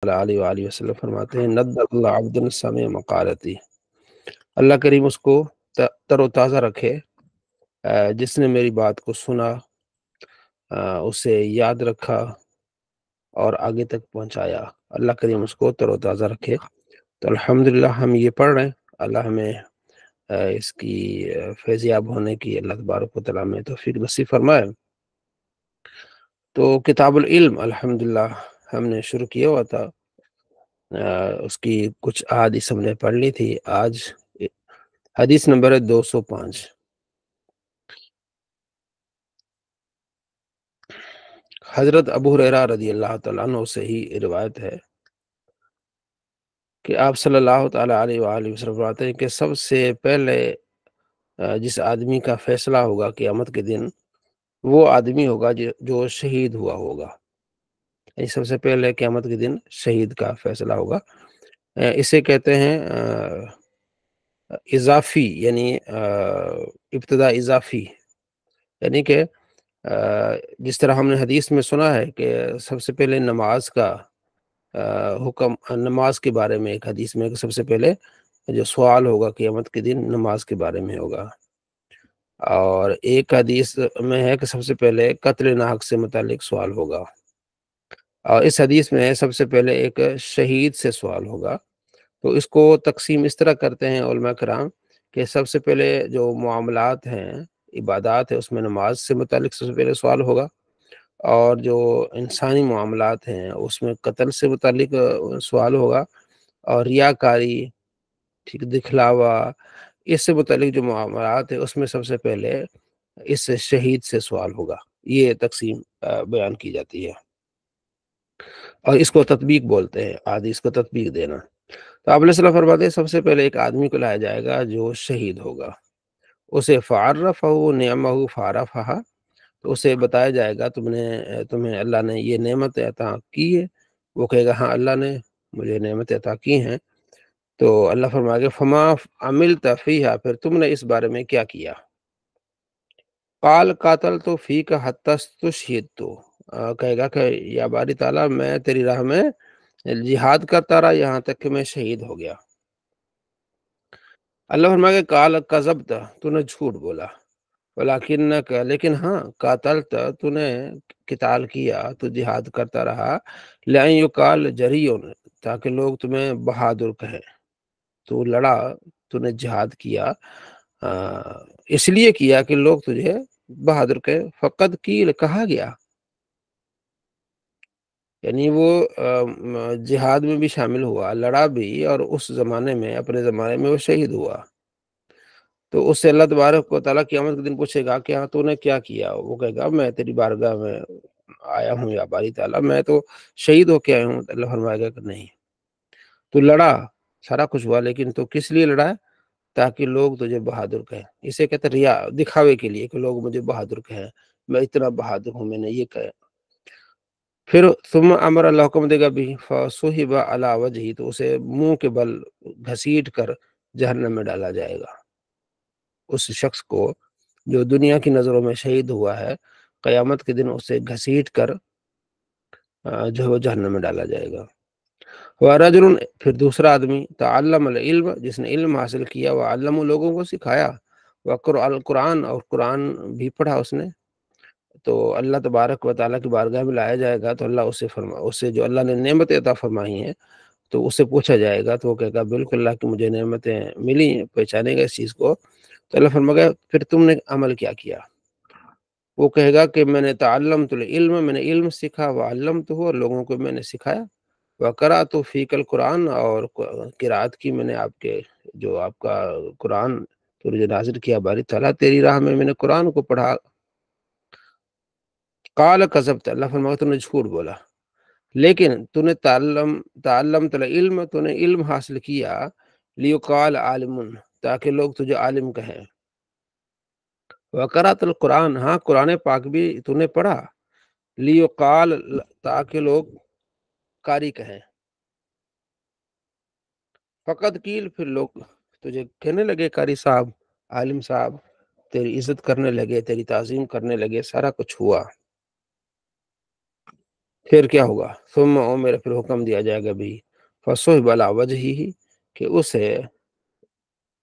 علیہ وآلہ وسلم فرماتے ہیں ند اللہ عبد سمع مقالتی، اللہ کریم اس کو تر و تازہ رکھے جس نے میری بات کو سنا، اسے یاد رکھا اور آگے تک پہنچایا، اللہ کریم اس کو تر و تازہ رکھے۔ تو الحمدللہ ہم یہ پڑھ رہے ہیں، اللہ ہمیں اس کی فیضیاب ہونے کی اللہ تبارک و تعالیٰ میں توفیق نصیب فرمائے۔ تو کتاب العلم الحمدللہ ہم نے شروع کیا ہوا تھا، اس کی کچھ احادیث ہم نے پڑھ لی تھی۔ آج حدیث نمبر 205۔ حضرت ابو ہریرہ رضی اللہ تعالیٰ عنہ سے ہی روایت ہے کہ آپ صلی اللہ تعالیٰ علیہ وآلہ وسلم فرماتے ہیں کہ سب سے پہلے جس آدمی کا فیصلہ ہوگا قیامت کے دن، وہ آدمی ہوگا جو شہید ہوا ہوگا۔ یعنی سب سے پہلے قیامت کے دن شہید کا فیصلہ ہوگا۔ اسے کہتے ہیں اضافی، یعنی ابتدا اضافی، یعنی کہ جس طرح ہم نے حدیث میں سنا ہے کہ سب سے پہلے نماز کا حکم، نماز کے بارے میں ایک حدیث میں کہ سب سے پہلے جو سوال ہوگا قیامت کے دن نماز کے بارے میں ہوگا، اور ایک حدیث میں ہے کہ سب سے پہلے قتل ناحق سے متعلق سوال ہوگا، اور اس حدیث میں سب سے پہلے ایک شہید سے سوال ہوگا۔ تو اس کو تقسیم اس طرح کرتے ہیں علماء کرام کہ سب سے پہلے جو معاملات ہیں، عبادات ہے، اس میں نماز سے متعلق سب سے پہلے سوال ہوگا، اور جو انسانی معاملات ہیں اس میں قتل سے متعلق سوال ہوگا، اور ریاکاری، ٹھیک، دکھلاوا، اس سے متعلق جو معاملات ہیں اس میں سب سے پہلے اس شہید سے سوال ہوگا۔ یہ تقسیم بیان کی جاتی ہے، اور اس کو تطبیق بولتے ہیں، حدیث کو تطبیق دینا۔ تو آپ علیہ السلام فرماتے ہیں سب سے پہلے ایک آدمی کو لایا جائے گا جو شہید ہوگا، اسے فعرفہ نعمہ فعرفہا، تو اسے بتایا جائے گا تمہیں اللہ نے یہ نعمت عطا کی ہے، وہ کہے گا ہاں اللہ نے مجھے نعمت عطا کی ہیں۔ تو اللہ فرمائے گا فما عملت فیہا، پھر تم نے اس بارے میں کیا کیا؟ قال قاتلت فیک حتی استشہدت، کہے گا کہ یا باری تعالیٰ میں تیری راہ میں جہاد کرتا رہا یہاں تک کہ میں شہید ہو گیا۔ اللہ فرمائے گا قال کذبت، تو نے جھوٹ بولا، ولیکنک، لیکن ہاں، قاتلت، تو نے قتال کیا، تو جہاد کرتا رہا، لئن یقال جریون، تاکہ لوگ تمہیں بہادر کہیں، تو لڑا، تو نے جہاد کیا، اس لیے کیا کہ لوگ تجھے بہادر کہیں۔ فقد قیل، کہا گیا، یعنی وہ جہاد میں بھی شامل ہوا، لڑا بھی، اور اس زمانے میں، اپنے زمانے میں وہ شہید ہوا۔ تو اس سے اللہ تبارک و تعالیٰ قیامت کے دن پوچھے گا کہ ہاں تو نے کیا کیا؟ وہ کہے گا میں تیری بارگاہ میں آیا ہوں یا باری تعالیٰ، میں تو شہید ہو کے آیا ہوں۔ اللہ فرمائے گا کہ نہیں، تو لڑا، سارا کچھ ہوا، لیکن تو کس لیے لڑا؟ تاکہ لوگ تجھے بہادر کہیں۔ اسے کہتے ہیں ریا، دکھاوے کے لیے، کہ لوگ مجھے بہادر کہیں، میں اتنا بہادر ہوں، میں نے یہ کہا۔ پھر ثم امر، اللہ حکم دے گا بھی، فصحب علی وجہہ، تو اسے منہ کے بل گھسیٹ کر جہنم میں ڈالا جائے گا۔ اس شخص کو جو دنیا کی نظروں میں شہید ہوا ہے، قیامت کے دن اسے گھسیٹ کر جو ہے وہ جہنم میں ڈالا جائے گا۔ ورجل، پھر دوسرا آدمی، تعلم العلم، جس نے علم حاصل کیا، وعلم، لوگوں کو سکھایا، وقرأ القرآن، اور قرآن بھی پڑھا اس نے، تو اللہ تبارک و تعالیٰ کی بارگاہ میں لایا جائے گا۔ تو اللہ اسے جو اللہ نے نعمت عطا فرمائی ہیں، تو اس سے پوچھا جائے گا، تو وہ کہے گا بالکل اللہ کی مجھے نعمتیں ملی ہیں، پہچانے گا اس چیز کو۔ تو اللہ فرمائے گا پھر تم نے عمل کیا کیا؟ وہ کہے گا کہ میں نے تعلمت العلم، میں نے علم سیکھا، وعلمتہ، اور لوگوں کو میں نے سکھایا، وقرأت فیک القرآن، اور قرأت کی میں نے آپ کا قرآن تو جو نازل کیا باری تعالیٰ تیری راہ میں نے قرآن کو پڑھا۔ قال کذبت، اللہ فرماتا تو نے جھوٹ بولا، لیکن تو نے تعلمت العلم، تو نے علم حاصل کیا، لیقال عالم، تاکہ لوگ تجھے عالم کہیں، وقرأت القرآن، ہاں قرآن پاک بھی تو نے پڑھا، لیقال، تاکہ لوگ قاری کہیں، فقط قیل، پھر لوگ تجھے کہنے لگے قاری صاحب، عالم صاحب، تیری عزت کرنے لگے، تیری تعظیم کرنے لگے، سارا کچھ ہوا۔ پھر کیا ہوگا؟ ثم عمر، پھر حکم دیا جائے گا بھی، فصحب علی وجہہ، کہ اسے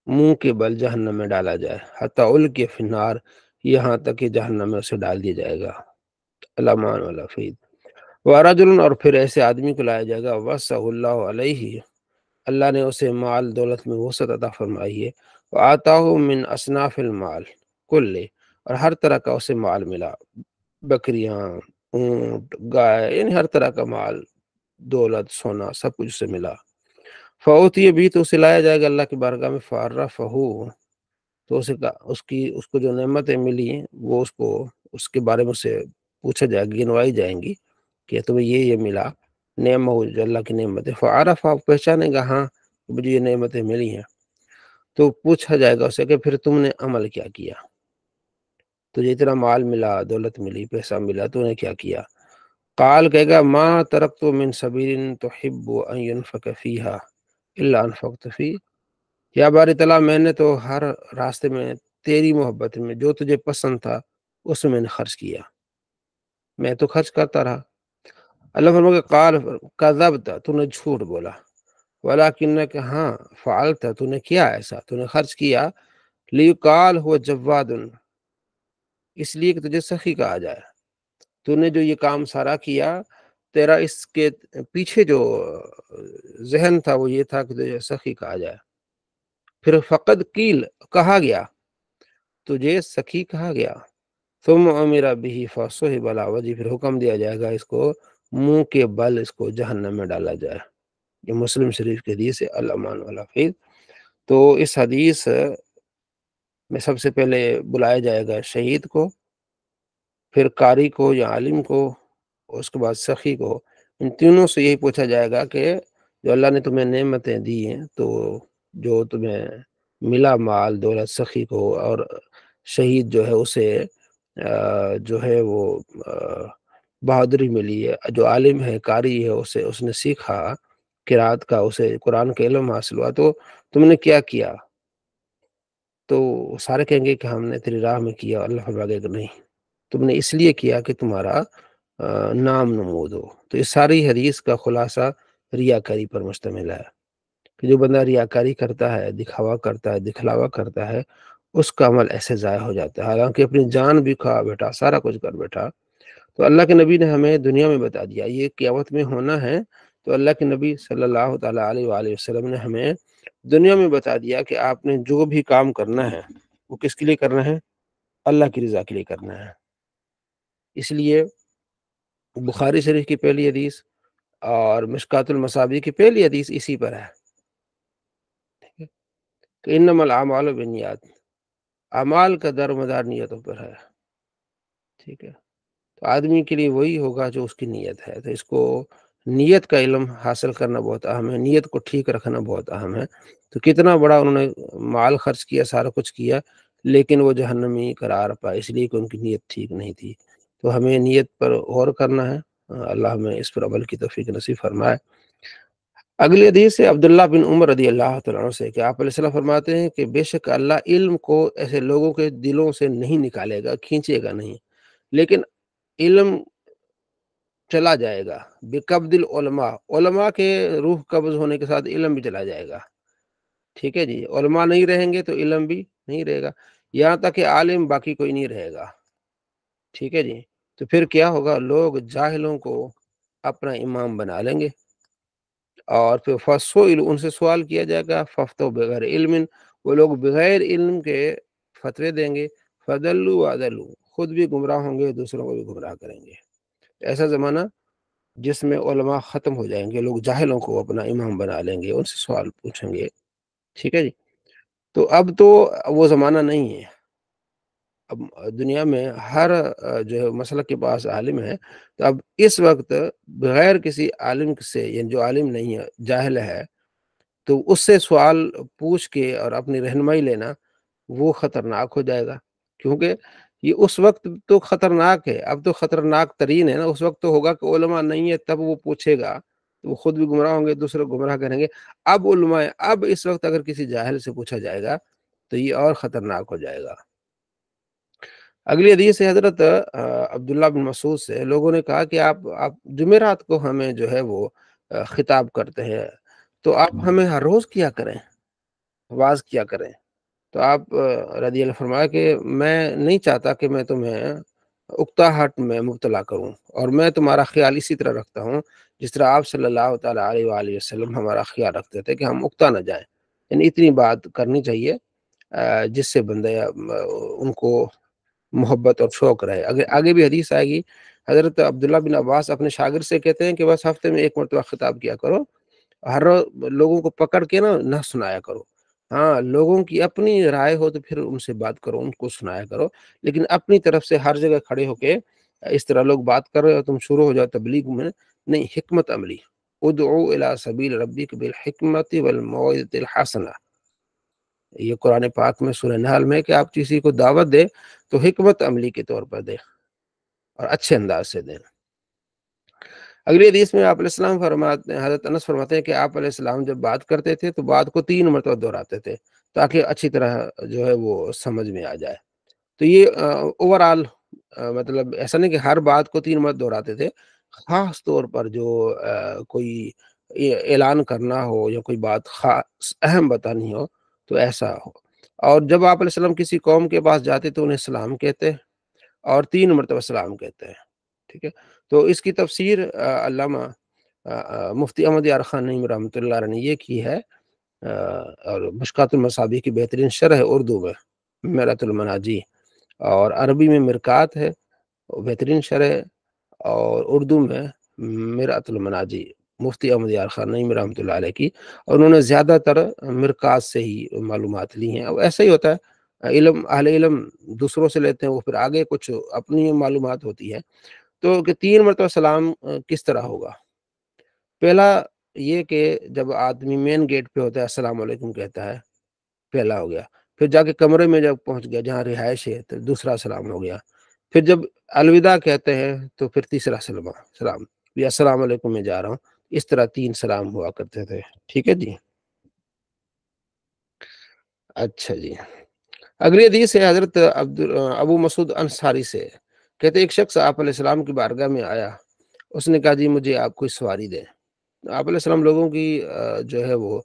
منہ کے بل جہنم میں ڈالا جائے، حتی القی فی النار، یہاں تک کہ جہنم میں اسے ڈال دیا جائے گا۔ الامان والا فید ورجل، اور پھر ایسے آدمی کو لایا جائے گا، وسع اللہ علیہ، اللہ نے اسے مال دولت میں وسعت عطا فرمائی ہے، وآتاہ من اصناف المال کل، اور ہر طرح کا اسے مال ملا، بکریاں، اونٹ، گائے، یعنی ہر طرح کا مال، دولت، سونا، سب کچھ اسے ملا۔ فوتی بھی، تو اسے لایا جائے گا اللہ کی بارگاہ میں، فعرفہ، تو اس کو جو نعمتیں ملی وہ اس کے بارے میں اسے پوچھا جائے گا، گنوائی جائیں گی کہ تمہیں یہ ملا، نعمت جو اللہ کی نعمت ہے، فعرفہ، پہچانے گا، ہاں مجھے یہ نعمتیں ملی ہیں، تو پوچھا جائے گا اسے کہ پھر تم نے عمل کیا کیا، تجھے اتنا مال ملا، دولت ملی، پیسہ ملا، تو نے کیا کیا؟ قال، کہے گا، ما ترکت من سبیل تحب ان ينفق فیہا الا انفقت فی، یا باری تعالیٰ، میں نے تو ہر راستے میں تیری محبت میں جو تجھے پسند تھا اس میں نے خرچ کیا، میں تو خرچ کرتا رہا۔ اللہ فرمائے کہ قال، کذبت، تو نے جھوٹ بولا، ولیکنک، ہاں، فعلت، تو نے کیا ایسا، تو نے خرچ کیا، لیقال هو جواد، اس لیے کہ تجھے سخی کہا جائے، تو نے جو یہ کام سارا کیا، تیرا اس کے پیچھے جو ذہن تھا وہ یہ تھا کہ تجھے سخی کہا جائے۔ پھر فقد قیل، کہا گیا، تجھے سخی کہا گیا، ثم امر به فصحب علی وجہہ، پھر حکم دیا جائے گا اس کو منہ کے بل اس کو جہنم میں ڈالا جائے۔ یہ مسلم شریف کی حدیث ہے، الامان والا فیض۔ تو اس حدیث میں سب سے پہلے بلایا جائے گا شہید کو، پھر قاری کو یا عالم کو، اور اس کے بعد سخی کو۔ ان تینوں سے یہی پوچھا جائے گا کہ جو اللہ نے تمہیں نعمتیں دی ہیں، تو جو تمہیں ملا مال دولت، سخی کو، اور شہید جو ہے اسے جو ہے وہ بہادری ملی ہے، جو عالم ہے، قاری ہے، اس نے سیکھا قرات کا، اسے قرآن کا علم حاصل ہوا، تو تم نے کیا کیا؟ تو سارے کہیں گے کہ ہم نے تیری راہ میں کیا۔ اللہ فرمائے گا نہیں، تم نے اس لیے کیا کہ تمہارا نام نمود ہو۔ تو اس ساری حدیث کا خلاصہ ریاکاری پر مشتمل ہے، کہ جو بندہ ریاکاری کرتا ہے، دکھاوا کرتا ہے، دکھلاوا کرتا ہے، اس کا عمل ایسے ضائع ہو جاتا ہے، حالانکہ اپنی جان بھی کھا بیٹھا، سارا کچھ کر بیٹھا۔ تو اللہ کے نبی نے ہمیں دنیا میں بتا دیا یہ قیامت میں ہونا ہے، تو اللہ کے نبی صلی اللہ تعالیٰ علیہ وآلہ وسلم نے ہمیں دنیا میں بتا دیا کہ آپ نے جو بھی کام کرنا ہے وہ کس کے لیے کرنا ہے؟ اللہ کی رضا کے لیے کرنا ہے۔ اس لیے بخاری شریف کی پہلی حدیث اور مشکات المصابیح کی پہلی حدیث اسی پر ہے کہ انما الاعمال بالنیات، اعمال کا در مدار نیتوں پر ہے، ٹھیک ہے؟ تو آدمی کے لیے وہی ہوگا جو اس کی نیت ہے، تو اس کو نیت کا علم حاصل کرنا بہت اہم ہے، نیت کو ٹھیک رکھنا بہت اہم ہے۔ تو کتنا بڑا انہوں نے مال خرچ کیا، سارا کچھ کیا، لیکن وہ جہنمی قرار پائے، اس لیے کہ ان کی نیت ٹھیک نہیں تھی۔ تو ہمیں نیت پر غور کرنا ہے، اللہ ہمیں اس پر عمل کی توفیق نصیب فرمائے۔ اگلی حدیث ہے عبداللہ بن عمر رضی اللہ تعالیٰ عنہ سے، کہ آپ علیہ السلام فرماتے ہیں کہ بے شک اللہ علم کو ایسے لوگوں کے دلوں سے نہیں نکالے گا، کھینچے گا نہیں، لیکن علم چلا جائے گا بقبض العلماء، علماء کے روح قبض ہونے کے ساتھ علم بھی چلا جائے گا، ٹھیک ہے جی؟ علماء نہیں رہیں گے تو علم بھی نہیں رہے گا، یہاں تک کہ عالم باقی کوئی نہیں رہے گا، ٹھیک ہے جی؟ تو پھر کیا ہوگا؟ لوگ جاہلوں کو اپنا امام بنا لیں گے، اور پھر فسئل، ان سے سوال کیا جائے گا، ففتو بغیر علم، وہ لوگ بغیر علم کے فتوے دیں گے، فضلوا وادلوا، خود بھی گمراہ ہوں گے، دوسروں کو بھی گمراہ کریں گے۔ ایسا زمانہ جس میں علماء ختم ہو جائیں گے، لوگ جاہلوں کو اپنا امام بنا لیں گے، ان سے سوال پوچھیں گے، ٹھیک ہے جی؟ تو اب تو وہ زمانہ نہیں ہے، اب دنیا میں ہر جو ہے مسلک کے پاس عالم ہے، تو اب اس وقت بغیر کسی عالم سے، یعنی جو عالم نہیں ہے، جاہل ہے، تو اس سے سوال پوچھ کے اور اپنی رہنمائی لینا وہ خطرناک ہو جائے گا، کیونکہ یہ اس وقت تو خطرناک ہے، اب تو خطرناک ترین ہے نا۔ اس وقت تو ہوگا کہ علماء نہیں ہے، تب وہ پوچھے گا تو وہ خود بھی گمراہ ہوں گے، دوسرے گمراہ کریں گے۔ اب علماء، اب اس وقت اگر کسی جاہل سے پوچھا جائے گا تو یہ اور خطرناک ہو جائے گا۔ اگلی حدیث ہے حضرت عبداللہ بن مسعود سے، لوگوں نے کہا کہ آپ جمعرات کو ہمیں جو ہے وہ خطاب کرتے ہیں، تو آپ ہمیں ہر روز کیا کریں، واز کیا کریں۔ تو آپ رضی اللہ فرمایا کہ میں نہیں چاہتا کہ میں تمہیں اکتاہٹ میں مبتلا کروں، اور میں تمہارا خیال اسی طرح رکھتا ہوں جس طرح آپ صلی اللہ تعالیٰ علیہ وآلہ وسلم ہمارا خیال رکھتے تھے کہ ہم اکتا نہ جائیں، یعنی اتنی بات کرنی چاہیے جس سے بندے ان کو محبت اور شوق رہے۔ آگے بھی حدیث آئے گی، حضرت عبداللہ بن عباس اپنے شاگرد سے کہتے ہیں کہ بس ہفتے میں ایک مرتبہ خطاب کیا کرو، ہر روز لوگوں کو پکڑ کے نہ سنایا کرو، ہاں لوگوں کی اپنی رائے ہو تو پھر ان سے بات کرو، ان کو سنایا کرو، لیکن اپنی طرف سے ہر جگہ کھڑے ہو کے اس طرح لوگ بات کر رہے ہو تم شروع ہو جاؤ تبلیغ میں، نہیں، حکمت عملی، ادعو الی سبیل ربک بالحکمت والموعظۃ الحسنہ، یہ قرآن پاک میں سورہ نحل میں کہ آپ کسی کو دعوت دے تو حکمت عملی کے طور پر دے اور اچھے انداز سے دیں۔ اگلی حدیث میں آپ علیہ السلام فرماتے ہیں، حضرت انس فرماتے ہیں کہ آپ علیہ السلام جب بات کرتے تھے تو بات کو 3 مرتبہ دہراتے تھے تاکہ اچھی طرح جو ہے وہ سمجھ میں آ جائے۔ تو یہ اوور آل مطلب ایسا نہیں کہ ہر بات کو 3 مرتبہ دہراتے تھے، خاص طور پر جو کوئی اعلان کرنا ہو یا کوئی بات خاص اہم بتانی ہو تو ایسا ہو۔ اور جب آپ علیہ السلام کسی قوم کے پاس جاتے تو انہیں سلام کہتے اور 3 مرتبہ سلام کہتے ہیں، ٹھیک ہے۔ تو اس کی تفسیر علامہ مفتی احمد یار خان نعیم رحمۃ اللہ علیہ نے یہ کی ہے، اور مشکات المصابیح کی بہترین شرح ہے اردو میں مرۃ المناجی، اور عربی میں مرکات ہے بہترین شرح، اور اردو میں مرآت المناجی مفتی احمد یار خان نعیم رحمۃ اللہ علیہ کی، اور انہوں نے زیادہ تر مرکات سے ہی معلومات لی ہیں۔ اور ایسا ہی ہوتا ہے، علم اہل علم دوسروں سے لیتے ہیں، وہ پھر آگے کچھ اپنی معلومات ہوتی ہے۔ تو کہ 3 مرتبہ سلام کس طرح ہوگا؟ پہلا یہ کہ جب آدمی مین گیٹ پہ ہوتا ہے السلام علیکم کہتا ہے، پہلا ہو گیا۔ پھر جا کے کمرے میں جب پہنچ گیا جہاں رہائش ہے تو دوسرا سلام ہو گیا۔ پھر جب الوداع کہتے ہیں تو پھر تیسرا سلام، یہ السلام علیکم میں جا رہا ہوں، اس طرح 3 سلام ہوا کرتے تھے، ٹھیک ہے جی۔ اچھا جی، اگلی حدیث ہے حضرت ابو مسعود انصاری سے، کہتے ایک شخص آپ علیہ السلام کی بارگاہ میں آیا، اس نے کہا جی مجھے آپ کوئی سواری دیں۔ آپ علیہ السلام لوگوں کی جو ہے وہ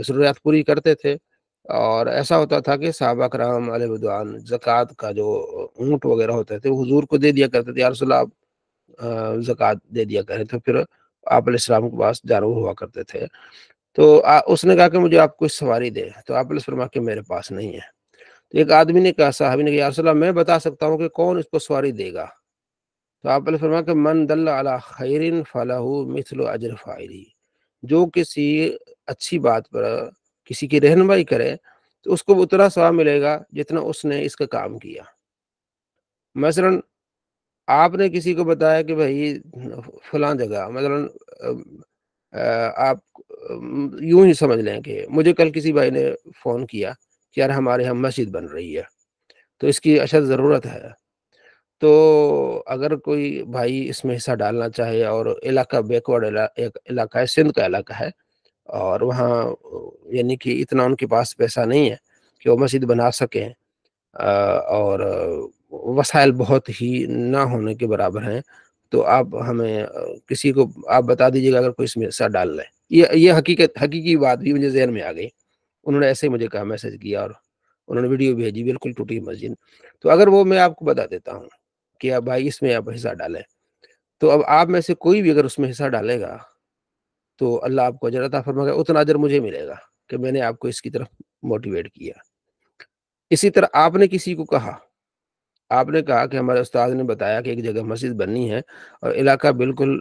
ضروریات پوری کرتے تھے، اور ایسا ہوتا تھا کہ صحابہ کرام علیہ رضوان زکوٰۃ کا جو اونٹ وغیرہ ہوتے تھے وہ حضور کو دے دیا کرتے تھے، یا رسول اللہ آپ زکوٰۃ دے دیا کریں، تو پھر آپ علیہ السلام کے پاس جانور ہوا کرتے تھے۔ تو اس نے کہا کہ مجھے آپ کوئی سواری دے، تو آپ علیہ السلام کہ میرے پاس نہیں ہے۔ تو ایک آدمی نے کہا، صحابی نے کہا یا رسول اللہ میں بتا سکتا ہوں کہ کون اس کو سواری دے گا۔ تو آپ علیہ فرمایا کہ من دل علی خیر فلہ مثل اجر فاعلہ، جو کسی اچھی بات پر کسی کی رہنمائی کرے تو اس کو اتنا ثواب ملے گا جتنا اس نے اس کا کام کیا۔ مثلا آپ نے کسی کو بتایا کہ بھائی فلاں جگہ، مثلا آپ یوں ہی سمجھ لیں کہ مجھے کل کسی بھائی نے فون کیا کہ یار ہمارے یہاں مسجد بن رہی ہے تو اس کی اشد ضرورت ہے، تو اگر کوئی بھائی اس میں حصہ ڈالنا چاہے، اور علاقہ بیکورڈ علاقہ ہے، سندھ کا علاقہ ہے، اور وہاں یعنی کہ اتنا ان کے پاس پیسہ نہیں ہے کہ وہ مسجد بنا سکیں، اور وسائل بہت ہی نہ ہونے کے برابر ہیں، تو آپ ہمیں کسی کو آپ بتا دیجیے گا اگر کوئی اس میں حصہ ڈال لے۔ یہ حقیقی بات بھی مجھے ذہن میں آ گئی، انہوں نے ایسے ہی مجھے کہا، میسج کیا، اور انہوں نے ویڈیو بھیجی، بالکل ٹوٹی مسجد۔ تو اگر وہ میں آپ کو بتا دیتا ہوں کہ اب بھائی اس میں آپ حصہ ڈالیں، تو اب آپ میں سے کوئی بھی اگر اس میں حصہ ڈالے گا تو اللہ آپ کو اجر عطا فرمائے گا، اتنا اجر مجھے ملے گا کہ میں نے آپ کو اس کی طرف موٹیویٹ کیا۔ اسی طرح آپ نے کسی کو کہا، آپ نے کہا کہ ہمارے استاد نے بتایا کہ ایک جگہ مسجد بننی ہے، اور علاقہ بالکل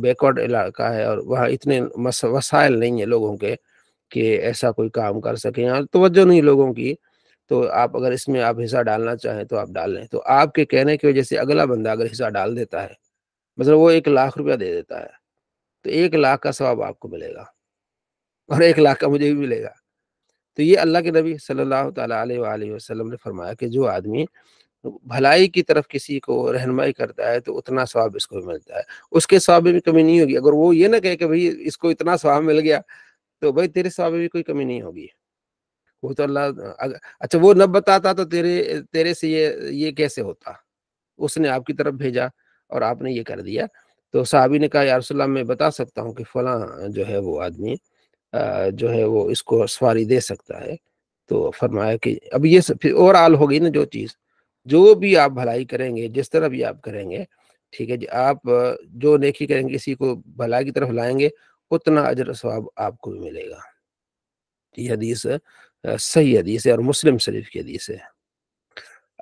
بیکورڈ علاقہ ہے، اور وہاں اتنے وسائل نہیں ہیں لوگوں کے کہ ایسا کوئی کام کر سکیں، یہاں توجہ نہیں لوگوں کی، تو آپ اگر اس میں آپ حصہ ڈالنا چاہیں تو آپ ڈال لیں۔ تو آپ کے کہنے کی وجہ سے اگلا بندہ اگر حصہ ڈال دیتا ہے، مثلا وہ 1,00,000 روپیہ دے دیتا ہے، تو 1,00,000 کا ثواب آپ کو ملے گا، اور 1,00,000 کا مجھے بھی ملے گا۔ تو یہ اللہ کے نبی صلی اللہ تعالیٰ علیہ وآلہ وسلم نے فرمایا کہ جو آدمی بھلائی کی طرف کسی کو رہنمائی کرتا ہے تو اتنا ثواب اس کو بھی ملتا ہے، اس کے ثواب میں بھی کمی نہیں ہوگی۔ اگر وہ یہ نہ کہے کہ بھئی اس کو اتنا ثواب مل گیا، تو بھئی تیرے ثواب میں بھی کوئی کمی نہیں ہوگی۔ وہ تو اللہ اچھا وہ نہ بتاتا تو تیرے سے یہ کیسے ہوتا؟ اس نے آپ کی طرف بھیجا اور آپ نے یہ کر دیا۔ تو صحابی نے کہا یا رسول اللہ میں بتا سکتا ہوں کہ فلاں جو ہے وہ آدمی جو ہے وہ اس کو سواری دے سکتا ہے۔ تو فرمایا کہ اب یہ پھر اور آل ہو گئی نا، جو چیز جو بھی آپ بھلائی کریں گے، جس طرح بھی آپ کریں گے، ٹھیک ہے جی، آپ جو نیکی کریں گے، کسی کو بھلائی کی طرف لائیں گے، اتنا اجر و ثواب آپ کو بھی ملے گا۔ یہ حدیث صحیح حدیث ہے اور مسلم شریف کی حدیث ہے۔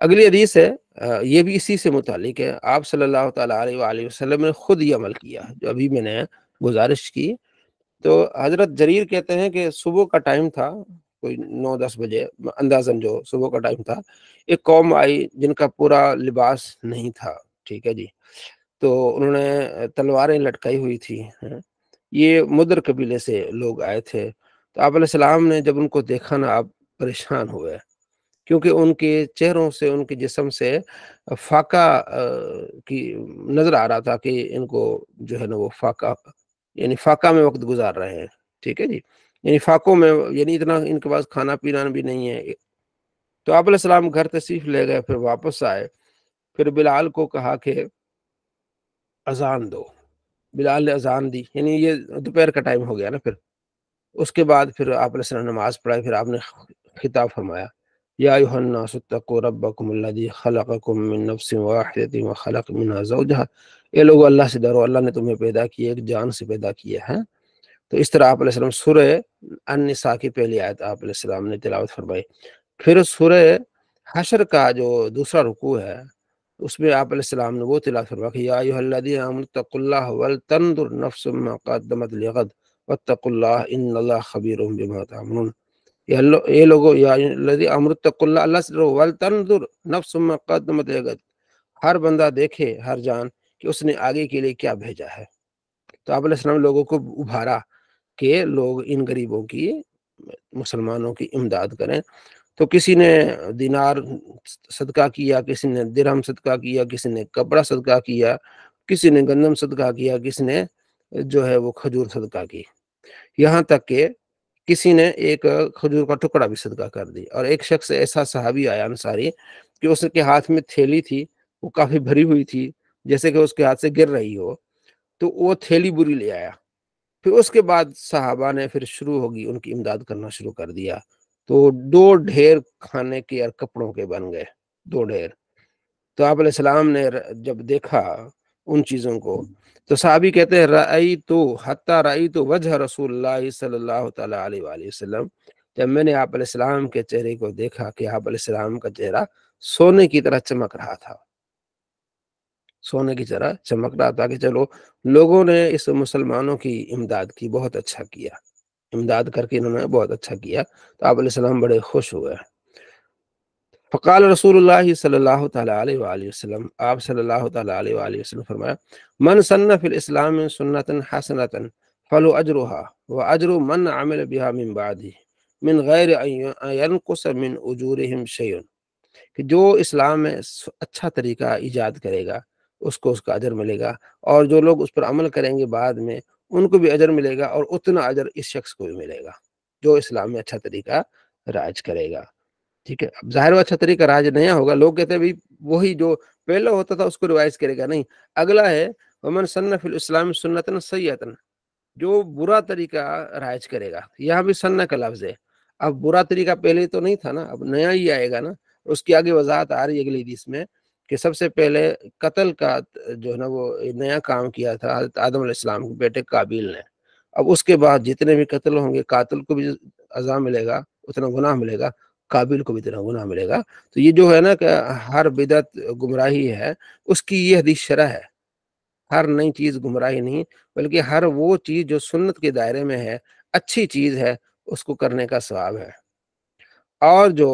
اگلی حدیث ہے، یہ بھی اسی سے متعلق ہے۔ آپ صلی اللہ تعالیٰ علیہ وآلہ وسلم نے خود یہ عمل کیا جو ابھی میں نے گزارش کی۔ تو حضرت جریر کہتے ہیں کہ صبح کا ٹائم تھا، کوئی 9-10 بجے اندازاً، جو صبح کا ٹائم تھا، ایک قوم آئی جن کا پورا لباس نہیں تھا، ٹھیک ہے جی، تو انہوں نے تلواریں لٹکائی ہوئی تھی۔ یہ مدر قبیلے سے لوگ آئے تھے۔ تو آپ علیہ السلام نے جب ان کو دیکھا نا، آپ پریشان ہوئے، کیونکہ ان کے چہروں سے، ان کے جسم سے فاقہ کی نظر آ رہا تھا کہ ان کو جو ہے نا وہ فاقہ، یعنی فاقہ میں وقت گزار رہے ہیں، ٹھیک ہے جی، یعنی فاقوں میں، یعنی اتنا ان کے پاس کھانا پینا بھی نہیں ہے۔ تو آپ علیہ السلام گھر تشریف لے گئے، پھر واپس آئے، پھر بلال کو کہا کہ اذان دو۔ بلال نے اذان دی، یعنی یہ دوپہر کا ٹائم ہو گیا نا۔ پھر اس کے بعد پھر آپ علیہ السلام نے نماز پڑھائی، پھر آپ نے خطاب فرمایا یا ایھا الناس اتقوا ربکم الذی خلقکم من نفس واحدۃ وخلق منها زوجها، اے لوگو اللہ سے ڈرو، اللہ نے تمہیں پیدا کیا، ایک جان سے پیدا کیا ہے۔ تو اس طرح آپ علیہ السلام سورہ النساء کی پہلی آیت آپ علیہ السلام نے تلاوت فرمائی۔ پھر سورہ حشر کا جو دوسرا رکوع ہے، اس میں آپ علیہ السلام نے وہ تلاوت فرمایا کہ یا ایھا الذین آمنوا اتقوا اللہ ولتنظر نفس ما قدمت لغد واتقوا اللہ ان اللہ خبیر بما تعملون۔ اے لوگو یا ایھا الذین آمنوا اتقوا اللہ، اللہ سے ڈرو، ولتنظر نفس ما قدمت لغد، ہر بندہ دیکھے، ہر جان کہ اس نے آگے کے لیے کیا بھیجا ہے۔ تو آپ علیہ السلام لوگوں کو ابھارا کہ لوگ ان غریبوں کی، مسلمانوں کی امداد کریں۔ تو کسی نے دینار صدقہ کیا، کسی نے درہم صدقہ کیا، کسی نے کپڑا صدقہ کیا، کسی نے گندم صدقہ کیا، کسی نے جو ہے وہ کھجور صدقہ کی، یہاں تک کہ کسی نے ایک کھجور کا ٹکڑا بھی صدقہ کر دی۔ اور ایک شخص ایسا صحابی آیا انصاری کہ اس کے ہاتھ میں تھیلی تھی، وہ کافی بھری ہوئی تھی، جیسے کہ اس کے ہاتھ سے گر رہی ہو، تو وہ تھیلی بری لے آیا۔ پھر اس کے بعد صحابہ نے پھر شروع ہوگی ان کی امداد کرنا شروع کر دیا، تو 2 ڈھیر کھانے کے اور کپڑوں کے بن گئے، 2 ڈھیر۔ تو آپ علیہ السلام نے جب دیکھا ان چیزوں کو، تو صحابی کہتے ہیں رأیت وجہ رسول اللہ صلی اللہ تعالیٰ علیہ وآلہ وسلم، جب میں نے آپ علیہ السلام کے چہرے کو دیکھا کہ آپ علیہ السلام کا چہرہ سونے کی طرح چمک رہا تھا، سونے کی طرح چمک رہا تھا، کہ چلو لوگوں نے اس مسلمانوں کی امداد کی، بہت اچھا کیا، امداد کر کے انہوں نے بہت اچھا کیا۔ تو آپ علیہ السلام بڑے خوش ہوئے۔ فقال رسول اللہ صلی اللہ تعالیٰ علیہ وآلہ وسلم، آپ صلی اللہ تعالیٰ علیہ وآلہ وسلم فرمایا من سن فی الاسلام سنۃ حسنۃ فلو اجرھا واجر من عمل بها من بعدہ من غیر ان ینقص من اجورہم شیء، کہ جو اسلام میں اچھا طریقہ ایجاد کرے گا اس کو اس کا اجر ملے گا، اور جو لوگ اس پر عمل کریں گے بعد میں ان کو بھی اجر ملے گا، اور اتنا اجر اس شخص کو بھی ملے گا جو اسلام میں اچھا طریقہ راج کرے گا، ٹھیک ہے۔ اب ظاہر و اچھا طریقہ راج نیا ہوگا، لوگ کہتے ہیں بھائی وہی جو پہلے ہوتا تھا اس کو ریوائز کرے گا، نہیں، اگلا ہے ومن سن فی الاسلام سنۃ سیئۃ، جو برا طریقہ رائج کرے گا، یہاں بھی سنہ کا لفظ ہے۔ اب برا طریقہ پہلے تو نہیں تھا نا، اب نیا ہی آئے گا نا۔ اس کی آگے وضاحت آ رہی ہے اگلی حدیث میں کہ سب سے پہلے قتل کا جو ہے نا وہ نیا کام کیا تھا حضرت آدم علیہ السلام کے بیٹے قابیل نے۔ اب اس کے بعد جتنے بھی قتل ہوں گے، قاتل کو بھی عذاب ملے گا، اتنا گناہ ملے گا، قابل کو بھی اتنا گناہ ملے گا۔ تو یہ جو ہے نا کہ ہر بدعت گمراہی ہے، اس کی یہ حدیث شرح ہے۔ ہر نئی چیز گمراہی نہیں، بلکہ ہر وہ چیز جو سنت کے دائرے میں ہے، اچھی چیز ہے، اس کو کرنے کا ثواب ہے۔ اور جو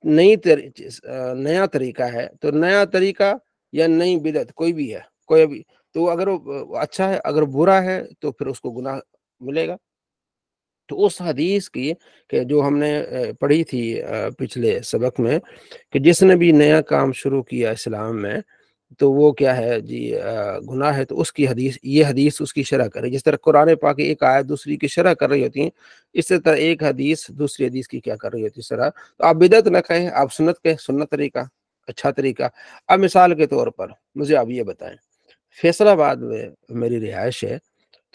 نیا طریقہ ہے، تو نیا طریقہ یا نئی بدعت کوئی بھی ہے، کوئی بھی، تو اگر وہ اچھا ہے، اگر برا ہے تو پھر اس کو گناہ ملے گا۔ تو اس حدیث کی کہ جو ہم نے پڑھی تھی پچھلے سبق میں، کہ جس نے بھی نیا کام شروع کیا اسلام میں، تو وہ کیا ہے جی گناہ ہے، تو اس کی حدیث، یہ حدیث اس کی شرح کر رہی ہے، جس طرح قرآن پاک کی ایک آیت دوسری کی شرح کر رہی ہوتی ہیں، اس طرح ایک حدیث دوسری حدیث کی کیا کر رہی ہوتی ہے شرح۔ تو آپ بدعت نہ کہیں، آپ سنت کہیں، سنت طریقہ اچھا طریقہ۔ اب مثال کے طور پر مجھے آپ یہ بتائیں، فیصل آباد میں میری رہائش ہے،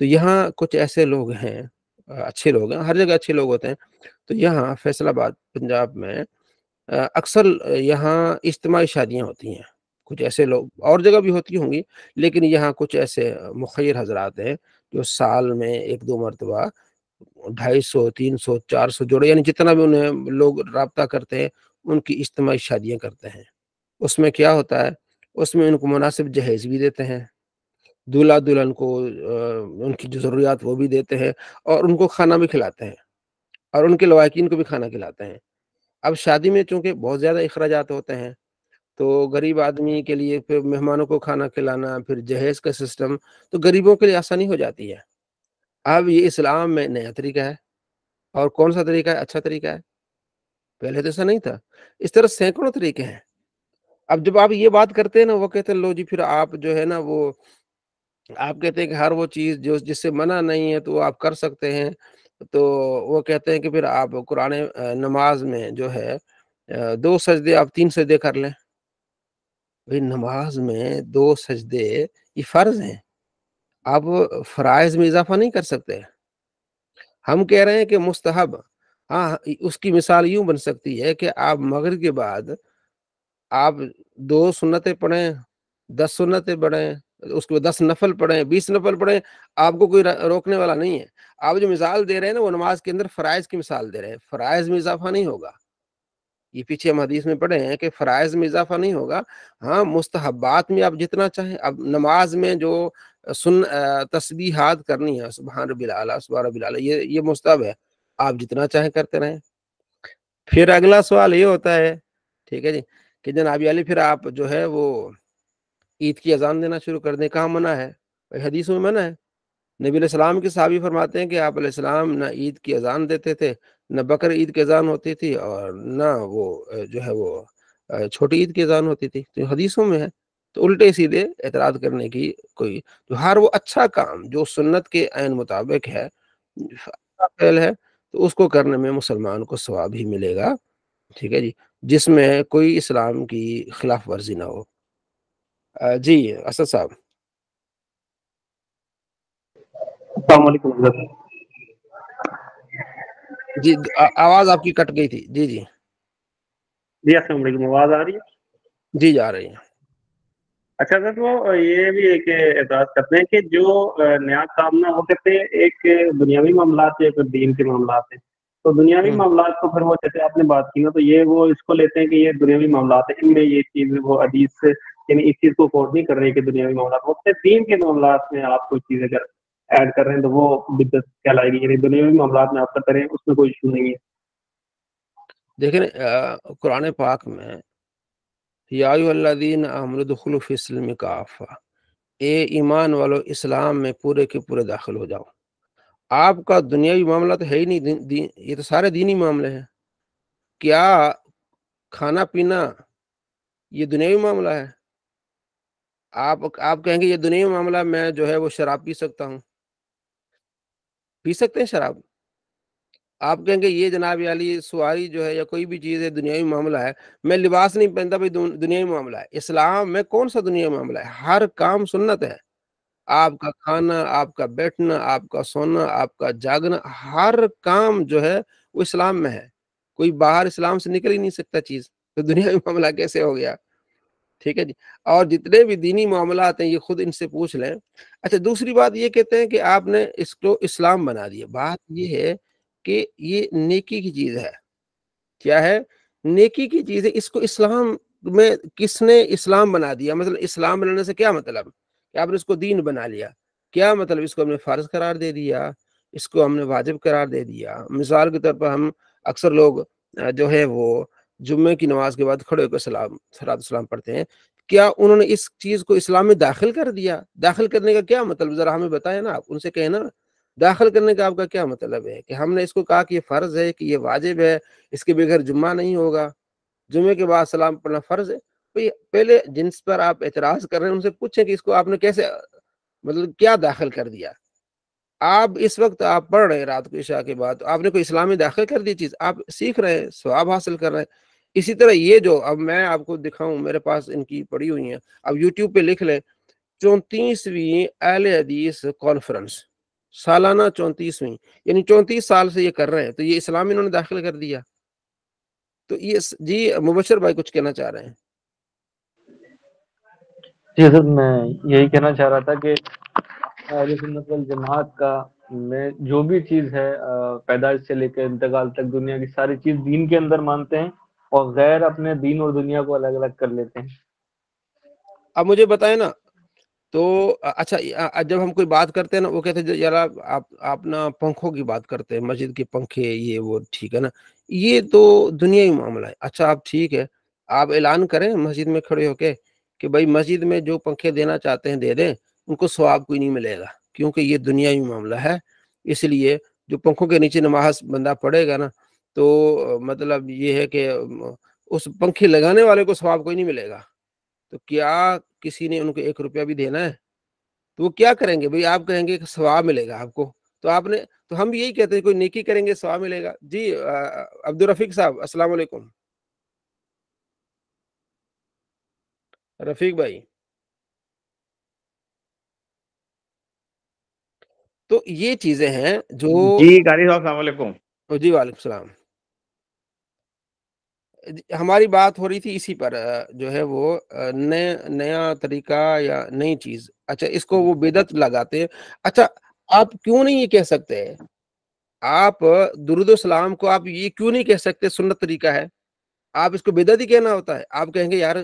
تو یہاں کچھ ایسے لوگ ہیں، اچھے لوگ ہیں، ہر جگہ اچھے لوگ ہوتے ہیں، تو یہاں فیصل آباد پنجاب میں اکثر یہاں اجتماعی شادیاں ہوتی ہیں، کچھ ایسے لوگ، اور جگہ بھی ہوتی ہوں گی، لیکن یہاں کچھ ایسے مخیر حضرات ہیں جو سال میں ایک دو مرتبہ 250 300 400 جوڑے، یعنی جتنا بھی انہیں لوگ رابطہ کرتے ہیں، ان کی اجتماعی شادیاں کرتے ہیں۔ اس میں کیا ہوتا ہے، اس میں ان کو مناسب جہیز بھی دیتے ہیں، دولہا دلہن کو ان کی جو ضروریات وہ بھی دیتے ہیں، اور ان کو کھانا بھی کھلاتے ہیں، اور ان کے لواحقین کو بھی کھانا کھلاتے ہیں۔ اب شادی میں چونکہ بہت زیادہ اخراجات ہوتے ہیں، تو غریب آدمی کے لیے پھر مہمانوں کو کھانا کھلانا، پھر جہیز کا سسٹم، تو غریبوں کے لیے آسانی ہو جاتی ہے۔ اب یہ اسلام میں نیا طریقہ ہے، اور کون سا طریقہ ہے؟ اچھا طریقہ ہے، پہلے تو ایسا نہیں تھا۔ اس طرح سینکڑوں طریقے ہیں۔ اب جب آپ یہ بات کرتے ہیں نا، وہ کہتے ہیں لو جی، پھر آپ جو ہے نا، وہ آپ کہتے ہیں کہ ہر وہ چیز جو جس سے منع نہیں ہے تو وہ آپ کر سکتے ہیں، تو وہ کہتے ہیں کہ پھر آپ قرآن نماز میں جو ہے 2 سجدے، آپ 3 سجدے کر لیں۔ بھئی نماز میں 2 سجدے یہ فرض ہیں، آپ فرائض میں اضافہ نہیں کر سکتے۔ ہم کہہ رہے ہیں کہ مستحب، ہاں، اس کی مثال یوں بن سکتی ہے کہ آپ مغرب کے بعد آپ 2 سنتیں پڑھیں، 10 سنتیں پڑھیں، اس کے بعد 10 نفل پڑھیں، 20 نفل پڑھیں، آپ کو کوئی روکنے والا نہیں ہے۔ آپ جو مثال دے رہے ہیں نا، وہ نماز کے اندر فرائض کی مثال دے رہے ہیں، فرائض میں اضافہ نہیں ہوگا۔ یہ پیچھے ہم حدیث میں پڑھے ہیں کہ فرائض میں اضافہ نہیں ہوگا، ہاں مستحبات میں آپ جتنا چاہیں۔ اب نماز میں جو تسبیحات کرنی ہے، سبحان ربی الاعلیٰ، سبحان ربی الاعلیٰ، یہ مستحب ہے، آپ جتنا چاہیں کرتے رہیں۔ پھر اگلا سوال یہ ہوتا ہے، ٹھیک ہے جی، کہ جناب علی پھر آپ جو ہے وہ عید کی اذان دینا شروع کر دیں، کہاں منع ہے؟ بھائی حدیث میں منع ہے۔ نبی علیہ السلام کے صحابی فرماتے ہیں کہ آپ علیہ السلام نہ عید کی اذان دیتے تھے، نہ بقر عید کی اذان ہوتی تھی، اور نہ وہ جو ہے وہ چھوٹی عید کی اذان ہوتی تھی، تو حدیثوں میں ہے۔ تو الٹے سیدھے اعتراض کرنے کی کوئی، تو ہر وہ اچھا کام جو سنت کے عین مطابق ہے، اچھا فعل ہے، تو اس کو کرنے میں مسلمان کو ثواب ہی ملے گا، ٹھیک ہے جی، جس میں کوئی اسلام کی خلاف ورزی نہ ہو۔ جی اسد صاحب۔ السلام علیکم حضرت۔ جی آواز آپ کی کٹ گئی تھی، جی جی جی السلام علیکم، آواز آ رہی ہے؟ جی جا رہی ہیں۔ اچھا سر، وہ یہ بھی ایک اعتراض کرتے ہیں کہ جو نیا کام نا، وہ کہتے ہیں ایک دنیاوی معاملات ہے، ایک دین کے معاملات ہیں۔ تو دنیاوی معاملات کو پھر وہ جیسے آپ نے بات کی نا، تو یہ وہ اس کو لیتے ہیں کہ یہ دنیاوی معاملات ہیں، ان میں یہ چیز وہ حدیث یعنی اس چیز کو کوٹ نہیں کر رہے کہ دنیاوی معاملات، وہ کہتے ہیں دین کے معاملات میں آپ کوئی چیز اگر ایڈ کر رہے ہیں تو وہ بدعت کہلائے گی، یعنی دنیاوی معاملات میں آپ کا کریں اس میں کوئی ایشو نہیں ہے۔ دیکھیں قرآن پاک میں یا ایھا الذین آمنوا ادخلوا فی السلم کافہ، اے ایمان والو اسلام میں پورے کے پورے داخل ہو جاؤ۔ آپ کا دنیاوی معاملہ تو ہے ہی نہیں، یہ تو سارے دینی معاملے ہیں۔ کیا کھانا پینا یہ دنیاوی معاملہ ہے؟ آپ کہیں گے یہ دنیاوی معاملہ، میں جو ہے وہ شراب پی سکتا ہوں، پی سکتے ہیں شراب؟ آپ کہیں گے یہ جناب علی سواری جو ہے یا کوئی بھی چیز ہے دنیاوی معاملہ ہے، میں لباس نہیں پہنتا، بھائی دنیاوی معاملہ ہے؟ اسلام میں کون سا دنیاوی معاملہ ہے؟ ہر کام سنت ہے۔ آپ کا کھانا، آپ کا بیٹھنا، آپ کا سونا، آپ کا جاگنا، ہر کام جو ہے وہ اسلام میں ہے۔ کوئی باہر اسلام سے نکل ہی نہیں سکتا چیز، تو دنیاوی معاملہ کیسے ہو گیا؟ ٹھیک ہے جی۔ اور جتنے بھی دینی معاملات ہیں یہ خود ان سے پوچھ لیں۔ اچھا دوسری بات یہ کہتے ہیں کہ آپ نے اس کو اسلام بنا دیا۔ بات یہ ہے کہ یہ نیکی کی چیز ہے۔ کیا ہے؟ نیکی کی چیز ہے۔ اس کو اسلام میں کس نے اسلام بنا دیا؟ مثلا اسلام بنانے سے کیا مطلب کہ آپ نے اس کو دین بنا لیا؟ کیا مطلب؟ اس کو ہم نے فرض قرار دے دیا، اس کو ہم نے واجب قرار دے دیا۔ مثال کے طور پر ہم اکثر لوگ جو ہے وہ جمعے کی نماز کے بعد کھڑے ہو کر صلاۃ السلام پڑھتے ہیں، کیا انہوں نے اس چیز کو اسلام میں داخل کر دیا؟ داخل کرنے کا کیا مطلب؟ ذرا ہمیں بتائیں نا، آپ ان سے کہیں نا داخل کرنے کا آپ کا کیا مطلب ہے؟ کہ ہم نے اس کو کہا کہ یہ فرض ہے، کہ یہ واجب ہے، اس کے بغیر جمعہ نہیں ہوگا، جمعے کے بعد سلام پڑھنا فرض ہے؟ پہلے جنس پر آپ اعتراض کر رہے ہیں ان سے پوچھیں کہ اس کو آپ نے کیسے مطلب کیا داخل کر دیا. آپ اس وقت آپ پڑھ رہے ہیں رات کو عشاء کے بعد، آپ نے کوئی اسلامی داخل کر دی چیز، آپ سیکھ رہے ہیں، ثواب حاصل کر رہے ہیں. اسی طرح یہ جو اب میں آپ کو دکھاؤں، میرے پاس ان کی پڑی ہوئی ہیں، اب یوٹیوب پہ لکھ لیں 34ویں اہل حدیث کانفرنس، سالانہ 34ویں، یعنی 34 سال سے یہ کر رہے ہیں، تو یہ اسلام انہوں نے داخل کر دیا. تو یہ جی مبشر بھائی کچھ کہنا چاہ رہے ہیں. جی حضرت میں یہی کہنا چاہ رہا تھا کہ اہل سنت والجماعت کا میں جو بھی چیز ہے پیدائش سے لے کے انتقال تک دنیا کی ساری چیز دین کے اندر مانتے ہیں، اور غیر اپنے دین اور دنیا کو الگ الگ کر لیتے ہیں. اب مجھے بتائیں نا، تو اچھا جب ہم کوئی بات کرتے ہیں نا، وہ کہتے ہیں یار آپ نا پنکھوں کی بات کرتے ہیں، مسجد کے پنکھے یہ وہ، ٹھیک ہے نا، یہ تو دنیاوی معاملہ ہے. اچھا آپ ٹھیک ہے، آپ اعلان کریں مسجد میں کھڑے ہو کے کہ بھائی مسجد میں جو پنکھے دینا چاہتے ہیں دے دیں، ان کو ثواب کوئی نہیں ملے گا، کیونکہ یہ دنیاوی معاملہ ہے. اس لیے جو پنکھوں کے نیچے نماز بندہ پڑھے گا نا، تو مطلب یہ ہے کہ اس پنکھے لگانے والے کو ثواب کوئی نہیں ملے گا. تو کیا کسی نے ان کو 1 روپیہ بھی دینا ہے؟ تو وہ کیا کریں گے بھائی؟ آپ کہیں گے کہ ثواب ملے گا آپ کو، تو ہم بھی یہی کہتے ہیں کوئی نیکی کریں گے ثواب ملے گا. جی عبدالرفیق صاحب السلام علیکم. رفیق بھائی، تو یہ چیزیں ہیں جو جی قاری صاحب السلام علیکم. جی وعلیکم السلام. ہماری بات ہو رہی تھی اسی پر، جو ہے وہ نیا طریقہ یا نئی چیز. اچھا اس کو وہ بدعت لگاتے ہیں. اچھا آپ کیوں نہیں یہ کہہ سکتے، آپ درود و سلام کو آپ یہ کیوں نہیں کہہ سکتے سنت طریقہ ہے؟ آپ اس کو بدعت ہی کہنا ہوتا ہے. آپ کہیں گے یار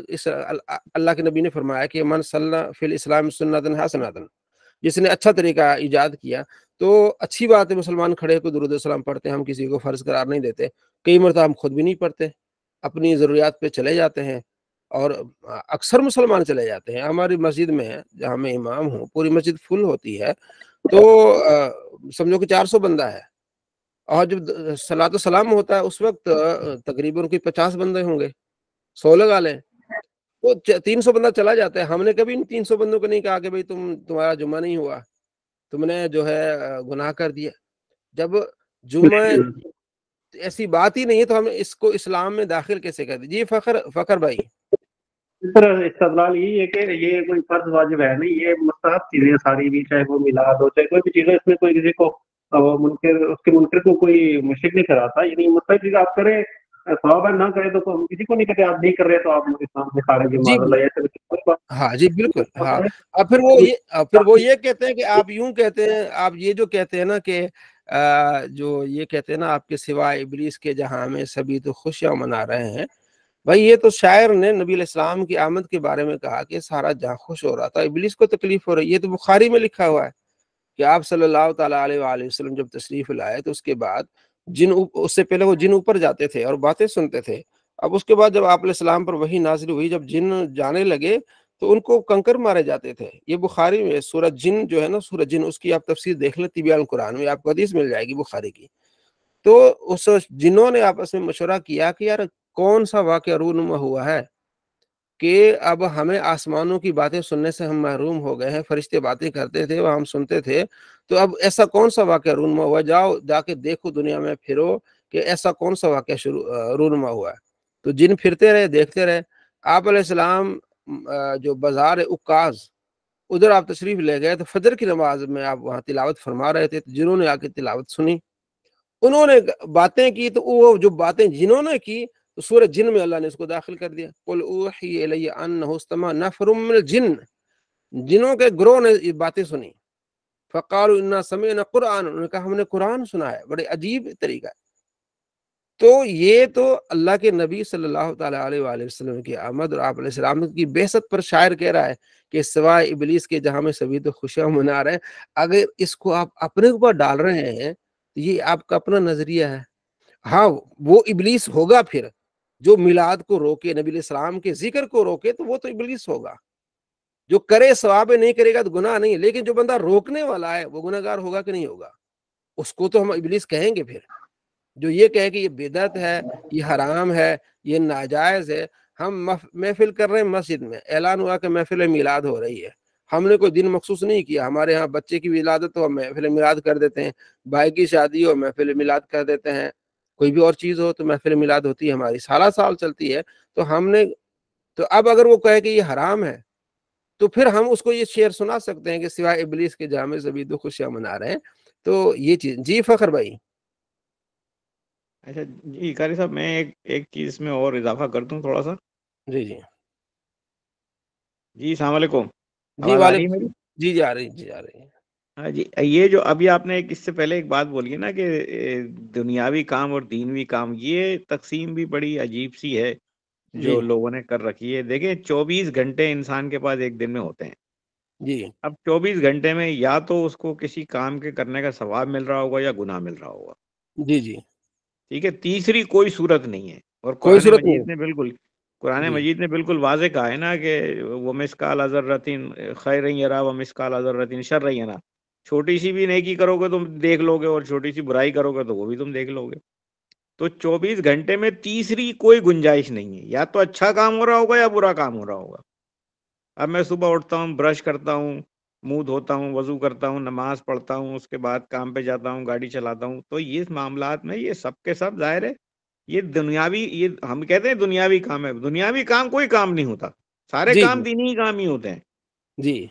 اللہ کے نبی نے فرمایا کہ من صلی فی الاسلام سنتن حسنۃ، جس نے اچھا طریقہ ایجاد کیا تو اچھی بات ہے. مسلمان کھڑے کو درود و سلام پڑھتے ہیں، ہم کسی کو فرض قرار نہیں دیتے. کئی مرتبہ ہم خود بھی نہیں پڑھتے، اپنی ضروریات پہ چلے جاتے ہیں، اور اکثر مسلمان چلے جاتے ہیں. ہماری مسجد میں جہاں میں امام ہوں، پوری مسجد فل ہوتی ہے، تو سمجھو کہ 400 بندہ ہے، اور جب صلاۃ و سلام ہوتا ہے اس وقت تقریباً کوئی 50 بندے ہوں گے، 100 لگا لیں، تو 300 بندہ چلا جاتا ہے. ہم نے کبھی ان 300 بندوں کو نہیں کہا کہ بھائی تمہارا جمعہ نہیں ہوا، تم نے جو ہے گناہ کر دیا. جب جمعہ ایسی بات ہی نہیں ہے تو ہم اس کو اسلام میں داخل کیسے کر دیں؟ جی فخر بھائی. سر استدلال یہی ہے کہ یہ کوئی فرض واجب ہے نہیں، یہ مستحب چیزیں ساری بھی، چاہے وہ میلاد ہو چاہے کوئی بھی چیز ہو، اس میں کوئی کسی کو اس کے منکر کو کوئی مشرک نہیں کراتا. یعنی مستحب چیز آپ کریں، ثواب نہ کرے تو ہم کسی کو نہیں کہتے آپ نہیں کر رہے تو آپ اسلام سے خارج ہیں، جی معاذ اللہ. ایسے کوئی بات ہاں جی بالکل ہاں. اور پھر وہ یہ کہتے ہیں کہ آپ یوں کہتے ہیں، آپ یہ جو کہتے ہیں نا کہ جو یہ کہتے ہیں نا آپ کے سوائے ابلیس کے جہاں میں سبھی تو خوشیاں منا رہے ہیں. بھائی یہ تو شاعر نے نبی علیہ السلام کی آمد کے بارے میں کہا کہ سارا جہاں خوش ہو رہا تھا، ابلیس کو تکلیف ہو رہی ہے. یہ تو بخاری میں لکھا ہوا ہے کہ آپ صلی اللہ تعالیٰ علیہ وآلہ وسلم جب تشریف لائے تو اس کے بعد اس سے پہلے وہ جن اوپر جاتے تھے اور باتیں سنتے تھے. اب اس کے بعد جب آپ علیہ السلام پر وحی نازل ہوئی، جب جن جانے لگے تو ان کو کنکر مارے جاتے تھے. یہ بخاری میں سورہ جن جو ہے نا، سورہ جن، اس کی آپ تفسیر دیکھ لیں، طبیان القرآن میں آپ کو حدیث مل جائے گی بخاری کی. تو اس جنوں نے آپس میں مشورہ کیا کہ یار کون سا واقعہ رونما ہوا ہے کہ اب ہمیں آسمانوں کی باتیں سننے سے ہم محروم ہو گئے ہیں. فرشتے باتیں کرتے تھے وہ ہم سنتے تھے، تو اب ایسا کون سا واقعہ رونما ہوا؟ جاؤ جا کے دیکھو، دنیا میں پھرو کہ ایسا کون سا واقعہ رونما ہوا ہے. تو جن پھرتے رہے، دیکھتے رہے. آپ علیہ السلام جو بازار عکاظ ادھر آپ تشریف لے گئے، تو فجر کی نماز میں آپ وہاں تلاوت فرما رہے تھے، جنہوں نے آ کے تلاوت سنی، انہوں نے باتیں کی، تو وہ جو باتیں جنہوں نے کی تو سورہ جن میں اللہ نے اس کو داخل کر دیا. قل اوحی الی انہ استمع نفر من الجن، جنوں کے گروہ نے یہ باتیں سنی. فقالوا انا سمعنا قرآن، انہوں نے کہا ہم نے قرآن سنا ہے. بڑے عجیب طریقہ ہے. تو یہ تو اللہ کے نبی صلی اللہ تعالیٰ علیہ وآلہ وسلم کی آمد اور آپ علیہ السلام کی بعثت پر شاعر کہہ رہا ہے کہ سوائے ابلیس کے جہاں میں سبھی تو خوشیاں منا رہے ہیں. اگر اس کو آپ اپنے اوپر ڈال رہے ہیں تو یہ آپ کا اپنا نظریہ ہے. ہاں وہ ابلیس ہوگا پھر جو میلاد کو روکے، نبی علیہ السلام کے ذکر کو روکے، تو وہ تو ابلیس ہوگا. جو کرے ثواب نہیں کرے گا تو گناہ نہیں ہے، لیکن جو بندہ روکنے والا ہے وہ گناہ گار ہوگا کہ نہیں ہوگا؟ اس کو تو ہم ابلیس کہیں گے. پھر جو یہ کہے کہ یہ بدعت ہے، یہ حرام ہے، یہ ناجائز ہے، ہم محفل کر رہے ہیں مسجد میں، اعلان ہوا کہ محفل میلاد ہو رہی ہے، ہم نے کوئی دن مخصوص نہیں کیا. ہمارے ہاں بچے کی ولادت ہو محفل میلاد کر دیتے ہیں، بھائی کی شادی ہو محفل میلاد کر دیتے ہیں، کوئی بھی اور چیز ہو تو محفل میلاد ہوتی ہے ہماری، سالہ سال چلتی ہے. تو ہم نے تو اب اگر وہ کہے کہ یہ حرام ہے تو پھر ہم اس کو یہ شعر سنا سکتے ہیں کہ سوائے ابلیس کے جامع زبی دو خوشیاں منا رہے ہیں. تو یہ چیز. جی فخر بھائی. اچھا جی قاری صاحب، میں ایک چیز میں اور اضافہ کر دوں تھوڑا سا. جی جی جی السلام علیکم، جی آواز آ رہی ہے وعلیکم. میری؟ جی جی آ رہی، جی آ رہی ہے. ہاں جی، یہ جو ابھی آپ نے اس سے پہلے ایک بات بولی ہے نا کہ دنیاوی کام اور دینوی کام، یہ تقسیم بھی بڑی عجیب سی ہے جی جو لوگوں نے کر رکھی ہے. دیکھیں 24 گھنٹے انسان کے پاس ایک دن میں ہوتے ہیں. جی اب 24 گھنٹے میں یا تو اس کو کسی کام کے کرنے کا ثواب مل رہا ہوگا یا گناہ مل رہا ہوگا. جی جی ٹھیک ہے، تیسری کوئی صورت نہیں ہے. اور کوئی قرآن صورت نہیں. مجید نے بالکل قرآن جی مجید نے بالکل واضح کہا ہے نا کہ وہ مسقال ذرۃ خیر یرا و مسقال ذرۃ شر یرا. چھوٹی سی بھی نیکی کرو گے تم دیکھ لو گے، اور چھوٹی سی برائی کرو گے تو وہ بھی تم دیکھ لو گے. تو 24 گھنٹے میں تیسری کوئی گنجائش نہیں ہے، یا تو اچھا کام ہو رہا ہوگا یا برا کام ہو رہا ہوگا. اب میں صبح اٹھتا ہوں، برش کرتا ہوں، منہ دھوتا ہوں، وضو کرتا ہوں، نماز پڑھتا ہوں، اس کے بعد کام پہ جاتا ہوں، گاڑی چلاتا ہوں. تو یہ معاملات میں یہ سب کے سب ظاہر ہے یہ دنیاوی، یہ ہم کہتے ہیں دنیاوی کام ہے. دنیاوی کام کوئی کام نہیں ہوتا، سارے جی کام دینی کام ہی ہوتے ہیں. جی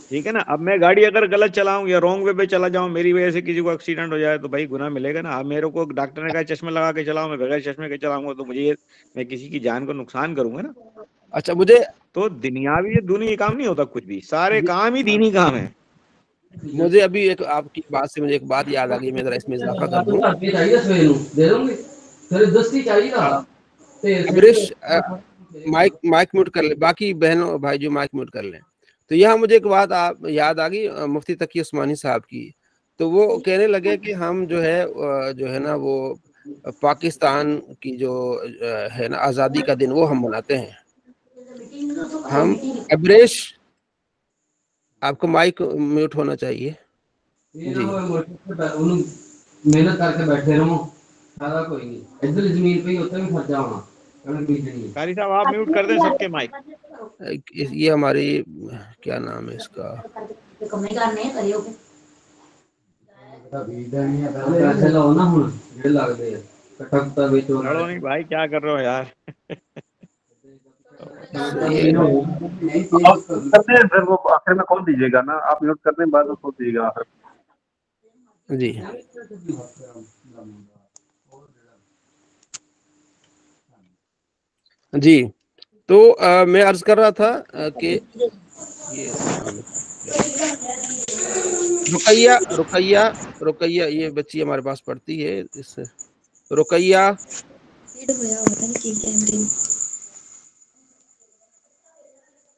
ٹھیک ہے نا. اب میں گاڑی اگر غلط چلاؤں یا رانگ وے پہ چلا جاؤں، میری وجہ سے کسی کو ایکسیڈنٹ ہو جائے تو بھائی گناہ ملے گا نا. اب میرے کو ڈاکٹر نے کہا چشمہ لگا کے چلاؤں، میں بغیر چشمے کے چلاؤں گا تو میں کسی کی جان کو نقصان کروں گا نا. اچھا مجھے تو دنیاوی دنیا کام نہیں ہوتا کچھ بھی، سارے کام ہی دینی کام ہے. ابھی ایک آپ کی بات سے مجھے ایک بات یاد آ گئی، میں ذرا اس میں اضافہ کر دوں. ابریش مائک میوٹ کر لیں، باقی بہنوں بھائی جو مائک میوٹ کر لیں. تو یہاں مجھے ایک بات یاد آ گئی مفتی تقی عثمانی صاحب کی. تو وہ کہنے لگے کہ ہم جو ہے نا وہ پاکستان کی جو ہے نا آزادی کا دن وہ ہم مناتے ہیں. ہم ابریش آپ کو مائک میوٹ ہونا چاہیے. جی محنت کر کے بیٹھے رہو، سارا کوئی نہیں ادھر زمین پہ ہی ہوتا بھی خرچہ ہونا. قاری صاحب آپ میوٹ کر دیں سب کے مائک. یہ ہماری کیا نام ہے اس کا، لڑو نہیں بھائی، کیا کر رہے ہو یار. یہ آپ کرتے ہیں پھر وہ آخر میں کھول دیجیے گا نا، آپ میوٹ کرنے کے بعد وہ کھول دیجیے گا آخر میں. جی جی. تو میں عرض کر رہا تھا کہ یہ نام رقیہ یہ بچی ہمارے پاس پڑھتی ہے. اس رقیہ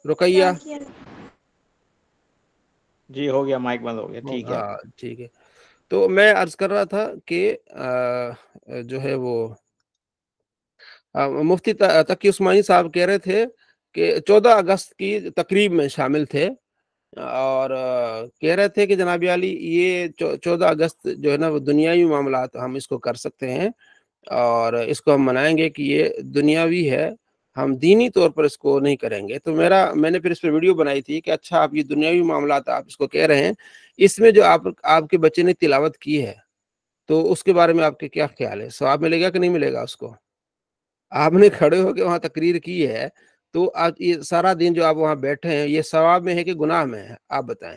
رقیہ جی ہو گیا، مائک بند ہو گیا. ٹھیک ہے. ہاں ٹھیک ہے. تو میں عرض کر رہا تھا کہ جو ہے وہ مفتی تقی عثمانی صاحب کہہ رہے تھے کہ 14 اگست کی تقریب میں شامل تھے، اور کہہ رہے تھے کہ جناب عالی یہ 14 اگست جو ہے نا وہ دنیاوی معاملات ہم اس کو کر سکتے ہیں اور اس کو ہم منائیں گے کہ یہ دنیاوی ہے، ہم دینی طور پر اس کو نہیں کریں گے. تو میں نے پھر اس پہ ویڈیو بنائی تھی کہ اچھا آپ یہ دنیاوی معاملات آپ اس کو کہہ رہے ہیں، اس میں جو آپ کے بچے نے تلاوت کی ہے تو اس کے بارے میں آپ کے کیا خیال ہے؟ ثواب ملے گا کہ نہیں ملے گا اس کو؟ آپ نے کھڑے ہو کے وہاں تقریر کی ہے تو آج یہ سارا دن جو آپ وہاں بیٹھے ہیں یہ ثواب میں ہے کہ گناہ میں ہے؟ آپ بتائیں.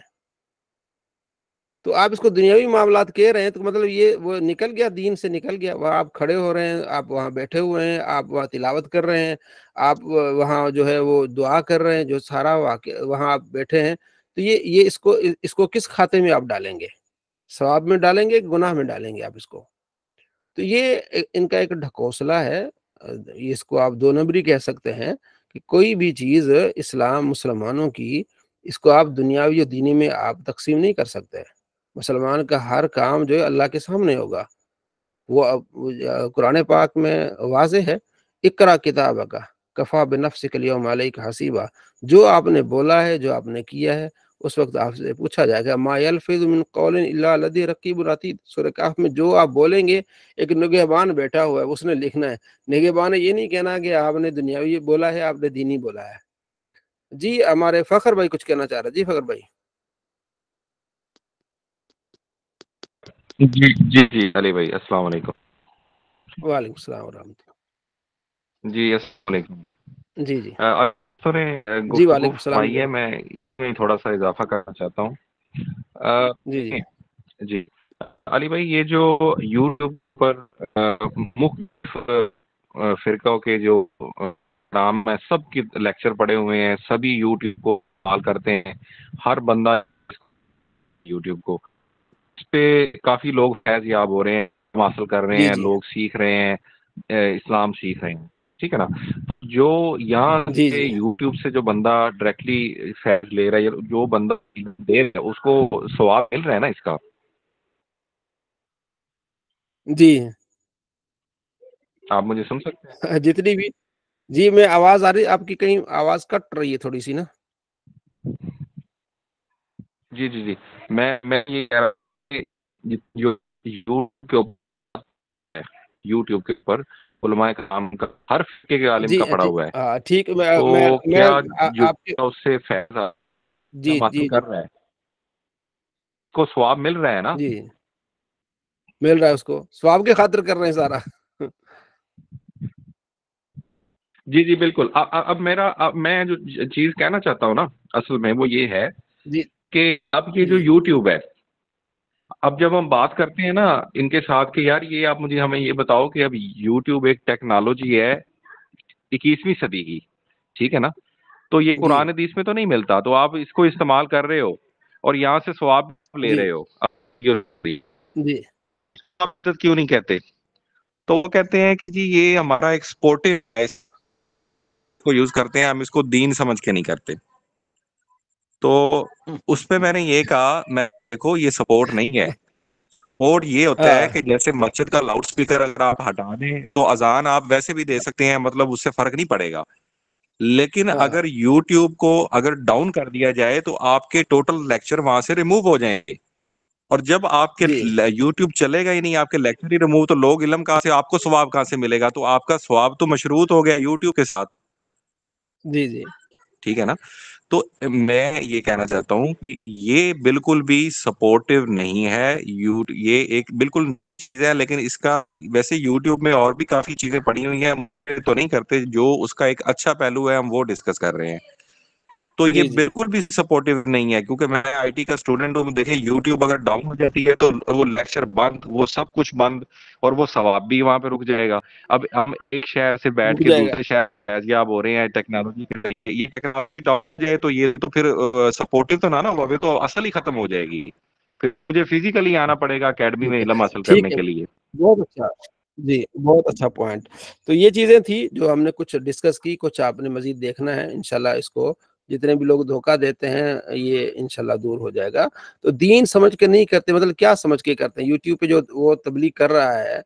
تو آپ اس کو دنیاوی معاملات کہہ رہے ہیں تو مطلب یہ وہ نکل گیا، دین سے نکل گیا. وہ آپ کھڑے ہو رہے ہیں، آپ وہاں بیٹھے ہوئے ہیں، آپ وہاں تلاوت کر رہے ہیں، آپ وہاں جو ہے وہ دعا کر رہے ہیں، جو سارا وہاں آپ بیٹھے ہیں. تو یہ اس کو کس کھاتے میں آپ ڈالیں گے؟ ثواب میں ڈالیں گے، گناہ میں ڈالیں گے آپ اس کو؟ تو یہ ان کا ایک ڈھکوسلا ہے، اس کو آپ دو نمبری کہہ سکتے ہیں کہ کوئی بھی چیز اسلام مسلمانوں کی، اس کو آپ دنیاوی اور دینی میں آپ تقسیم نہیں کر سکتے. مسلمان کا ہر کام جو ہے اللہ کے سامنے ہوگا. وہ قرآن پاک میں واضح ہے، اقرا کتابک کفا بنفسک الیوم علیک حسیبا. جو آپ نے بولا ہے، جو آپ نے کیا ہے اس وقت آپ سے پوچھا جائے گا ما یلفظ من قول الا لدیہ رقیب عتید، سورہ کہف میں جو آپ بولیں گے ایک نگہبان بیٹھا ہوا ہے، اس نے لکھنا ہے۔ نگہبان یہ نہیں کہنا کہ آپ نے دنیاوی بولا ہے، آپ نے دینی بولا ہے۔ جی ہمارے فخر بھائی کچھ کہنا چاہ رہے، جی فخر بھائی۔ جی جی جی علی بھائی السلام علیکم۔ وعلیکم السلام ورحمۃ جی السلام علیکم۔ اللہ۔ جی جی سر جی گفتگو وعلیکم السلام فرمائی ہے، جی میں تھوڑا سا اضافہ کرنا چاہتا ہوں۔ جی جی جی علی بھائی، یہ جو یوٹیوب پر مختلف فرقوں کے جو نام ہے، سب کے لیکچر پڑے ہوئے ہیں، سبھی یوٹیوب کو استعمال کرتے ہیں، ہر بندہ یوٹیوب کو، اس پہ کافی لوگ فیض یاب ہو رہے ہیں، حاصل کر رہے جی ہیں، جی لوگ سیکھ رہے ہیں، اسلام سیکھ رہے ہیں، ٹھیک ہے نا۔ جو یہاں جی سے جی یوٹیوب سے جو بندہ ڈائریکٹلی فیض لے رہا ہے، جو بندہ دے رہا ہے، اس کو ثواب مل رہا ہے نا اس کا؟ جی آپ مجھے سن سکتے ہیں؟ جتنی بھی، جی میں آواز آ رہی، آپ کی کہیں آواز کٹ رہی ہے تھوڑی سی نا۔ جی جی جی، میں یہ کہہ رہا ہوں کہ جو یوٹیوب کے اوپر علماء کرام کا ہر فرقے کے عالم جی کا پڑا جی ہوا ہے، ٹھیک، تو میں کیا جو آپ کے، اس سے فیض جی حاصل جی جی کر رہا ہے کو ثواب مل رہا ہے نا؟ جی مل رہا ہے، اس کو ثواب کے خاطر کر رہے ہیں سارا۔ جی جی بالکل۔ اب میں جو چیز کہنا چاہتا ہوں نا، اصل میں وہ یہ ہے جی کہ اب یہ جو جی یوٹیوب ہے، اب جب ہم بات کرتے ہیں نا ان کے ساتھ کہ یار یہ آپ مجھے ہمیں یہ بتاؤ کہ اب یوٹیوب ایک ٹیکنالوجی ہے 21ویں صدی کی، ٹھیک ہے نا، تو یہ جی قرآن حدیث میں تو نہیں ملتا، تو آپ اس کو استعمال کر رہے ہو اور یہاں سے ثواب لے جی رہے ہو، جی آپ کیوں نہیں کہتے؟ تو وہ کہتے ہیں کہ جی یہ ہمارا ایک سپورٹو ہے، اس کو یوز کرتے ہیں، ہم اس کو دین سمجھ کے نہیں کرتے۔ تو اس پہ میں نے یہ کہا، میں دیکھو یہ سپورٹ نہیں ہے، سپورٹ یہ ہوتا ہے کہ جیسے مسجد کا لاؤڈ سپیکر اگر آپ ہٹا دیں تو اذان آپ ویسے بھی دے سکتے ہیں، مطلب اس سے فرق نہیں پڑے گا، لیکن اگر یوٹیوب کو اگر ڈاؤن کر دیا جائے تو آپ کے ٹوٹل لیکچر وہاں سے ریموو ہو جائیں گے، اور جب آپ کے جی یوٹیوب چلے گا ہی نہیں، آپ کے لیکچر ہی ریموو، تو لوگ علم کہاں سے، آپ کو ثواب کہاں سے ملے گا؟ تو آپ کا ثواب تو مشروط ہو گیا یوٹیوب کے ساتھ، جی جی ٹھیک ہے نا۔ تو میں یہ کہنا چاہتا ہوں کہ یہ بالکل بھی سپورٹو نہیں ہے، یہ ایک بالکل چیز ہے، لیکن اس کا ویسے یوٹیوب میں اور بھی کافی چیزیں پڑی ہوئی ہیں، ہم تو نہیں کرتے، جو اس کا ایک اچھا پہلو ہے ہم وہ ڈسکس کر رہے ہیں۔ تو یہ جی جی بالکل بھی سپورٹو نہیں ہے، کیونکہ میں آئی ٹی کا اسٹوڈنٹ ہوں، دیکھیں یوٹیوب اگر ڈاؤن ہو جاتی ہے تو وہ لیکچر بند، وہ سب کچھ بند، اور وہ ثواب بھی وہاں پہ رک جائے گا۔ اب ہم ایک شہر سے بیٹھ رک کے جائے گا۔ دوسرے شہر فیضیاب ہو رہے ہیں ٹیکنالوجی کے ذریعے، یہ ٹیکنالوجی ڈاؤن ہو جائے تو یہ تو پھر سپورٹو تو نہ ہو، تو اصل ہی ختم ہو جائے گی، پھر مجھے فزیکلی آنا پڑے گا اکیڈمی میں علم حاصل ٹھیک کرنے ہے، کے لیے۔ بہت اچھا، جی بہت اچھا پوائنٹ۔ تو یہ چیزیں تھی جو ہم نے کچھ ڈسکس کی، کچھ آپ نے مزید دیکھنا ہے انشاءاللہ، اس کو جتنے بھی لوگ دھوکہ دیتے ہیں یہ انشاءاللہ دور ہو جائے گا۔ تو دین سمجھ کے نہیں کرتے، مطلب کیا سمجھ کے کرتے ہیں؟ یوٹیوب پہ جو وہ تبلیغ کر رہا ہے،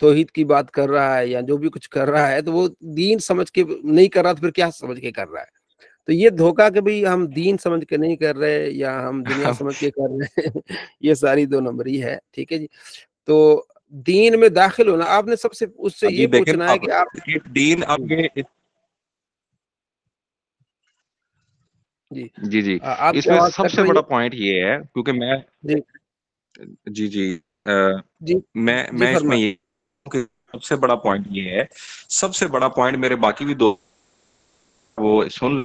توحید کی بات کر رہا ہے یا جو بھی کچھ کر رہا ہے، تو وہ دین سمجھ کے نہیں کر رہا، تو پھر کیا سمجھ کے کر رہا ہے؟ تو یہ دھوکہ کہ بھئی ہم دین سمجھ کے نہیں کر رہے یا ہم دنیا سمجھ کے کر رہے ہیں، یہ ساری دو نمبری ہے، ٹھیک ہے جی۔ تو دین میں داخل ہونا، آپ نے سب سے اس سے ابھی یہ دیکھیں پوچھنا ہے اب کہ آپ، دین اب یہ، جی جی جی، آپ اس کی میں آواز سب کٹ سے رہی بڑا ہے۔ پوائنٹ یہ ہے، کیونکہ میں، جی جی جی جی جی میں اس میں فرمائیں۔ یہ کہ سب سے بڑا پوائنٹ یہ ہے، سب سے بڑا پوائنٹ میرے باقی بھی دو وہ سن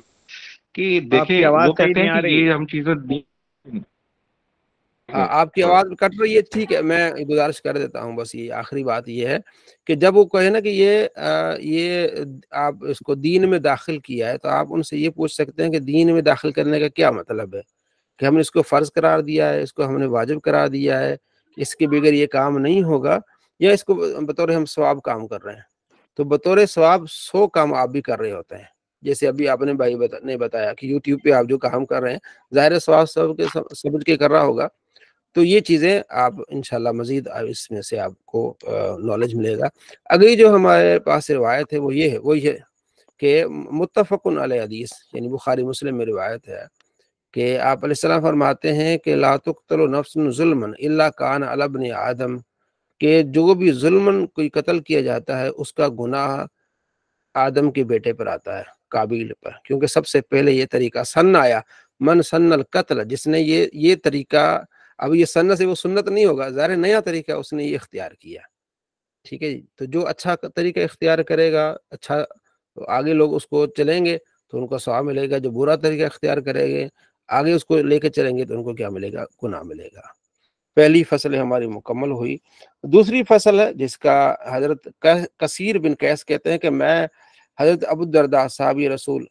کہ آپ دیکھیں، کی آواز وہ صحیح کہتے نہیں ہیں کہ آ رہی۔ یہ ہم چیزیں آپ کی آواز کٹ رہی ہے، ٹھیک ہے، میں گزارش کر دیتا ہوں، بس یہ آخری بات یہ ہے کہ جب وہ کہے نا کہ یہ آپ اس کو دین میں داخل کیا ہے، تو آپ ان سے یہ پوچھ سکتے ہیں کہ دین میں داخل کرنے کا کیا مطلب ہے؟ کہ ہم نے اس کو فرض قرار دیا ہے، اس کو ہم نے واجب قرار دیا ہے، اس کے بغیر یہ کام نہیں ہوگا، یا اس کو بطور ہم ثواب کام کر رہے ہیں؟ تو بطور ثواب 100 کام آپ بھی کر رہے ہوتے ہیں، جیسے ابھی آپ نے بھائی نے بتایا کہ یوٹیوب پہ آپ جو کام کر رہے ہیں ظاہر ثواب سمجھ کے کر رہا ہوگا۔ تو یہ چیزیں آپ انشاءاللہ مزید اس میں سے آپ کو نالج ملے گا۔ اگلی جو ہمارے پاس روایت ہے وہ یہ ہے کہ متفق علیہ حدیث، یعنی بخاری مسلم میں روایت ہے کہ آپ علیہ السلام فرماتے ہیں کہ لا تقتل نفس ظلما الا کان علی ابن آدم، کہ جو بھی ظلمن کوئی قتل کیا جاتا ہے اس کا گناہ آدم کے بیٹے پر آتا ہے، قابیل پر، کیونکہ سب سے پہلے یہ طریقہ سن آیا، من سن القتل، جس نے یہ طریقہ، اب یہ سن سے وہ سنت نہیں ہوگا، ظاہر نیا طریقہ اس نے یہ اختیار کیا، ٹھیک ہے جی۔ تو جو اچھا طریقہ اختیار کرے گا، اچھا، تو آگے لوگ اس کو چلیں گے تو ان کو ثواب ملے گا، جو برا طریقہ اختیار کریں گے آگے اس کو لے کے چلیں گے تو ان کو کیا ملے گا؟ گناہ ملے گا۔ پہلی فصل ہماری مکمل ہوئی۔ دوسری فصل ہے جس کا حضرت کثیر بن قیس کہتے ہیں کہ میں حضرت ابو الدرداء صحابی رسول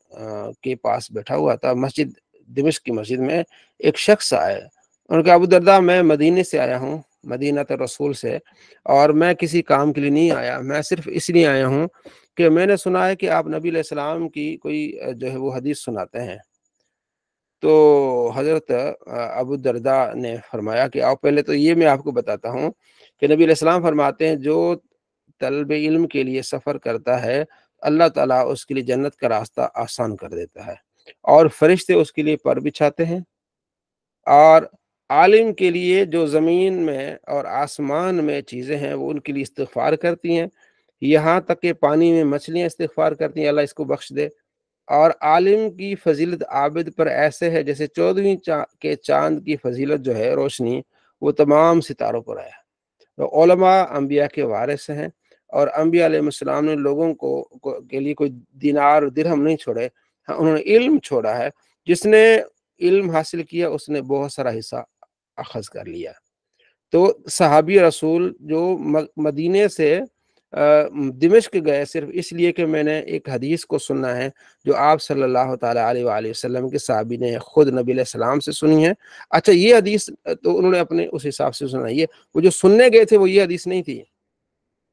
کے پاس بیٹھا ہوا تھا، مسجد دمشق کی مسجد میں ایک شخص آئے، ان کا ابو الدرداء میں مدینے سے آیا ہوں، مدینہ رسول سے، اور میں کسی کام کے لیے نہیں آیا، میں صرف اس لیے آیا ہوں کہ میں نے سنا ہے کہ آپ نبی علیہ السلام کی کوئی جو ہے وہ حدیث سناتے ہیں۔ تو حضرت ابو الدرداء نے فرمایا کہ آؤ پہلے تو یہ میں آپ کو بتاتا ہوں کہ نبی علیہ السلام فرماتے ہیں جو طلب علم کے لیے سفر کرتا ہے اللہ تعالیٰ اس کے لیے جنت کا راستہ آسان کر دیتا ہے، اور فرشتے اس کے لیے پر بچھاتے ہیں، اور عالم کے لیے جو زمین میں اور آسمان میں چیزیں ہیں وہ ان کے لیے استغفار کرتی ہیں، یہاں تک کہ پانی میں مچھلیاں استغفار کرتی ہیں اللہ اس کو بخش دے۔ اور عالم کی فضیلت عابد پر ایسے ہے جیسے 14ویں کے چاند کی فضیلت جو ہے روشنی وہ تمام ستاروں پر ہے۔ تو علماء انبیاء کے وارث ہیں، اور انبیاء علیہ السلام نے لوگوں کے لیے کوئی دینار درہم نہیں چھوڑے، ہاں انہوں نے علم چھوڑا ہے، جس نے علم حاصل کیا اس نے بہت سارا حصہ اخذ کر لیا۔ تو صحابی رسول جو مدینے سے دمشق گئے صرف اس لیے کہ میں نے ایک حدیث کو سننا ہے جو آپ صلی اللہ تعالیٰ علیہ وآلہ وسلم کے صحابی نے خود نبی علیہ السلام سے سنی ہے۔ اچھا یہ حدیث تو انہوں نے اپنے اس حساب سے سنا، وہ جو سننے گئے تھے وہ یہ حدیث نہیں تھی،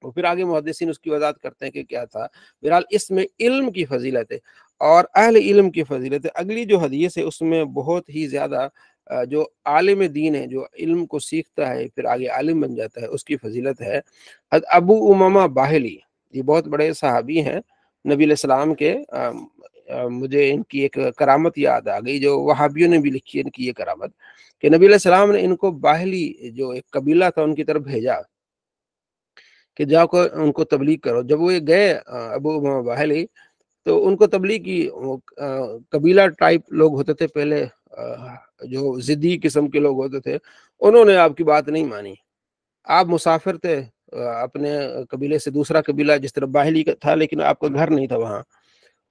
وہ پھر آگے محدثین اس کی وضاحت کرتے ہیں کہ کیا تھا۔ بہرحال اس میں علم کی فضیلت ہے اور اہل علم کی فضیلت ہے۔ اگلی جو حدیث ہے اس میں بہت ہی زیادہ جو عالم دین ہے، جو علم کو سیکھتا ہے پھر آگے عالم بن جاتا ہے، اس کی فضیلت ہے۔ حضرت ابو امامہ باہلی، یہ بہت بڑے صحابی ہیں نبی علیہ السلام کے، مجھے ان کی ایک کرامت یاد آ گئی جو وہابیوں نے بھی لکھی ہے، ان کی یہ کرامت کہ نبی علیہ السلام نے ان کو باہلی جو ایک قبیلہ تھا ان کی طرف بھیجا کہ جاؤ کو ان کو تبلیغ کرو۔ جب وہ گئے ابو امامہ باہلی تو ان کو تبلیغ کی، قبیلہ ٹائپ لوگ ہوتے تھے پہلے، جو ضدی قسم کے لوگ ہوتے تھے، انہوں نے آپ کی بات نہیں مانی۔ آپ مسافر تھے اپنے قبیلے سے دوسرا قبیلہ جس طرح باہلی کا تھا، لیکن آپ کا گھر نہیں تھا وہاں،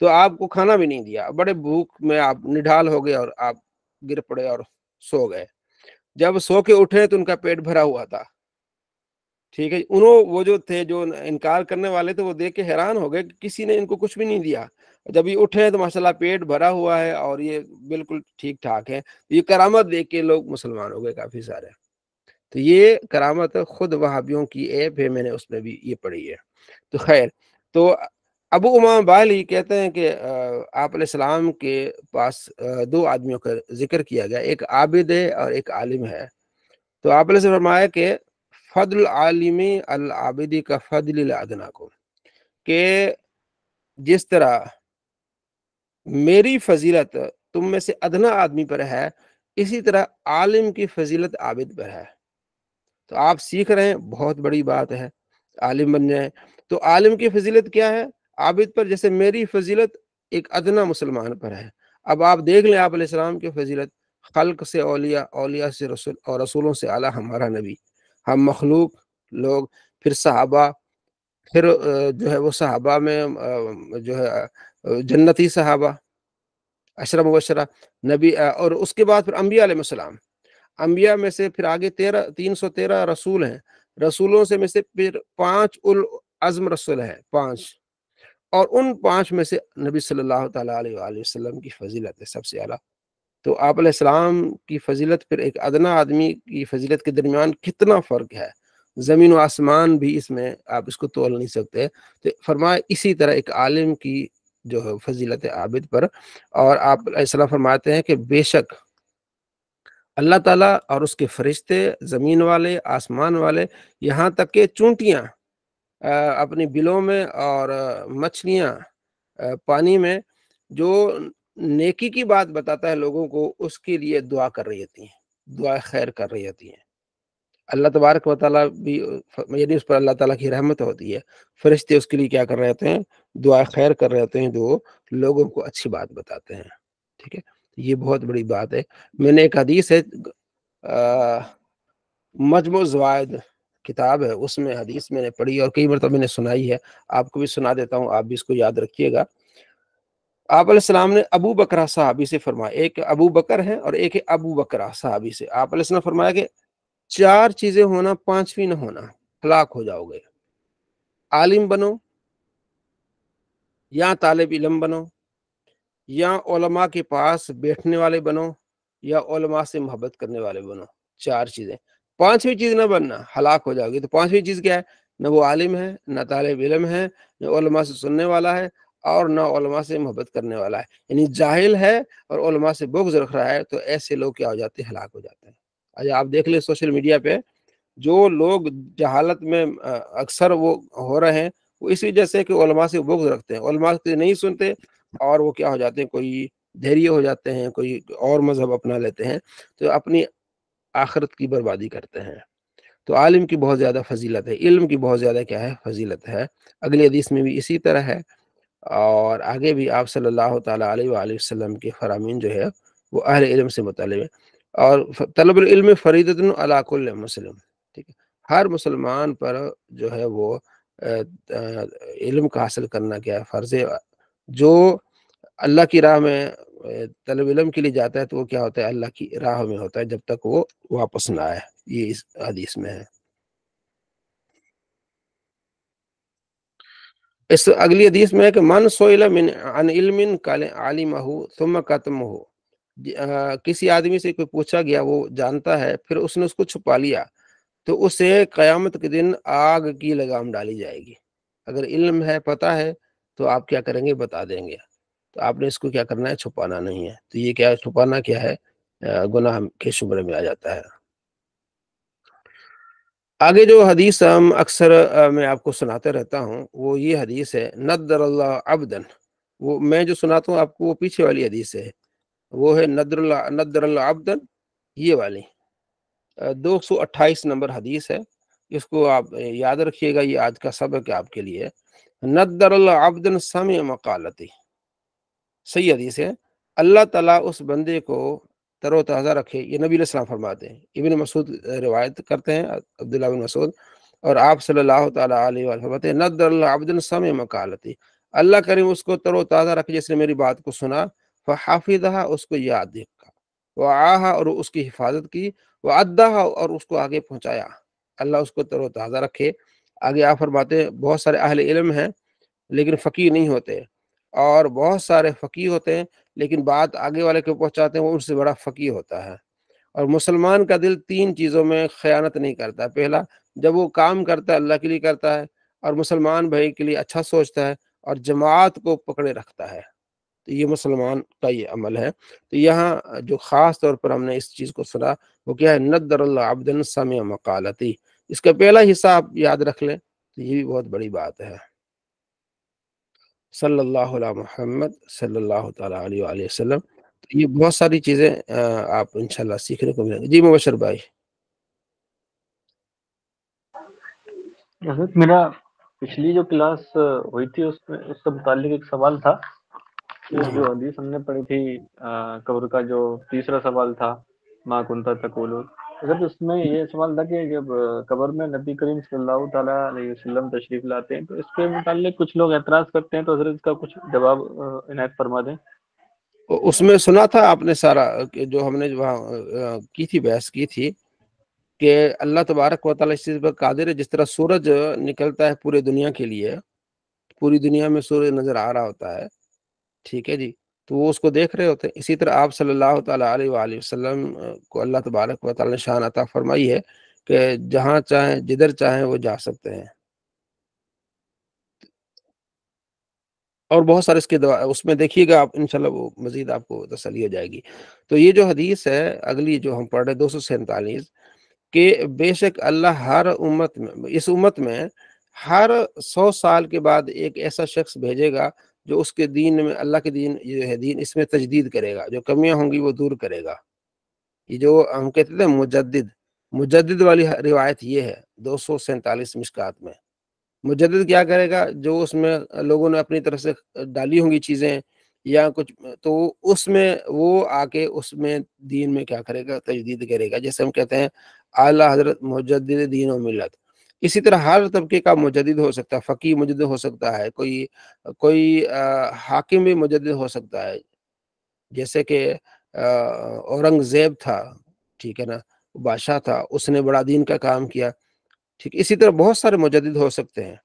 تو آپ کو کھانا بھی نہیں دیا، بڑے بھوک میں آپ نڈھال ہو گئے اور آپ گر پڑے اور سو گئے۔ جب سو کے اٹھے تو ان کا پیٹ بھرا ہوا تھا، ٹھیک ہے۔ وہ جو تھے جو انکار کرنے والے تھے وہ دیکھ کے حیران ہو گئے کہ کسی نے ان کو کچھ بھی نہیں دیا۔ جب یہ اٹھے تو ماشاءاللہ پیٹ بھرا ہوا ہے اور یہ بالکل ٹھیک ٹھاک ہے، یہ کرامت دیکھ کے لوگ مسلمان ہو گئے کافی سارے۔ تو یہ کرامت خود وہابیوں کی ایپ ہے، میں نے اس میں بھی یہ پڑھی ہے۔ تو خیر، تو ابو امامہ باہلی کہتے ہیں کہ آپ علیہ السلام کے پاس دو آدمیوں کا ذکر کیا گیا، ایک عابد ہے اور ایک عالم ہے۔ تو آپ نے فرمایا کہ فضل العالمی العابدی کا فضل الادنا کو، کہ جس طرح میری فضیلت تم میں سے ادنا آدمی پر ہے اسی طرح عالم کی فضیلت عابد پر ہے۔ تو آپ سیکھ رہے ہیں، بہت بڑی بات ہے، عالم بن جائیں۔ تو عالم کی فضیلت کیا ہے عابد پر؟ جیسے میری فضیلت ایک ادنا مسلمان پر ہے۔ اب آپ دیکھ لیں آپ علیہ السلام کی فضیلت، خلق سے اولیاء، اولیاء سے رسول، اور رسولوں سے اعلیٰ ہمارا نبی، ہم مخلوق لوگ، پھر صحابہ، پھر جو ہے وہ صحابہ میں جو ہے جنتی صحابہ، عشرہ مبشرہ نبی، اور اس کے بعد پھر انبیاء علیہ السلام، انبیاء میں سے پھر آگے 313 رسول ہیں، رسولوں سے میں سے پھر 5 العزم رسول ہیں، 5، اور ان 5 میں سے نبی صلی اللہ تعالیٰ علیہ وآلہ وسلم کی فضیلت ہے سب سے اعلیٰ۔ تو آپ علیہ السلام کی فضیلت پھر ایک ادنا آدمی کی فضیلت کے درمیان کتنا فرق ہے، زمین و آسمان بھی اس میں آپ اس کو تول نہیں سکتے۔ تو فرمایا اسی طرح ایک عالم کی جو ہے فضیلت عابد پر، اور آپ علیہ السلام فرماتے ہیں کہ بے شک اللہ تعالیٰ اور اس کے فرشتے، زمین والے، آسمان والے، یہاں تک کہ چونٹیاں اپنی بلوں میں اور مچھلیاں پانی میں جو نیکی کی بات بتاتا ہے لوگوں کو، اس کے لیے دعا کر رہی ہوتی ہیں، دعا خیر کر رہی ہوتی ہیں۔ اللہ تبارک و تعالیٰ بھی یعنی اس پر اللہ تعالیٰ کی رحمت ہوتی ہے، فرشتے اس کے لیے کیا کر رہے ہوتے ہیں؟ دعا خیر کر رہے ہوتے ہیں، جو لوگوں کو اچھی بات بتاتے ہیں۔ ٹھیک ہے، یہ بہت بڑی بات ہے۔ میں نے ایک حدیث ہے مجموع الزوائد کتاب ہے، اس میں حدیث میں نے پڑھی اور کئی مرتبہ میں نے سنائی ہے، آپ کو بھی سنا دیتا ہوں، آپ بھی اس کو یاد رکھیے گا۔ آپ علیہ السلام نے ابو بکرہ صحابی سے فرمایا، ایک ابو بکر ہے اور ایک ہے ابو بکرہ صحابی سے، آپ علیہ السلام فرمایا کہ 4 چیزیں ہونا، 5ویں نہ ہونا، ہلاک ہو جاؤ گے۔ عالم بنو، یا طالب علم بنو، یا علماء کے پاس بیٹھنے والے بنو، یا علماء سے محبت کرنے والے بنو۔ 4 چیزیں، 5ویں چیز نہ بننا، ہلاک ہو جاؤ گے۔ تو 5ویں چیز کیا ہے؟ نہ وہ عالم ہے، نہ طالب علم ہے، نہ علماء سے سننے والا ہے، اور نہ علماء سے محبت کرنے والا ہے، یعنی جاہل ہے اور علماء سے بغض رکھ رہا ہے، تو ایسے لوگ کیا ہو جاتے ہیں؟ ہلاک ہو جاتے ہیں۔ آج آپ دیکھ لیں سوشل میڈیا پہ جو لوگ جہالت میں اکثر وہ ہو رہے ہیں، وہ اس وجہ سے کہ علماء سے بغض رکھتے ہیں، علماء سے نہیں سنتے، اور وہ کیا ہو جاتے ہیں؟ کوئی دھیریہ ہو جاتے ہیں، کوئی اور مذہب اپنا لیتے ہیں، تو اپنی آخرت کی بربادی کرتے ہیں۔ تو عالم کی بہت زیادہ فضیلت ہے، علم کی بہت زیادہ کیا ہے؟ فضیلت ہے۔ اگلی حدیث میں بھی اسی طرح ہے، اور آگے بھی آپ صلی اللہ تعالیٰ علیہ وآلہ وسلم کے فرامین جو ہے وہ اہل علم سے متعلق ہے، اور طلب العلم فریضۃ علی کل مسلم، ٹھیک ہے، ہر مسلمان پر جو ہے وہ علم کا حاصل کرنا کیا ہے؟ فرض ہے۔ جو اللہ کی راہ میں طلب علم کے لیے جاتا ہے تو وہ کیا ہوتا ہے؟ اللہ کی راہ میں ہوتا ہے جب تک وہ واپس نہ آئے، یہ اس حدیث میں ہے۔ اس اگلی حدیث میں ہے کہ من سئل عن علم قال علمہ ثم کتمہ، کسی آدمی سے کوئی پوچھا گیا، وہ جانتا ہے پھر اس نے اس کو چھپا لیا، تو اسے قیامت کے دن آگ کی لگام ڈالی جائے گی۔ اگر علم ہے، پتہ ہے، تو آپ کیا کریں گے؟ بتا دیں گے، تو آپ نے اس کو کیا کرنا ہے؟ چھپانا نہیں ہے۔ تو یہ کیا ہے؟ چھپانا کیا ہے؟ گناہ کے شمرے میں آ جاتا ہے۔ آگے جو حدیث ہم اکثر میں آپ کو سناتے رہتا ہوں، وہ یہ حدیث ہے نذر اللہ عبدن، وہ میں جو سناتا ہوں آپ کو وہ پیچھے والی حدیث ہے، وہ ہے نذر اللہ عبدن، یہ والی 228 نمبر حدیث ہے، اس کو آپ یاد رکھیے گا، یہ آج کا سبق ہے آپ کے لیے۔ نذر اللہ عبدن سمع مقالتی، صحیح حدیث ہے، اللہ تعالیٰ اس بندے کو تر و تازہ رکھے، یہ نبی علیہ السلام فرماتے ہیں، ابن مسعود روایت کرتے ہیں، عبداللہ بن مسعود، اور آپ صلی اللہ تعالیٰ علیہ وآلہ فرماتے ہیں نذر اللہ عبدن سمع مقالتی، اللہ کریم اس کو تر و تازہ رکھے، جس نے میری بات کو سنا، فحفظھا، اس کو یاد رکھا، وعاھا، اور اس کی حفاظت کی، وعدھا، اور اس کو آگے پہنچایا، اللہ اس کو تر و تازہ رکھے۔ آگے آپ فرماتے ہیں بہت سارے اہل علم ہیں لیکن فقیہ نہیں ہوتے، اور بہت سارے فقیہ ہوتے ہیں لیکن بات آگے والے کو پہنچاتے ہیں وہ ان سے بڑا فقیہ ہوتا ہے۔ اور مسلمان کا دل 3 چیزوں میں خیانت نہیں کرتا، پہلا، جب وہ کام کرتا ہے اللہ کے لیے کرتا ہے، اور مسلمان بھائی کے لیے اچھا سوچتا ہے، اور جماعت کو پکڑے رکھتا ہے، تو یہ مسلمان کا یہ عمل ہے۔ تو یہاں جو خاص طور پر ہم نے اس چیز کو سنا وہ کیا ہے؟ نذر اللہ عبدن سمع مقالتی، اس کا پہلا حصہ آپ یاد رکھ لیں، تو یہ بھی بہت بڑی بات ہے۔ صلی اللہ علیہ محمد صلی اللہ تعالیٰ علیہ وآلہ وسلم۔ تو یہ بہت ساری چیزیں آپ انشاءاللہ سیکھنے کو ملیں گے۔ جی مبشر بھائی۔ حضرت میرا پچھلی جو کلاس ہوئی تھی اس میں اس سے متعلق ایک سوال تھا، جو حدیث ہم نے پڑھی تھی قبر کا جو تیسرا سوال تھا، ما کنتا تقول، حضرت اس میں یہ سوال تھا کہ جب قبر میں نبی کریم صلی اللہ تعالیٰ علیہ وسلم تشریف لاتے ہیں تو اس کے متعلق کچھ لوگ اعتراض کرتے ہیں، تو حضرت اس کا کچھ جواب عنایت فرما دیں۔ اس میں سنا تھا آپ نے سارا، کہ جو ہم نے وہاں کی تھی، بحث کی تھی، کہ اللہ تبارک و تعالیٰ اس چیز پر قادر ہے، جس طرح سورج نکلتا ہے پورے دنیا کے لیے، پوری دنیا میں سورج نظر آ رہا ہوتا ہے، ٹھیک ہے جی، تو وہ اس کو دیکھ رہے ہوتے ہیں، اسی طرح آپ صلی اللہ تعالیٰ علیہ وآلہ وسلم کو اللہ تبارک و تعالیٰ نے شان عطا فرمائی ہے کہ جہاں چاہیں جدھر چاہیں وہ جا سکتے ہیں، اور بہت سارے اس کے اس میں دیکھیے گا آپ انشاءاللہ، وہ مزید آپ کو تسلی ہو جائے گی۔ تو یہ جو حدیث ہے اگلی جو ہم پڑھ رہے 247، کہ بے شک اللہ ہر امت میں، اس امت میں ہر 100 سال کے بعد ایک ایسا شخص بھیجے گا جو اس کے دین میں، اللہ کے دین جو ہے دین، اس میں تجدید کرے گا، جو کمیاں ہوں گی وہ دور کرے گا۔ یہ جو ہم کہتے تھے مجدد والی روایت یہ ہے 247 مشکات میں۔ مجدد کیا کرے گا؟ جو اس میں لوگوں نے اپنی طرف سے ڈالی ہوں گی چیزیں یا کچھ، تو اس میں وہ آ کے اس میں دین میں کیا کرے گا؟ تجدید کرے گا، جیسے ہم کہتے ہیں اعلیٰ حضرت مجدد دین و ملت۔ اسی طرح ہر طبقے کا مجدد ہو سکتا ہے، فقیہ مجدد ہو سکتا ہے، کوئی حاکم بھی مجدد ہو سکتا ہے، جیسے کہ اورنگزیب تھا، ٹھیک ہے نا، بادشاہ تھا، اس نے بڑا دین کا کام کیا، ٹھیک۔ اسی طرح بہت سارے مجدد ہو سکتے ہیں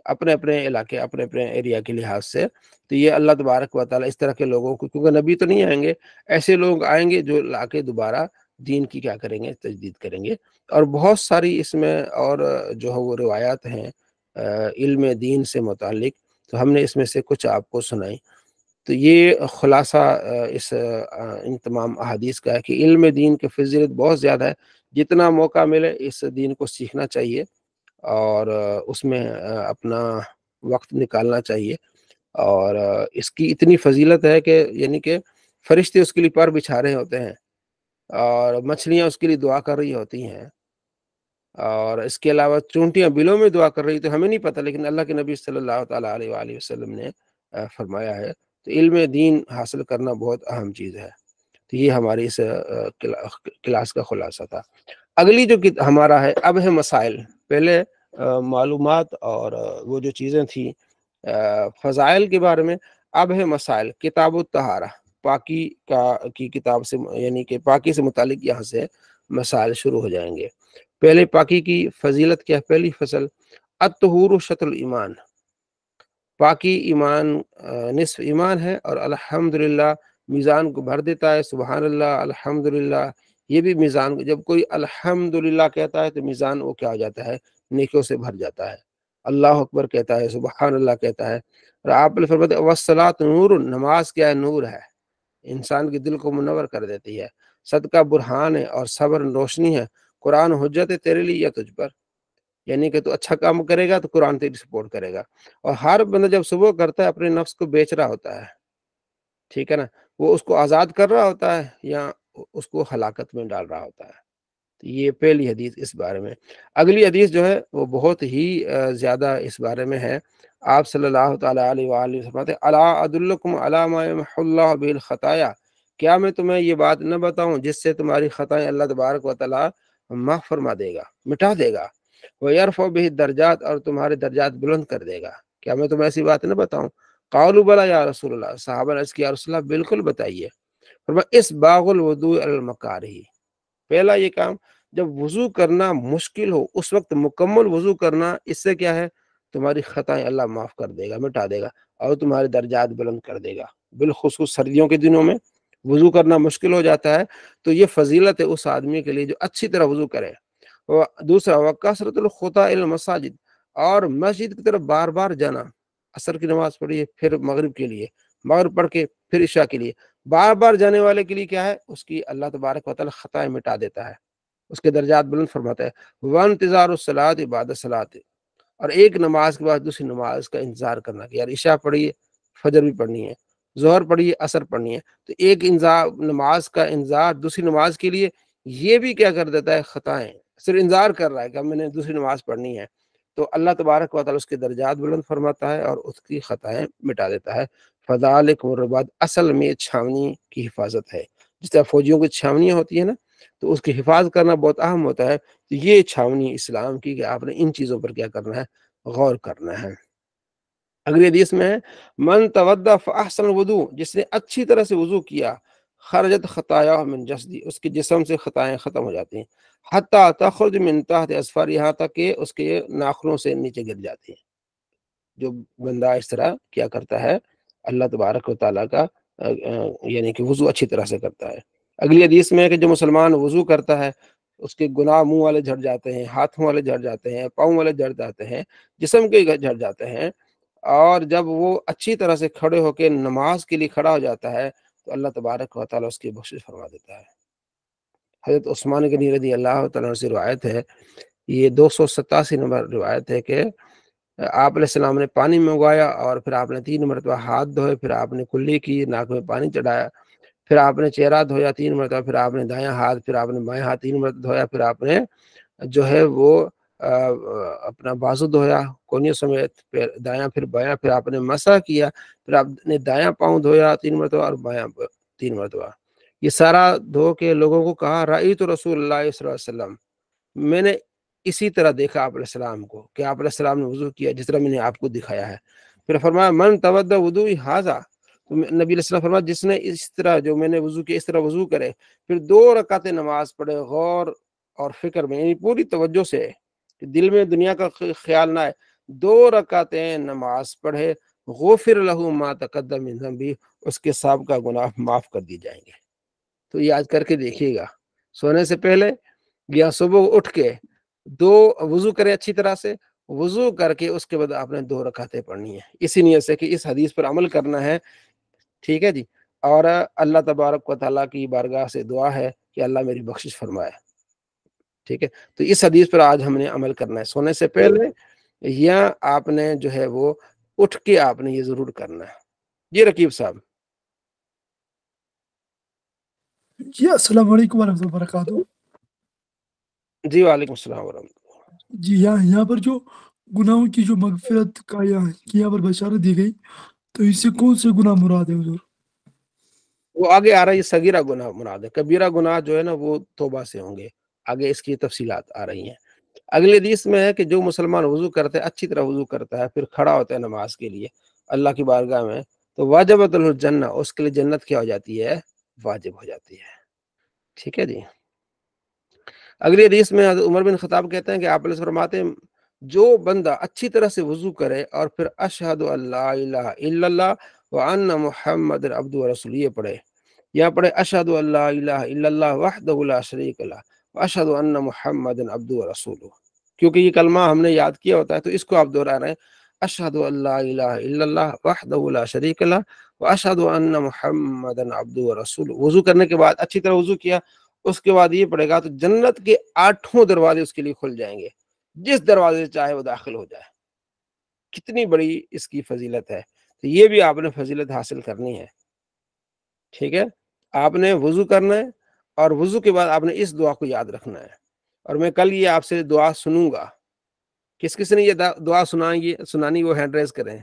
اپنے اپنے علاقے، اپنے اپنے ایریا کے لحاظ سے۔ تو یہ اللہ تبارک و تعالیٰ اس طرح کے لوگوں کو، کیونکہ نبی تو نہیں آئیں گے، ایسے لوگ آئیں گے جو لا کے دوبارہ دین کی کیا کریں گے؟ تجدید کریں گے۔ اور بہت ساری اس میں اور جو ہے وہ روایات ہیں علم دین سے متعلق، تو ہم نے اس میں سے کچھ آپ کو سنائی۔ تو یہ خلاصہ ان تمام احادیث کا ہے کہ علم دین کی فضیلت بہت زیادہ ہے، جتنا موقع ملے اس دین کو سیکھنا چاہیے اور اس میں اپنا وقت نکالنا چاہیے۔ اور اس کی اتنی فضیلت ہے کہ یعنی کہ فرشتے اس کے لیے پر بچھا رہے ہوتے ہیں اور مچھلیاں اس کے لیے دعا کر رہی ہوتی ہیں، اور اس کے علاوہ چونٹیاں بلوں میں دعا کر رہی، تو ہمیں نہیں پتہ، لیکن اللہ کے نبی صلی اللہ تعالیٰ علیہ وآلہ وسلم نے فرمایا ہے۔ تو علم دین حاصل کرنا بہت اہم چیز ہے۔ تو یہ ہماری اس کلاس کا خلاصہ تھا۔ اگلی جو ہمارا ہے اب ہے مسائل۔ پہلے معلومات اور وہ جو چیزیں تھیں فضائل کے بارے میں، اب ہے مسائل۔ کتاب الطہارہ، پاکی کی کتاب سے، یعنی کہ پاکی سے متعلق یہاں سے مسائل شروع ہو جائیں گے۔ پہلے پاکی کی فضیلت کیا؟ پہلی فصل، الطہور شطر الایمان، پاکی ایمان نصف ایمان ہے، اور الحمدللہ میزان کو بھر دیتا ہے۔ سبحان اللہ، الحمدللہ، یہ بھی میزان، جب کوئی الحمدللہ کہتا ہے تو میزان وہ کیا ہو جاتا ہے؟ نیکیوں سے بھر جاتا ہے۔ اللہ اکبر کہتا ہے، سبحان اللہ کہتا ہے۔ اور آپ نے فرمایا والصلاۃ نور، نماز کیا ہے؟ نور ہے، انسان کے دل کو منور کر دیتی ہے۔ صدقہ برہان ہے، اور صبر روشنی ہے۔ قرآن حجت ہے تیرے لیے یا تجھ پر، یعنی کہ تو اچھا کام کرے گا تو قرآن تیری سپورٹ کرے گا۔ اور ہر بندہ جب صبح کرتا ہے اپنے نفس کو بیچ رہا ہوتا ہے، ٹھیک ہے نا، وہ اس کو آزاد کر رہا ہوتا ہے یا اس کو ہلاکت میں ڈال رہا ہوتا ہے۔ تو یہ پہلی حدیث اس بارے میں۔ اگلی حدیث جو ہے وہ بہت ہی زیادہ اس بارے میں ہے۔ آپ صلی اللہ تعالیٰ علیہ وآلہ وسلم فرماتے ہیں الا ادلکم علی ما یمحو اللہ بہ الخطایا، کیا میں تمہیں یہ بات نہ بتاؤں جس سے تمہاری خطائیں اللہ تبارک و تعالیٰ معاف فرما دے گا، مٹا دے گا، وَيَرْفَعُ بِهِ الدَّرَجَاتِ، اور تمہارے درجات بلند کر دے گا؟ کیا میں تمہیں ایسی بات نہ بتاؤں؟ قالوا بلا یا رسول اللہ، صحابہ نے عرض کیا رسول اللہ بالکل بتائیے۔ فرمایا اسباغ الوضوء علی المکارہ، پہلا یہ کام جب وضو کرنا مشکل ہو اس وقت مکمل وضو کرنا، اس سے کیا ہے؟ تمہاری خطائیں اللہ معاف کر دے گا، مٹا دے گا، اور تمہارے درجات بلند کر دے گا۔ بالخصوص سردیوں کے دنوں میں وضو کرنا مشکل ہو جاتا ہے، تو یہ فضیلت ہے اس آدمی کے لیے جو اچھی طرح وضو کرے۔ دوسرا وکثرۃ الخطی الی المساجد، اور مسجد کی طرف بار بار جانا، عصر کی نماز پڑھیے پھر مغرب کے لیے، مغرب پڑھ کے پھر عشاء کے لیے، بار بار جانے والے کے لیے کیا ہے؟ اس کی اللہ تبارک و تعالی خطائیں مٹا دیتا ہے، اس کے درجات بلند فرماتا ہے۔ وانتظار الصلاۃ بعد الصلاۃ، اور ایک نماز کے بعد دوسری نماز کا انتظار کرنا کہ یار عشاء پڑھیے، فجر بھی پڑھنی ہے، ظہر پڑھیے، عصر پڑھنی ہے، تو ایک نماز کا انتظار دوسری نماز کے لیے، یہ بھی کیا کر دیتا ہے؟ خطائیں، صرف انتظار کر رہا ہے کہ میں نے دوسری نماز پڑھنی ہے، تو اللہ تبارک و تعالی اس کے درجات بلند فرماتا ہے اور اس کی خطائیں مٹا دیتا ہے۔ فذالکم الرباط، اصل میں چھاونی کی حفاظت ہے، جس طرح فوجیوں کی چھاونیاں ہوتی ہیں نا، تو اس کی حفاظت کرنا بہت اہم ہوتا ہے۔ تو یہ چھاونی اسلام کی کہ آپ نے ان چیزوں پر کیا کرنا ہے؟ غور کرنا ہے۔ اگلی حدیث میں ہے من تودع فاحسن الوضوء، جس نے اچھی طرح سے وضو کیا، خرجت خطایا من جسدی، اس کے جسم سے خطائیں ختم ہو جاتی ہیں، حتی تخرج من تحت اظفار، یہاں تک کہ اس کے ناخنوں سے نیچے گر جاتی ہیں۔ جو بندہ اس طرح کیا کرتا ہے اللہ تبارک و تعالیٰ کا یعنی کہ وضو اچھی طرح سے کرتا ہے۔ اگلی حدیث میں ہے کہ جو مسلمان وضو کرتا ہے اس کے گناہ منہ والے جھڑ جاتے ہیں، ہاتھوں والے جھڑ جاتے ہیں، پاؤں والے جھڑ جاتے ہیں، جسم کے جھڑ جاتے ہیں، اور جب وہ اچھی طرح سے کھڑے ہو کے نماز کے لیے کھڑا ہو جاتا ہے تو اللہ تبارک و تعالیٰ اس کی بخشش فرما دیتا ہے۔ حضرت عثمان غنی رضی اللہ تعالیٰ سے روایت ہے، یہ 287 نمبر روایت ہے کہ آپ علیہ السلام نے پانی منگوایا اور پھر آپ نے 3 مرتبہ ہاتھ دھوئے، پھر آپ نے کلی کی، ناک میں پانی چڑھایا، پھر آپ نے چہرہ دھویا 3 مرتبہ، پھر آپ نے دایاں ہاتھ، پھر آپ نے بائیں ہاتھ 3 مرتبہ دھویا، پھر آپ نے جو ہے وہ اپنا بازو دھویا کونیوں سمیت، پھر دایاں پھر بایاں، پھر آپ نے مسح کیا، پھر آپ نے دایاں پاؤں دھویا 3 مرتبہ اور بایاں 3 مرتبہ. یہ سارا دھو کے لوگوں کو کہا رأیت رسول اللہ صلی اللہ علیہ وسلم، میں نے اسی طرح دیکھا آپ علیہ السلام کو کہ آپ علیہ السلام نے وضو کیا جس طرح میں نے آپ کو دکھایا ہے. پھر فرمایا من تودع وضوئی ھذا، تو نبی علیہ السلام فرمایا جس نے اس طرح جو میں نے وضو کیا اس طرح وضو کرے، پھر 2 رکعتیں نماز پڑھے غور اور فکر میں، یعنی پوری توجہ سے، کہ دل میں دنیا کا خیال نہ آئے، 2 رکعتیں نماز پڑھے، غفر لہ ما تقدم من ذنبہ، اس کے سابقہ گناہ معاف کر دی جائیں گے. تو یہ آج کر کے دیکھیے گا، سونے سے پہلے یا صبح اٹھ کے 2 وضو کرے اچھی طرح سے، وضو کر کے اس کے بعد آپ نے 2 رکعتیں پڑھنی ہے، اسی نیت سے کہ اس حدیث پر عمل کرنا ہے. ٹھیک ہے جی. اور اللہ تبارک و تعالیٰ کی بارگاہ سے دعا ہے کہ اللہ میری بخشش فرمائے. ٹھیک ہے، تو اس حدیث پر آج ہم نے عمل کرنا ہے، سونے سے پہلے یا آپ نے جو ہے وہ اٹھ کے آپ نے یہ ضرور کرنا ہے. جی رقیب صاحب. جی السلام علیکم ورحمۃ اللہ وبرکاتہ. جی وعلیکم السلام ورحمۃ اللہ. جی یہاں پر جو گناہوں کی جو مغفرت کا یہاں پر بشارت دی گئی، تو اس سے کون سے گناہ مراد ہے حضور؟ وہ آگے آ رہا ہے، یہ صغیرہ گناہ مراد ہے، کبیرہ گناہ جو ہے نا وہ توبہ سے ہوں گے، آگے اس کی تفصیلات آ رہی ہیں. اگلے حدیث میں ہے کہ جو مسلمان وضو کرتے ہے، اچھی طرح وضو کرتا ہے، پھر کھڑا ہوتا ہے نماز کے لیے اللہ کی بارگاہ میں، تو واجبۃ له الجنہ، اس کے لیے جنت کیا ہو جاتی ہے؟ واجب ہو جاتی ہے. ٹھیک ہے جی. اگلی حدیث میں حضرت عمر بن خطاب کہتے ہیں کہ آپ علیہ فرماتے ہیں جو بندہ اچھی طرح سے وضو کرے اور پھر اشہد ان لا الہ الا اللہ وان محمد عبد ورسول یہ پڑھے، یہاں پڑھے اشہد ان لا الہ الا اللہ وحدہ لا شریک لہ واشہد ان محمد عبد ورسولہ، کیونکہ یہ کلمہ ہم نے یاد کیا ہوتا ہے تو اس کو آپ دہرا رہے ہیں، اشہد ان لا الہ الا اللہ وحدہ لا شریک لہ واشہد ان محمد عبد ورسولہ. وضو کرنے کے بعد اچھی طرح وضو کیا، اس کے بعد یہ پڑھے گا تو جنت کے 8 دروازے اس کے لیے کھل جائیں گے، جس دروازے سے چاہے وہ داخل ہو جائے. کتنی بڑی اس کی فضیلت ہے، تو یہ بھی آپ نے فضیلت حاصل کرنی ہے. ٹھیک ہے، آپ نے وضو کرنا ہے اور وضو کے بعد آپ نے اس دعا کو یاد رکھنا ہے. اور میں کل یہ آپ سے دعا سنوں گا، کس کس نے یہ دعا سنانی وہ ہینڈ ریز کریں.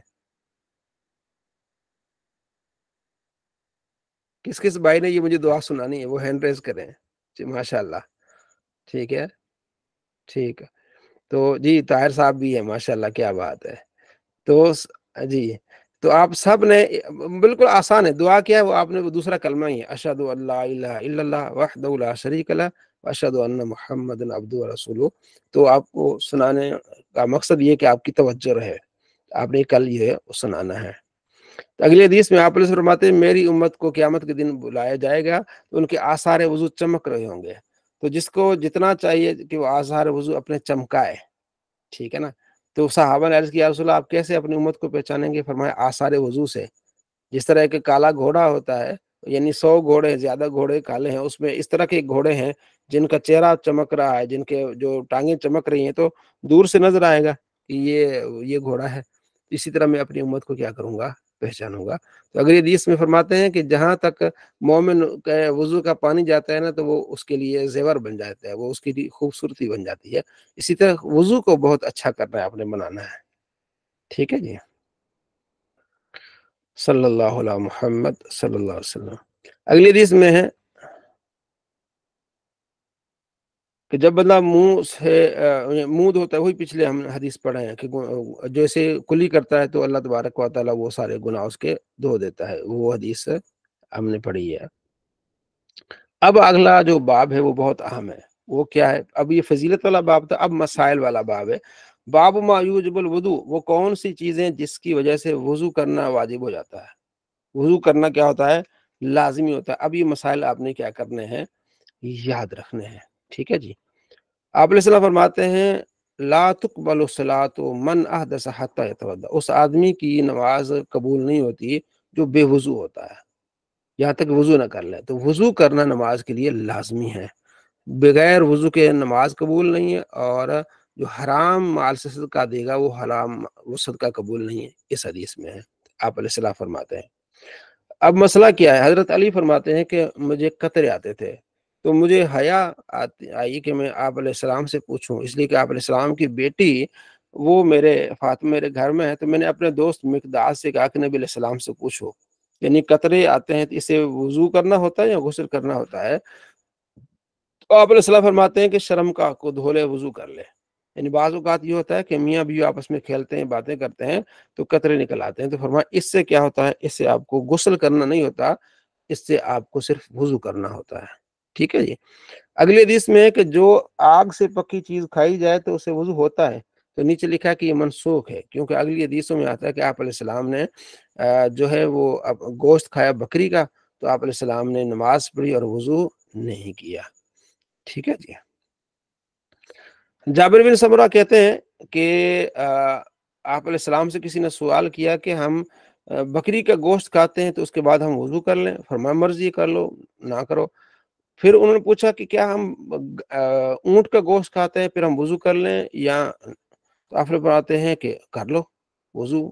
کس کس بھائی نے یہ مجھے دعا سنانی ہے وہ ہینڈ ریز کریں. جی ماشاء اللہ. ٹھیک ہے ٹھیک ہے. تو جی طاہر صاحب بھی ہے، ماشاء اللہ کیا بات ہے. تو جی تو آپ سب نے بالکل آسان ہے، دعا کیا ہے وہ آپ نے وہ دوسرا کلمہ ہی ہے، اشہد ان لا الہ الا اللہ وحدہ لا شریک لہ واشہد ان محمد عبدہ ورسولہ. تو آپ کو سنانے کا مقصد یہ کہ آپ کی توجہ رہے، آپ نے کل یہ سنانا ہے. اگلی حدیث میں آپ علیہ فرماتے ہیں میری امت کو قیامت کے دن بلایا جائے گا تو ان کے آثار وضو چمک رہے ہوں گے. تو جس کو جتنا چاہیے کہ وہ آثار وضو اپنے چمکائے. ٹھیک ہے نا. تو صحابہ نے عرض کیا رسول اللہ آپ کیسے اپنی امت کو پہچانیں گے؟ فرمایا آثار وضو سے. جس طرح کہ کالا گھوڑا ہوتا ہے، یعنی 100 گھوڑے زیادہ گھوڑے کالے ہیں، اس میں اس طرح کے گھوڑے ہیں جن کا چہرہ چمک رہا ہے، جن کے جو ٹانگیں چمک رہی ہیں، تو دور سے نظر آئے گا کہ یہ گھوڑا ہے. اسی طرح میں اپنی امت کو کیا کروں گا؟ پہچانوں گا. تو اگر حدیث میں فرماتے ہیں کہ جہاں تک مومن کے وضو کا پانی جاتا ہے نا تو وہ اس کے لیے زیور بن جاتا ہے، وہ اس کی خوبصورتی بن جاتی ہے. اسی طرح وضو کو بہت اچھا کرنا ہے، آپ نے بنانا ہے. ٹھیک ہے جی. صلی اللہ علیہ محمد صلی اللہ علیہ وسلم. اگلی حدیث میں ہے کہ جب بندہ منہ دھوتا ہے، وہی پچھلے ہم حدیث پڑھے ہیں کہ جیسے کلی کرتا ہے تو اللہ تبارک و تعالیٰ وہ سارے گناہ اس کے دھو دیتا ہے. وہ حدیث ہم نے پڑھی ہے. اب اگلا جو باب ہے وہ بہت اہم ہے. وہ کیا ہے؟ اب یہ فضیلت والا باب تھا، اب مسائل والا باب ہے. باب ما یوجب الوضو، وہ کون سی چیزیں جس کی وجہ سے وضو کرنا واجب ہو جاتا ہے، وضو کرنا کیا ہوتا ہے؟ لازمی ہوتا ہے. اب یہ مسائل آپ نے کیا کرنے ہیں؟ یاد رکھنے ہیں. ٹھیک ہے جی. آپ علیہ السلام فرماتے ہیں لا تقبل الصلاۃ من احدث حتی یتوضا، اس آدمی کی نماز قبول نہیں ہوتی جو بے وضو ہوتا ہے، یہاں تک وضو نہ کر لے. تو وضو کرنا نماز کے لیے لازمی ہے، بغیر وضو کے نماز قبول نہیں ہے، اور جو حرام مال سے صدقہ دے گا وہ صدقہ قبول نہیں ہے، اس حدیث میں ہے، آپ علیہ السلام فرماتے ہیں۔ اب مسئلہ کیا ہے؟ حضرت علی فرماتے ہیں کہ مجھے قطرے آتے تھے، تو مجھے حیا آئی کہ میں آپ علیہ السلام سے پوچھوں، اس لیے کہ آپ علیہ السلام کی بیٹی وہ فاطمہ میرے گھر میں ہے، تو میں نے اپنے دوست مقداد سے کہا کہ نبی علیہ السلام سے پوچھو، یعنی قطرے آتے ہیں تو اسے وضو کرنا ہوتا ہے یا غسل کرنا ہوتا ہے؟ تو آپ علیہ السلام فرماتے ہیں کہ شرم کو دھو لے، وضو کر لے۔ یعنی بعض اوقات یہ ہوتا ہے کہ میاں بیوی آپس میں کھیلتے ہیں، باتیں کرتے ہیں تو قطرے نکل آتے ہیں، تو فرمایا اس سے کیا ہوتا ہے؟ اس سے آپ کو غسل کرنا نہیں ہوتا، اس سے آپ کو صرف وضو کرنا ہوتا ہے۔ ٹھیک ہے جی۔ اگلی حدیث میں ہے کہ جو آگ سے پکی چیز کھائی جائے تو اسے وضو ہوتا ہے، تو نیچے لکھا ہے کہ یہ منسوخ ہے، کیونکہ اگلی حدیثوں میں آتا ہے کہ آپ علیہ السلام نے جو ہے وہ گوشت کھایا بکری کا، تو آپ علیہ السلام نے نماز پڑھی اور وضو نہیں کیا۔ ٹھیک ہے جی۔ جابر بن سمرہ کہتے ہیں کہ آپ علیہ السلام سے کسی نے سوال کیا کہ ہم بکری کا گوشت کھاتے ہیں تو اس کے بعد ہم وضو کر لیں؟ فرمایا مرضی کر لو، نہ کرو۔ پھر انہوں نے پوچھا کہ کیا ہم اونٹ کا گوشت کھاتے ہیں پھر ہم وضو کر لیں یا؟ تو آپ فرماتے ہیں کہ کر لو وضو۔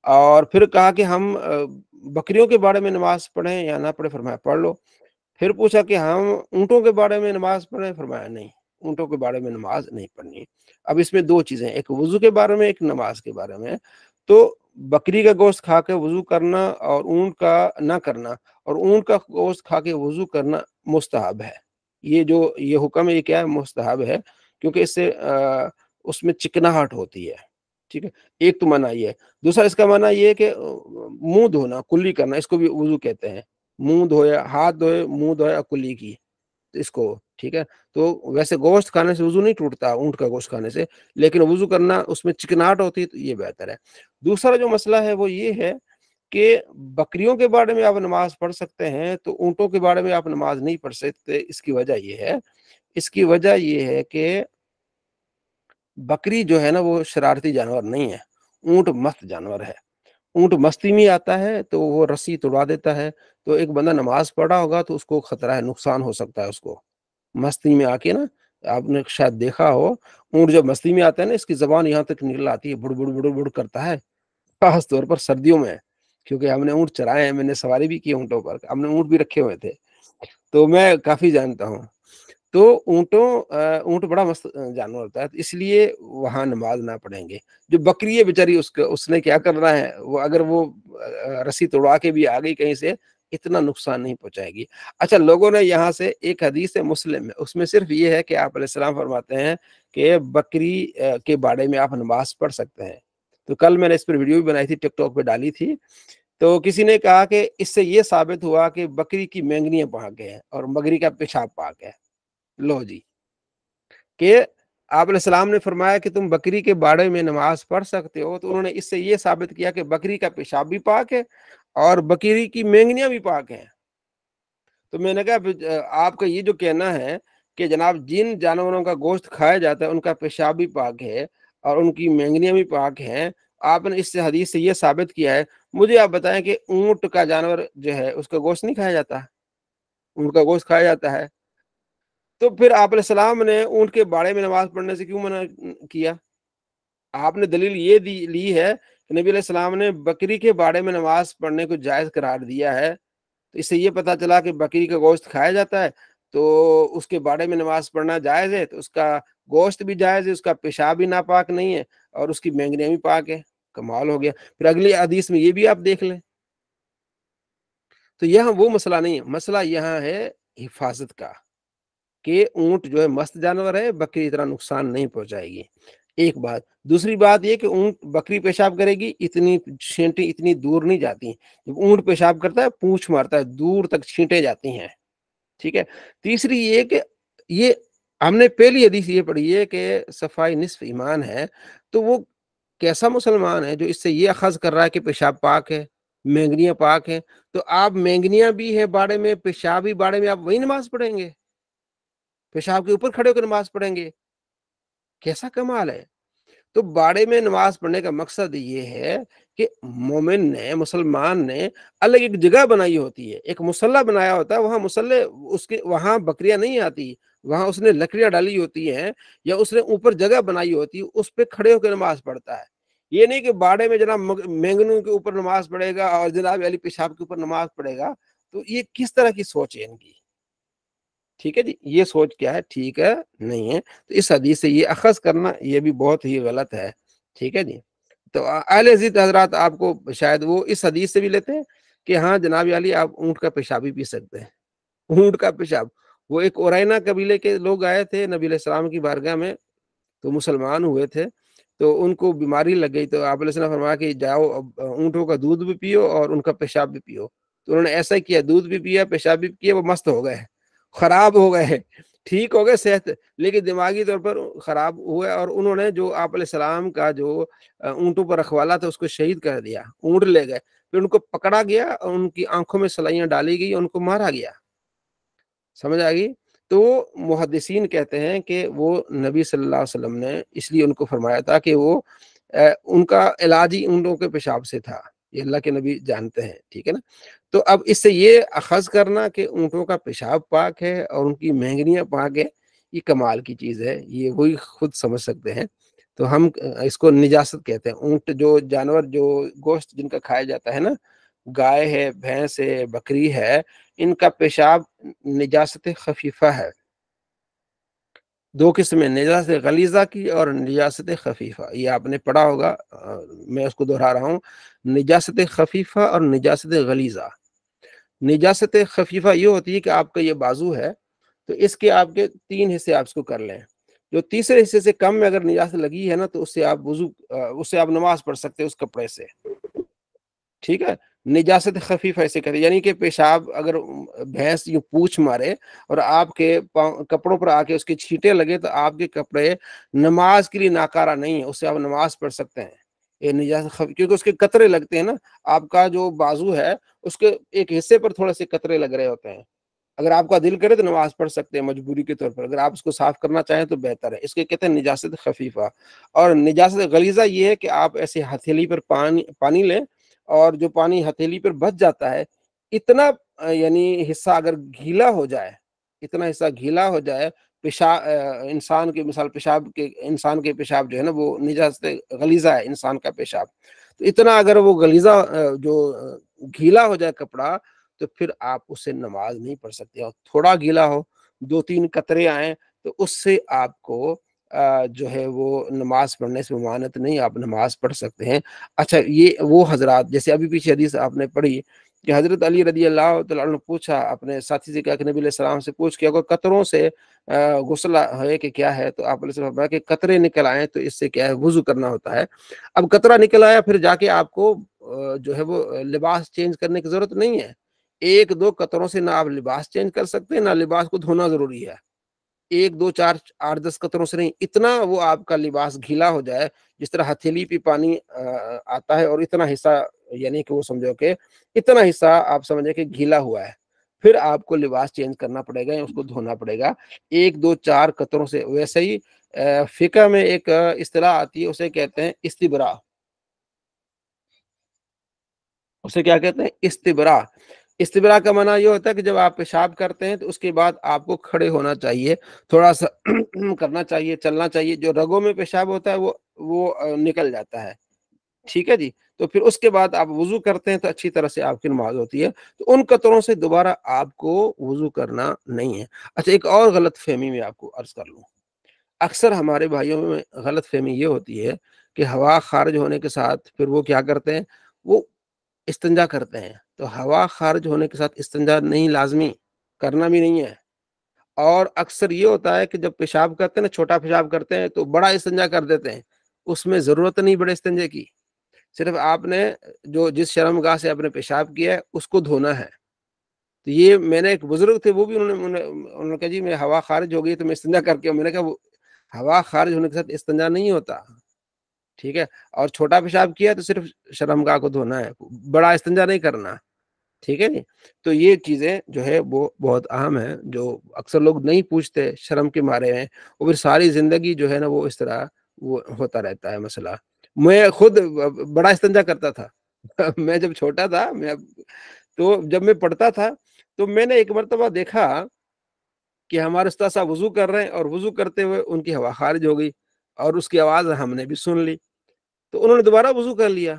اور پھر کہا کہ ہم بکریوں کے بارے میں نماز پڑھیں یا نہ پڑھیں؟ فرمایا پڑھ لو۔ پھر پوچھا کہ ہم اونٹوں کے بارے میں نماز پڑھیں؟ فرمایا نہیں، اونٹوں کے بارے میں نماز نہیں پڑھنی۔ اب اس میں دو چیزیں، ایک وضو کے بارے میں، ایک نماز کے بارے میں۔ تو بکری کا گوشت کھا کے وضو کرنا اور اونٹ کا نہ کرنا، اور اونٹ کا گوشت کھا کے وضو کرنا مستحب ہے۔ یہ حکم ہے، یہ کیا ہے؟ مستحب ہے، کیونکہ اس سے اس میں چکناہٹ ہوتی ہے۔ ٹھیک ہے، ایک تو معنی یہ ہے۔ دوسرا اس کا معنی یہ ہے کہ منہ دھونا، کلی کرنا، اس کو بھی وضو کہتے ہیں۔ منہ دھویا، ہاتھ دھوئے، منہ دھویا، کلی کی اس کو۔ ٹھیک ہے، تو ویسے گوشت کھانے سے وضو نہیں ٹوٹتا، اونٹ کا گوشت کھانے سے، لیکن وضو کرنا اس میں چکناہٹ ہوتی ہے تو یہ بہتر ہے۔ دوسرا جو مسئلہ ہے وہ یہ ہے کہ بکریوں کے بارے میں آپ نماز پڑھ سکتے ہیں تو اونٹوں کے بارے میں آپ نماز نہیں پڑھ سکتے۔ اس کی وجہ یہ ہے کہ بکری جو ہے نا وہ شرارتی جانور نہیں ہے، اونٹ مست جانور ہے۔ اونٹ مستی میں آتا ہے تو وہ رسی توڑا دیتا ہے، تو ایک بندہ نماز پڑھا ہوگا تو اس کو خطرہ ہے، نقصان ہو سکتا ہے اس کو مستی میں آ کے نا۔ آپ نے شاید دیکھا ہو، اونٹ جب مستی میں آتا ہے نا، اس کی زبان یہاں تک نکل آتی ہے، بڑ بڑ بڑ بڑ کرتا ہے، خاص طور پر سردیوں میں، کیونکہ ہم نے اونٹ چرائے ہیں، میں نے سواری بھی کی اونٹوں پر، ہم نے اونٹ بھی رکھے ہوئے تھے، تو میں کافی جانتا ہوں۔ تو اونٹ بڑا مست جانور ہوتا ہے، اس لیے وہاں نماز نہ پڑھیں گے۔ جو بکری ہے بیچاری، اس نے کیا کرنا ہے، وہ اگر وہ رسی توڑا کے بھی آ گئی کہیں سے، اتنا نقصان نہیں پہنچائے گی۔ اچھا، لوگوں نے یہاں سے ایک حدیث ہے مسلم میں، اس میں صرف یہ ہے کہ آپ علیہ السلام فرماتے ہیں کہ بکری کے باڑے میں آپ نماز پڑھ سکتے ہیں۔ تو کل میں نے اس پر ویڈیو بھی بنائی تھی، ٹک ٹاک پہ ڈالی تھی، تو کسی نے کہا کہ اس سے یہ ثابت ہوا کہ بکری کی مینگنیاں پاک ہیں اور بکری کا پیشاب پاک ہے۔ لو جی، کہ آپ علیہ السلام نے فرمایا کہ تم بکری کے باڑے میں نماز پڑھ سکتے ہو، تو انہوں نے اس سے یہ ثابت کیا کہ بکری کا پیشاب بھی پاک ہے اور بکری کی مینگنیاں بھی پاک ہیں۔ تو میں نے کہا آپ کا یہ جو کہنا ہے کہ جناب جن جانوروں کا گوشت کھایا جاتا ہے ان کا پیشاب بھی پاک ہے اور ان کی مینگنیاں بھی پاک ہیں، آپ نے اس سے حدیث سے یہ ثابت کیا ہے، مجھے آپ بتائیں کہ اونٹ کا جانور جو ہے اس کا گوشت نہیں کھایا جاتا؟ اونٹ کا گوشت کھایا جاتا ہے، تو پھر آپ علیہ السلام نے اونٹ کے باڑے میں نماز پڑھنے سے کیوں منع کیا؟ آپ نے دلیل یہ لی ہے کہ نبی علیہ السلام نے بکری کے باڑے میں نماز پڑھنے کو جائز قرار دیا ہے، تو اس سے یہ پتا چلا کہ بکری کا گوشت کھایا جاتا ہے تو اس کے باڑے میں نماز پڑھنا جائز ہے، تو اس کا گوشت بھی جائز ہے، اس کا پیشاب بھی ناپاک نہیں ہے اور اس کی مینگنیاں بھی پاک ہے۔ کمال ہو گیا۔ پھر اگلی حدیث میں یہ بھی آپ دیکھ لیں۔ تو یہاں وہ مسئلہ نہیں ہے، مسئلہ یہاں ہے حفاظت کا، کہ اونٹ جو ہے مست جانور ہے، بکری اتنا نقصان نہیں پہنچائے گی، ایک بات۔ دوسری بات یہ کہ اونٹ بکری پیشاب کرے گی، اتنی چھینٹیں اتنی دور نہیں جاتی، جب اونٹ پیشاب کرتا ہے پونچھ مارتا ہے، دور تک چھینٹیں جاتی ہیں۔ ٹھیک ہے۔ تیسری یہ کہ یہ ہم نے پہلی حدیث یہ پڑھی ہے کہ صفائی نصف ایمان ہے، تو وہ کیسا مسلمان ہے جو اس سے یہ اخذ کر رہا ہے کہ پیشاب پاک ہے، مینگنیاں پاک ہیں؟ تو آپ مینگنیاں بھی ہیں باڑے میں، پیشاب بھی باڑے میں، آپ وہی نماز پڑھیں گے؟ پیشاب کے اوپر کھڑے ہو کر نماز پڑھیں گے؟ کیسا کمال ہے! تو باڑے میں نماز پڑھنے کا مقصد یہ ہے کہ مومن نے، مسلمان نے الگ ایک جگہ بنائی ہوتی ہے، ایک مصلی بنایا ہوتا ہے، وہاں مصلی، اس کے وہاں بکریاں نہیں آتی، وہاں اس نے لکڑیاں ڈالی ہوتی ہیں یا اس نے اوپر جگہ بنائی ہوتی ہے، اس پہ کھڑے ہو کے نماز پڑھتا ہے. یہ نہیں کہ باڑے میں جناب مینگنوں کے اوپر نماز پڑھے گا اور جناب علی پیشاب کے اوپر نماز پڑھے گا. تو یہ کس طرح کی سوچ ہے ان کی؟ ٹھیک ہے جی، یہ سوچ کیا ہے؟ ٹھیک ہے نہیں ہے. تو اس حدیث سے یہ اخذ کرنا یہ بھی بہت ہی غلط ہے. ٹھیک ہے جی. تو اہل حدیث حضرات آپ کو شاید وہ اس حدیث سے بھی لیتے ہیں کہ ہاں جناب علی آپ اونٹ کا پیشاب بھی پی سکتے ہیں. اونٹ کا پیشاب. وہ ایک اورائنا قبیلے کے لوگ آئے تھے نبی علیہ السلام کی بارگاہ میں، تو مسلمان ہوئے تھے، تو ان کو بیماری لگ گئی. تو آپ علیہ السلام فرمایا کہ جاؤ اونٹوں کا دودھ بھی پیو اور ان کا پیشاب بھی پیو. تو انہوں نے ایسا ہی کیا، دودھ بھی پیا، پیشاب بھی کیا. وہ مست ہو گئے، خراب ہو گئے، ٹھیک ہو گئے صحت، لیکن دماغی طور پر خراب ہوئے. اور انہوں نے جو آپ علیہ السلام کا جو اونٹوں پر رکھوالا تھا اس کو شہید کر دیا. اونٹ لے گئے، پھر ان کو پکڑا گیا اور ان کی آنکھوں میں سلائیاں ڈالی گئی، ان کو مارا گیا. سمجھ آ گئی؟ تو محدثین کہتے ہیں کہ وہ نبی صلی اللہ علیہ وسلم نے اس لیے ان کو فرمایا تھا کہ وہ ان کا علاج ہی اونٹوں کے پیشاب سے تھا. یہ اللہ کے نبی جانتے ہیں. ٹھیک ہے نا؟ تو اب اس سے یہ اخذ کرنا کہ اونٹوں کا پیشاب پاک ہے اور ان کی مہنگنیاں پاک ہے، یہ کمال کی چیز ہے. یہ وہی خود سمجھ سکتے ہیں. تو ہم اس کو نجاست کہتے ہیں. اونٹ جو جانور جو گوشت جن کا کھایا جاتا ہے نا، گائے ہے، بھینس ہے، بکری ہے، ان کا پیشاب نجاست خفیفہ ہے. دو قسمیں، نجاست غلیظہ کی اور نجاست خفیفہ. یہ آپ نے پڑھا ہوگا، میں اس کو دہرا رہا ہوں. نجاست خفیفہ اور نجاست غلیظہ. نجاست خفیفہ یہ ہوتی ہے کہ آپ کا یہ بازو ہے تو اس کے آپ کے 3 حصے آپ اس کو کر لیں. جو تیسرے حصے سے کم میں اگر نجاست لگی ہے نا تو اس سے آپ نماز پڑھ سکتے ہیں اس کپڑے سے. ٹھیک ہے؟ نجاست خفیف ایسے کرے، یعنی کہ پیشاب اگر بھینس یوں پوچھ مارے اور آپ کے کپڑوں پر آ کے اس کے چھینٹے لگے تو آپ کے کپڑے نماز کے لیے ناکارہ نہیں ہے، اس سے آپ نماز پڑھ سکتے ہیں. یہ نجاست کیونکہ اس کے قطرے لگتے ہیں نا، آپ کا جو بازو ہے اس کے ایک حصے پر تھوڑے سے قطرے لگ رہے ہوتے ہیں. اگر آپ کا دل کرے تو نماز پڑھ سکتے ہیں مجبوری کے طور پر، اگر آپ اس کو صاف کرنا چاہیں تو بہتر ہے. اس کے کہتے ہیں نجاست خفیفہ. اور نجاست غلیظہ یہ ہے کہ آپ ایسے ہتھیلی پر پانی لیں اور جو پانی ہتھیلی پر بچ جاتا ہے اتنا، یعنی حصہ اگر گیلا ہو جائے، اتنا حصہ گیلا ہو جائے، انسان کے مثال انسان کے پیشاب جو ہے نا وہ نجاست غلیظہ ہے انسان کا پیشاب. تو اتنا اگر وہ غلیظہ جو گیلا ہو جائے کپڑا تو پھر آپ اس سے نماز نہیں پڑھ سکتے. اور تھوڑا گیلا ہو، 2-3 قطرے آئیں تو اس سے آپ کو جو ہے وہ نماز پڑھنے سے ممانعت نہیں، آپ نماز پڑھ سکتے ہیں. اچھا، یہ وہ حضرات جیسے ابھی پیچھے حدیث آپ نے پڑھی کہ حضرت علی رضی اللہ تعالیٰ عنہ نے پوچھا اپنے ساتھی سے، کہا کہ نبی علیہ السلام سے پوچھ کے اگر قطروں سے غسل ہے کہ کیا ہے، تو آپ علیہ السلام فرمایا کہ قطرے نکل آئیں تو اس سے کیا ہے وضو کرنا ہوتا ہے. اب قطرہ نکل آیا، پھر جا کے آپ کو جو ہے وہ لباس چینج کرنے کی ضرورت نہیں ہے. 1-2 قطروں سے نہ آپ لباس چینج کر سکتے ہیں، نہ لباس کو دھونا ضروری ہے. 1-2 4 8-10 قطروں سے نہیں، اتنا وہ آپ کا لباس گیلا ہو جائے جس طرح ہتھیلی پہ پانی آتا ہے اور اتنا حصہ، یعنی کہ وہ سمجھو کہ اتنا حصہ آپ سمجھیں کہ گیلا ہوا ہے، پھر آپ کو لباس چینج کرنا پڑے گا یا اس کو دھونا پڑے گا. 1-2 4 قطروں سے. ویسے ہی فقہ میں ایک اصطلاح آتی ہے، اسے کہتے ہیں استبراء. اسے کیا کہتے ہیں؟ استبراء. استبراء کا معنی یہ ہوتا ہے کہ جب آپ پیشاب کرتے ہیں تو اس کے بعد آپ کو کھڑے ہونا چاہیے، تھوڑا سا کرنا چاہیے، چلنا چاہیے. جو رگوں میں پیشاب ہوتا ہے وہ نکل جاتا ہے. ٹھیک ہے جی. تو پھر اس کے بعد آپ وضو کرتے ہیں تو اچھی طرح سے آپ کی نماز ہوتی ہے. تو ان قطروں سے دوبارہ آپ کو وضو کرنا نہیں ہے. اچھا، ایک اور غلط فہمی میں آپ کو عرض کر لوں. اکثر ہمارے بھائیوں میں غلط فہمی یہ ہوتی ہے کہ ہوا خارج ہونے کے ساتھ پھر وہ کیا کرتے ہیں، وہ استنجا کرتے ہیں. تو ہوا خارج ہونے کے ساتھ استنجا نہیں لازمی، کرنا بھی نہیں ہے. اور اکثر یہ ہوتا ہے کہ جب پیشاب کرتے ہیں نا، چھوٹا پیشاب کرتے ہیں تو بڑا استنجا کر دیتے ہیں. اس میں ضرورت نہیں بڑے استنجے کی، صرف آپ نے جس شرمگاہ سے آپ نے پیشاب کیا ہے اس کو دھونا ہے. تو یہ میں نے ایک بزرگ تھے، وہ بھی انہوں نے کہا جی میں ہوا خارج ہو گئی تو میں استنجا کر کے، میں نے کہا وہ ہوا خارج ہونے کے ساتھ استنجا نہیں ہوتا. ٹھیک ہے؟ اور چھوٹا پیشاب کیا تو صرف شرمگاہ کو دھونا ہے، بڑا استنجا نہیں کرنا. ٹھیک ہے جی. تو یہ چیزیں جو ہے وہ بہت اہم ہیں، جو اکثر لوگ نہیں پوچھتے شرم کے مارے ہیں، اور پھر ساری زندگی جو ہے نا وہ اس طرح وہ ہوتا رہتا ہے مسئلہ. میں خود بڑا استنجا کرتا تھا میں جب چھوٹا تھا، تو جب میں پڑھتا تھا تو میں نے ایک مرتبہ دیکھا کہ ہمارے استاد صاحب وضو کر رہے ہیں اور وضو کرتے ہوئے ان کی ہوا خارج ہو گئی اور اس کی آواز ہم نے بھی سن لی، تو انہوں نے دوبارہ وضو کر لیا۔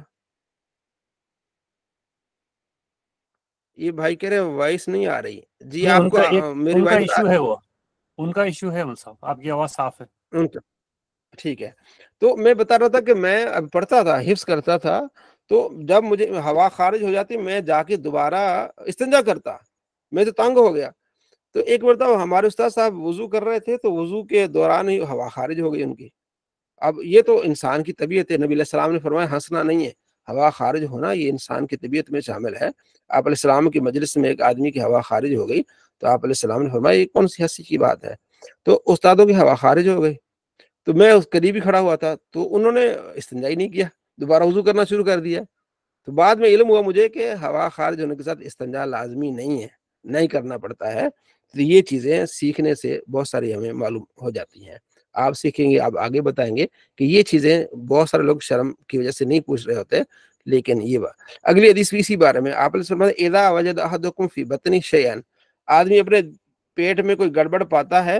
یہ بھائی کہہ رہے وائس نہیں آ رہی جی نہیں، آپ ان کو کا میری ان کا وائس ایشو ہے، وہ ان کا ایشو ہے، صاحب آپ کی آواز صاف ہے۔ ان کا ٹھیک ہے۔ تو میں بتا رہا تھا کہ میں اب پڑھتا تھا، حفظ کرتا تھا، تو جب مجھے ہوا خارج ہو جاتی میں جا کے دوبارہ استنجا کرتا، میں تو تنگ ہو گیا۔ تو ایک مرتبہ ہمارے استاد صاحب وضو کر رہے تھے تو وضو کے دوران ہی ہوا خارج ہو گئی ان کی۔ اب یہ تو انسان کی طبیعت ہے، نبی علیہ السلام نے فرمایا ہنسنا نہیں ہے، ہوا خارج ہونا یہ انسان کی طبیعت میں شامل ہے۔ آپ علیہ السلام کی مجلس میں ایک آدمی کی ہوا خارج ہو گئی تو آپ علیہ السلام نے فرمایا یہ کون سی ہنسی کی بات ہے؟ تو استادوں کی ہوا خارج ہو گئی، تو میں اس قریب ہی کھڑا ہوا تھا، تو انہوں نے استنجا ہی نہیں کیا، دوبارہ وضو کرنا شروع کر دیا۔ تو بعد میں علم ہوا مجھے کہ ہوا خارج ہونے کے ساتھ استنجا لازمی نہیں ہے، نہیں کرنا پڑتا ہے۔ تو یہ چیزیں سیکھنے سے بہت ساری ہمیں معلوم ہو جاتی ہیں، آپ سیکھیں گے، آپ آگے بتائیں گے کہ یہ چیزیں بہت سارے لوگ شرم کی وجہ سے نہیں پوچھ رہے ہوتے، لیکن یہ بات۔ اگلی حدیث بھی اسی بارے میں، آپ نے فرمایا اذا وجد احدکم فی بطنی شیئا، آدمی اپنے پیٹ میں کوئی گڑبڑ پاتا ہے،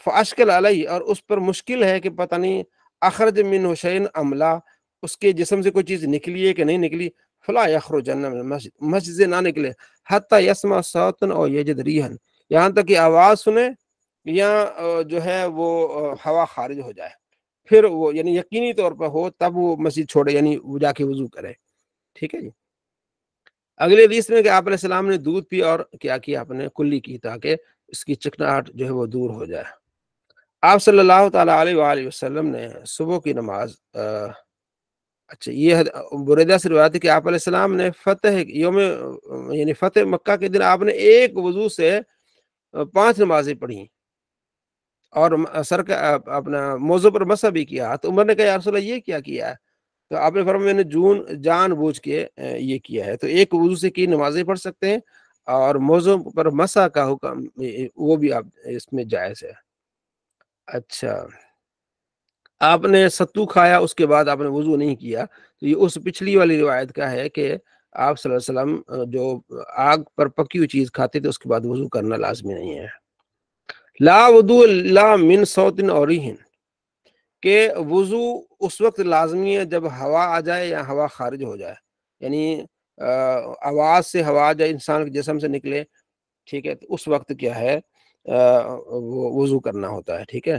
فاشکل علیہ، اور اس پر مشکل ہے کہ پتہ نہیں اخرج منہ شیئا ام لا، اس کے جسم سے کوئی چیز نکلی ہے کہ نہیں نکلی، فلا یخرجن من المسجد، مسجد سے نہ نکلے حتی یسمع صوتا او یجد ریحا، یہاں تک کہ آواز سنے یا جو ہے وہ ہوا خارج ہو جائے، پھر وہ یعنی یقینی طور پر ہو تب وہ مسجد چھوڑے، یعنی وہ جا کے وضو کرے۔ ٹھیک ہے جی۔ اگلے حدیث میں کہ آپ علیہ السلام نے دودھ پی اور کیا کیا، آپ نے کلی کی تاکہ اس کی چکناہٹ جو ہے وہ دور ہو جائے۔ آپ صلی اللہ تعالیٰ علیہ وآلہ وسلم نے صبح کی نماز اچھا یہ بریدہ سے روایت ہے کہ آپ علیہ السلام نے فتح یوم یعنی فتح مکہ کے دن آپ نے ایک وضو سے 5 نمازیں پڑھی اور سر کا اپنا موضوع پر مسح بھی کیا۔ تو عمر نے کہا یا رسول اللہ یہ کیا کیا ہے؟ تو آپ نے فرمایا میں نے جان بوجھ کے یہ کیا ہے۔ تو ایک وضو سے کی نمازیں پڑھ سکتے ہیں اور موضوع پر مسح کا حکم وہ بھی آپ اس میں جائز ہے۔ اچھا، آپ نے ستو کھایا اس کے بعد آپ نے وضو نہیں کیا، تو یہ اس پچھلی والی روایت کا ہے کہ آپ صلی اللہ علیہ وسلم جو آگ پر پکی ہوئی چیز کھاتے تھے اس کے بعد وضو کرنا لازمی نہیں ہے۔ لا وضو الا من صوت اور ریح، کہ وضو اس وقت لازمی ہے جب ہوا آ جائے یا ہوا خارج ہو جائے، یعنی آواز سے ہوا آ جائے انسان کے جسم سے نکلے، ٹھیک ہے، تو اس وقت کیا ہے وہ وضو کرنا ہوتا ہے۔ ٹھیک ہے،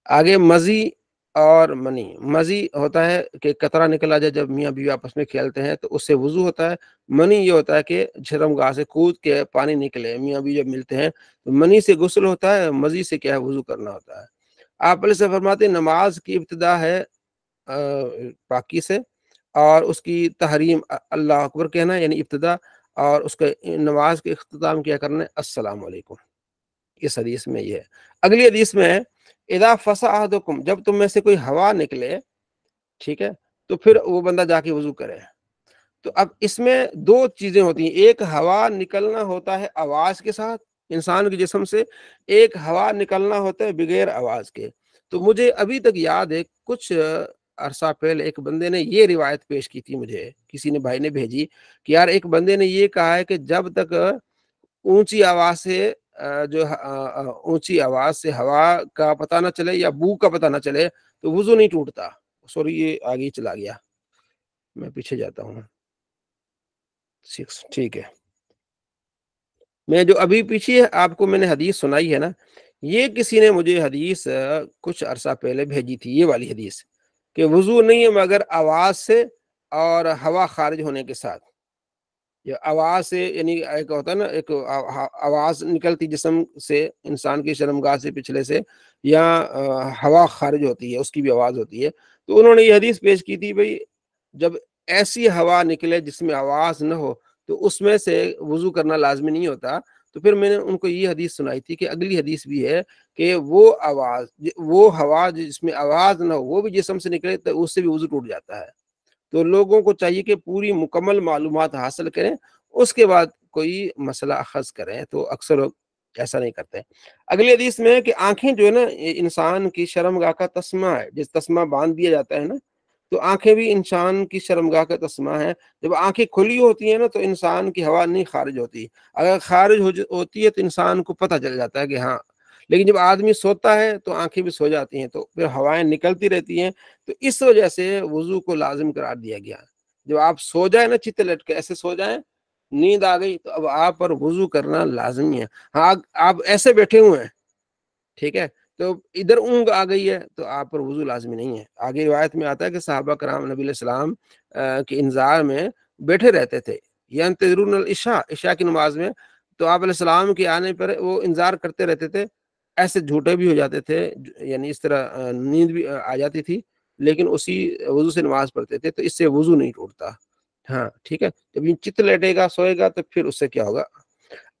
آگے مزی اور منی۔ مزی ہوتا ہے کہ قطرہ نکلا جائے جب میاں بیوی آپس میں کھیلتے ہیں تو اس سے وضو ہوتا ہے۔ منی یہ ہوتا ہے کہ شرم گاہ سے کود کے پانی نکلے، میاں بیوی جب ملتے ہیں تو منی سے غسل ہوتا ہے، مزی سے کیا ہے وضو کرنا ہوتا ہے۔ آپ علیہ سے فرماتے ہیں نماز کی ابتدا ہے پاکی سے، اور اس کی تحریم اللہ اکبر کہنا یعنی ابتدا، اور اس کے نماز کے اختتام کیا کرنا ہے السلام علیکم۔ اس حدیث میں یہ ہے۔ اگلی حدیث میں ہے اذا فصا احدکم، جب تم میں سے کوئی ہوا نکلے، ٹھیک ہے، تو پھر وہ بندہ جا کے وضو کرے۔ تو اب اس میں 2 چیزیں ہوتی ہیں، ایک ہوا نکلنا ہوتا ہے آواز کے ساتھ انسان کے جسم سے، ایک ہوا نکلنا ہوتا ہے بغیر آواز کے۔ تو مجھے ابھی تک یاد ہے کچھ عرصہ پہلے ایک بندے نے یہ روایت پیش کی تھی، مجھے کسی نے بھائی نے بھیجی کہ یار ایک بندے نے یہ کہا ہے کہ جب تک اونچی آواز سے اونچی آواز سے ہوا کا پتہ نہ چلے یا بو کا پتہ نہ چلے تو وضو نہیں ٹوٹتا۔ سوری یہ آگے چلا گیا، میں پیچھے جاتا ہوں 6۔ ٹھیک ہے، میں جو ابھی پیچھے آپ کو میں نے حدیث سنائی ہے نا، یہ کسی نے مجھے حدیث کچھ عرصہ پہلے بھیجی تھی، یہ والی حدیث کہ وضو نہیں ہے مگر آواز سے اور ہوا خارج ہونے کے ساتھ۔ یا آواز سے یعنی ایک ہوتا ہے نا، ایک آواز نکلتی جسم سے انسان کی شرمگاہ سے پچھلے سے، یا ہوا خارج ہوتی ہے اس کی بھی آواز ہوتی ہے۔ تو انہوں نے یہ حدیث پیش کی تھی بھئی جب ایسی ہوا نکلے جس میں آواز نہ ہو تو اس میں سے وضو کرنا لازمی نہیں ہوتا۔ تو پھر میں نے ان کو یہ حدیث سنائی تھی کہ اگلی حدیث بھی ہے کہ وہ ہوا جس میں آواز نہ ہو وہ بھی جسم سے نکلے تو اس سے بھی وضو ٹوٹ جاتا ہے۔ تو لوگوں کو چاہیے کہ پوری مکمل معلومات حاصل کریں، اس کے بعد کوئی مسئلہ اخذ کریں، تو اکثر لوگ ایسا نہیں کرتے۔ اگلی حدیث میں ہے کہ آنکھیں جو ہے نا انسان کی شرمگاہ کا تسمہ ہے، جس تسمہ باندھ دیا جاتا ہے نا، تو آنکھیں بھی انسان کی شرمگاہ کا تسمہ ہے۔ جب آنکھیں کھلی ہوتی ہیں نا تو انسان کی ہوا نہیں خارج ہوتی، اگر خارج ہوتی ہے تو انسان کو پتہ چل جاتا ہے کہ ہاں لیکن جب آدمی سوتا ہے تو آنکھیں بھی سو جاتی ہیں، تو پھر ہوائیں نکلتی رہتی ہیں، تو اس وجہ سے وضو کو لازم قرار دیا گیا۔ جب آپ سو جائیں نا، چتے لٹ کے ایسے سو جائیں، نیند آ گئی، تو اب آپ پر وضو کرنا لازمی ہے۔ ہاں آپ ایسے بیٹھے ہوئے ہیں، ٹھیک ہے، تو ادھر اونگ آ گئی ہے تو آپ پر وضو لازمی نہیں ہے۔ آگے روایت میں آتا ہے کہ صحابہ کرام نبی علیہ السلام کے انتظار میں بیٹھے رہتے تھے، ینتظرون العشاء، عشاء کی نماز میں، تو آپ علیہ السلام کے آنے پر وہ انتظار کرتے رہتے تھے، ایسے جھوٹے بھی ہو جاتے تھے، یعنی اس طرح نیند بھی آ جاتی تھی، لیکن اسی وضو سے نماز پڑھتے تھے، تو اس سے وضو نہیں ٹوٹتا۔ ہاں ٹھیک ہے، جب یہ چت لیٹے گا، سوئے گا، تو پھر اس سے کیا ہوگا۔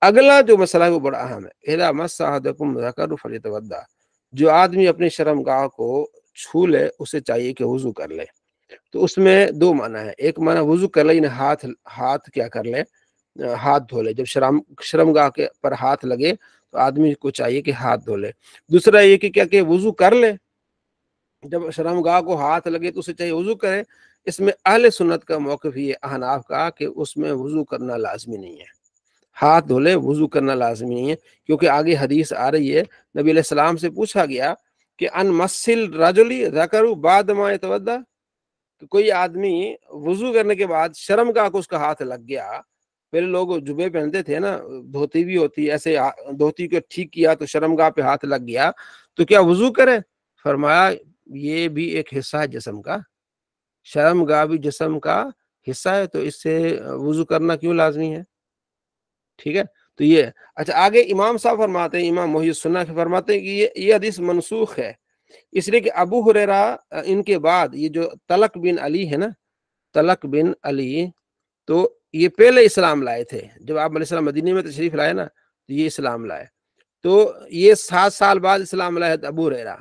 اگلا جو مسئلہ ہے وہ بڑا اہم ہے، اذا مس احدکم الذکر فلیتوضا، جو آدمی اپنی شرمگاہ کو چھو لے اسے چاہیے کہ وضو کر لے۔ تو اس میں دو معنی ہے، ایک معنی وضو کر لے، یعنی ہاتھ کیا کر لے، ہاتھ دھو لے، جب شرمگاہ کے پر ہاتھ لگے تو آدمی کو چاہیے کہ ہاتھ دھو لے۔ دوسرا یہ کہ کیا کہ وضو کر لے، جب شرمگاہ کو ہاتھ لگے تو اسے چاہیے وضو کرے۔ اس میں اہل سنت کا موقف یہ احناف کا کہ اس میں وضو کرنا لازمی نہیں ہے، ہاتھ دھو لے، وضو کرنا لازمی نہیں ہے، کیونکہ آگے حدیث آ رہی ہے، نبی علیہ السلام سے پوچھا گیا کہ ان مسل رجلی ذکر بعد ما یتوضا، کہ کوئی آدمی وضو کرنے کے بعد شرمگاہ کو اس کا ہاتھ لگ گیا، پہلے لوگ جبے پہنتے تھے نا، دھوتی بھی ہوتی، ایسے دھوتی کو ٹھیک کیا تو شرمگاہ پہ ہاتھ لگ گیا، تو کیا وضو کرے؟ فرمایا یہ بھی ایک حصہ ہے جسم کا، شرمگاہ بھی جسم کا حصہ ہے، تو اس سے وضو کرنا کیوں لازمی ہے؟ ٹھیک ہے، تو یہ اچھا آگے امام صاحب فرماتے ہیں، امام محی السنہ فرماتے ہیں کہ یہ حدیث منسوخ ہے، اس لیے کہ ابو ہریرہ ان کے بعد یہ جو طلق بن علی ہے نا، طلق بن علی، تو یہ پہلے اسلام لائے تھے، جب آپ علیہ السلام مدینے میں تشریف لائے نا، تو یہ اسلام لائے، تو یہ 7 سال بعد اسلام لائے تھے ابو ہریرہ،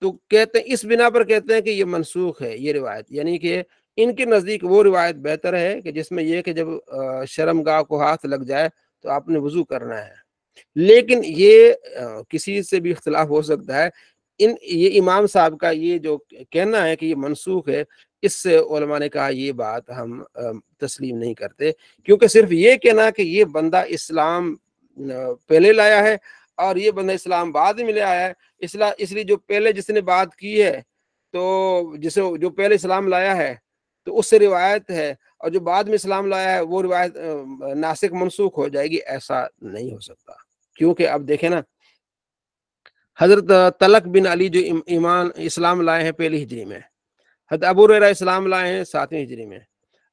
تو کہتے ہیں اس بنا پر کہتے ہیں کہ یہ منسوخ ہے یہ روایت، یعنی کہ ان کے نزدیک وہ روایت بہتر ہے کہ جس میں یہ کہ جب شرمگاہ کو ہاتھ لگ جائے تو آپ نے وضو کرنا ہے۔ لیکن یہ کسی سے بھی اختلاف ہو سکتا ہے، یہ امام صاحب کا یہ جو کہنا ہے کہ یہ منسوخ ہے، اس سے علماء نے کہا یہ بات ہم تسلیم نہیں کرتے، کیونکہ صرف یہ کہنا کہ یہ بندہ اسلام پہلے لایا ہے اور یہ بندہ اسلام بعد میں لے آیا ہے، اس لیے جو پہلے جس نے بات کی ہے، تو جسے جو پہلے اسلام لایا ہے تو اس سے روایت ہے، اور جو بعد میں اسلام لایا ہے وہ روایت ناسخ منسوخ ہو جائے گی، ایسا نہیں ہو سکتا۔ کیونکہ اب دیکھیں نا، حضرت طلق بن علی جو ایمان اسلام لائے ہیں پہلی ہجری میں، حضرت ابو ہریرہ اسلام لائے ہیں 7ویں ہجری میں،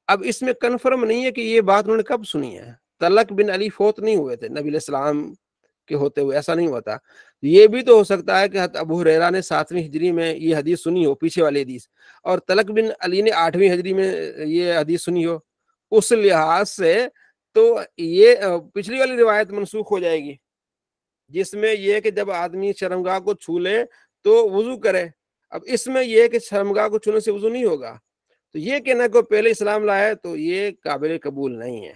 اب اس میں کنفرم نہیں ہے کہ یہ بات انہوں نے کب سنی ہے، طلق بن علی فوت نہیں ہوئے تھے نبی علیہ السلام کے ہوتے ہوئے، ایسا نہیں ہوتا، یہ بھی تو ہو سکتا ہے کہ حضرت ابو ہریرہ نے 7ویں ہجری میں یہ حدیث سنی ہو، پیچھے والی حدیث، اور طلق بن علی نے 8ویں ہجری میں یہ حدیث سنی ہو، اس لحاظ سے تو یہ پچھلی والی روایت منسوخ ہو جائے گی، جس میں یہ کہ جب آدمی شرمگاہ کو چھو لے تو وضو کرے، اب اس میں یہ کہ شرمگاہ کو چھونے سے وضو نہیں ہوگا، تو یہ کہنا کہ پہلے اسلام لایا تو یہ قابل قبول نہیں ہے۔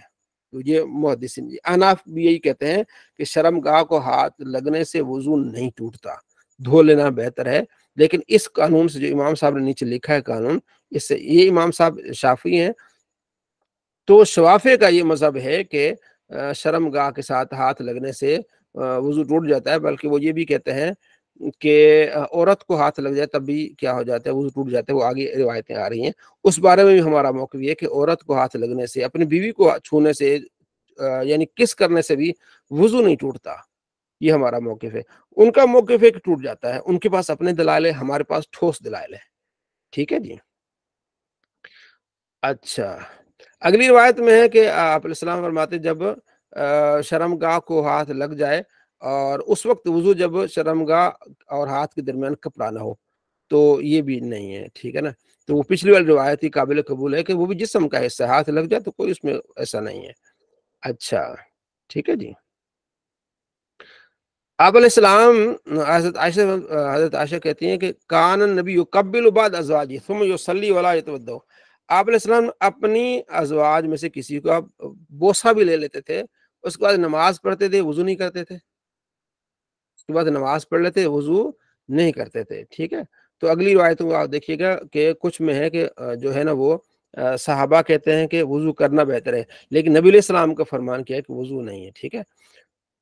تو یہ محدثین احناف بھی یہی کہتے ہیں کہ شرمگاہ کو ہاتھ لگنے سے وضو نہیں ٹوٹتا، دھو لینا بہتر ہے، لیکن اس قانون سے جو امام صاحب نے نیچے لکھا ہے قانون، اس سے یہ امام صاحب شافعی ہیں، تو شوافع کا یہ مذہب ہے کہ شرمگاہ کے ساتھ ہاتھ لگنے سے وضو ٹوٹ جاتا ہے، بلکہ وہ یہ بھی کہتے ہیں کہ عورت کو ہاتھ لگ جائے تب بھی کیا ہو جاتا ہے، وضو ٹوٹ جاتا ہے، وہ آگے روایتیں آ رہی ہیں، اس بارے میں بھی ہمارا موقف یہ ہے کہ عورت کو ہاتھ لگنے سے، اپنی بیوی کو چھونے سے، یعنی کس کرنے سے بھی وضو نہیں ٹوٹتا، یہ ہمارا موقف ہے۔ ان کا موقف ہے کہ ٹوٹ جاتا ہے، ان کے پاس اپنے دلائل ہے، ہمارے پاس ٹھوس دلائل ہے، ٹھیک ہے جی۔ اچھا اگلی روایت میں ہے کہ آپ علیہ السلام فرماتے جب شرمگاہ کو ہاتھ لگ جائے، اور اس وقت وضو جب شرمگاہ اور ہاتھ کے درمیان کپڑا نہ ہو، تو یہ بھی نہیں ہے، ٹھیک ہے نا، تو وہ پچھلی والی روایت ہی قابل قبول ہے کہ وہ بھی جسم کا حصہ، ہاتھ لگ جائے تو کوئی اس میں ایسا نہیں ہے۔ اچھا ٹھیک ہے جی۔ آپ علیہ السلام حضرت عائشہ کہتی ہیں کہ کان النبی یقبل بعض ازواجہ ثم یصلی ولا یتوضا، آپ علیہ السلام اپنی ازواج میں سے کسی کو بوسہ بھی لے لیتے تھے، اس کے بعد نماز پڑھتے تھے، وضو نہیں کرتے تھے، اس کے بعد نماز پڑھ لیتے، وضو نہیں کرتے تھے، ٹھیک ہے۔ تو اگلی روایتوں کو آپ دیکھیے گا کہ کچھ میں ہے کہ جو ہے نا وہ صحابہ کہتے ہیں کہ وضو کرنا بہتر ہے، لیکن نبی علیہ السلام کا فرمان کیا ہے کہ وضو نہیں ہے، ٹھیک ہے۔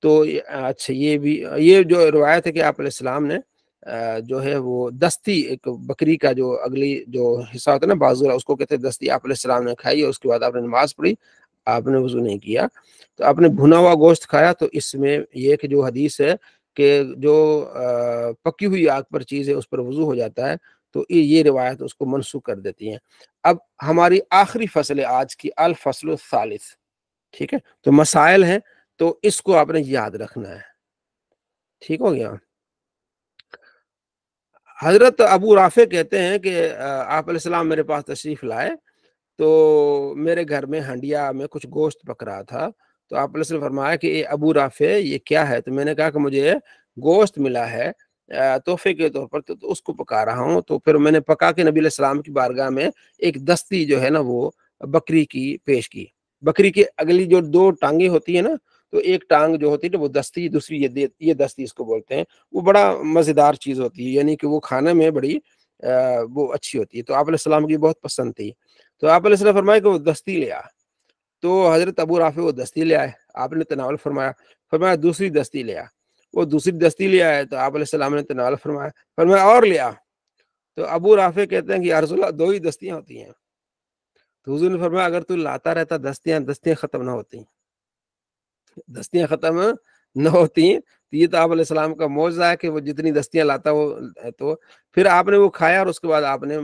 تو اچھا یہ جو روایت ہے کہ آپ علیہ السلام نے جو ہے وہ دستی ایک بکری کا جو اگلی جو حصہ ہوتا ہے نا بازو، اس کو کہتے ہیں دستی، آپ علیہ السلام نے کھائی اور اس کے بعد آپ نے نماز پڑھی، آپ نے وضو نہیں کیا، تو آپ نے بھنا ہوا گوشت کھایا۔ تو اس میں یہ کہ جو حدیث ہے کہ جو پکی ہوئی آگ پر چیز ہے اس پر وضو ہو جاتا ہے، تو یہ روایت اس کو منسوخ کر دیتی ہیں۔ اب ہماری آخری فصل ہے آج کی، الفصل الثالث، ٹھیک ہے، تو مسائل ہیں تو اس کو آپ نے یاد رکھنا ہے، ٹھیک ہو گیا۔ حضرت ابو رافع کہتے ہیں کہ آپ علیہ السلام میرے پاس تشریف لائے تو میرے گھر میں ہنڈیا میں کچھ گوشت پک رہا تھا، تو آپ علیہ السلام فرمایا کہ ابو رافع یہ کیا ہے؟ تو میں نے کہا کہ مجھے گوشت ملا ہے تحفے کے طور پر، تو اس کو پکا رہا ہوں۔ تو پھر میں نے پکا کے نبی علیہ السلام کی بارگاہ میں ایک دستی جو ہے نا وہ بکری کی پیش کی۔ بکری کی اگلی جو دو ٹانگیں ہوتی ہیں نا، تو ایک ٹانگ جو ہوتی ہے وہ دستی، دوسری یہ دستی اس کو بولتے ہیں، وہ بڑا مزیدار چیز ہوتی ہے، یعنی کہ وہ کھانے میں بڑی وہ اچھی ہوتی ہے، تو آپ علیہ السلام کی بہت پسند تھی۔ تو آپ علیہ السلام فرمایا کہ وہ دستی لے آ، تو حضرت ابو رافع وہ دستی لے آئے، آپ نے تناول فرمایا دوسری دستی لے آ، وہ دوسری دستی لے آئے، تو آپ علیہ السلام نے تناول فرمایا اور لے آ۔ تو ابو رافع کہتے ہیں کہ یا رسول اللہ 2 ہی دستیاں ہوتی ہیں، تو حضور نے فرمایا اگر تو لاتا رہتا دستیاں ختم نہ ہوتی، دستیاں ختم نہ ہوتی، تو یہ تو آپ علیہ السلام کا معجزہ ہے کہ وہ جتنی دستیاں لاتا وہ، تو پھر آپ نے وہ کھایا اور اس کے بعد آپ نے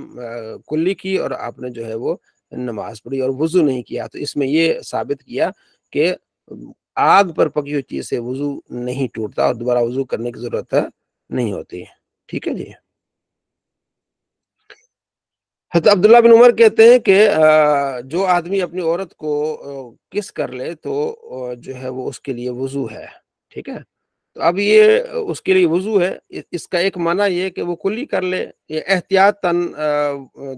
کلی کی اور آپ نے جو ہے وہ نماز پڑھی اور وضو نہیں کیا۔ تو اس میں یہ ثابت کیا کہ آگ پر پکی ہوئی چیز سے وضو نہیں ٹوٹتا اور دوبارہ وضو کرنے کی ضرورت نہیں ہوتی، ٹھیک ہے جی۔ حضرت عبداللہ بن عمر کہتے ہیں کہ جو آدمی اپنی عورت کو کس کر لے تو جو ہے وہ اس کے لیے وضو ہے، ٹھیک ہے۔ تو اب یہ اس کے لیے وضو ہے، اس کا ایک معنی یہ کہ وہ کلی کر لے، یا احتیاطاً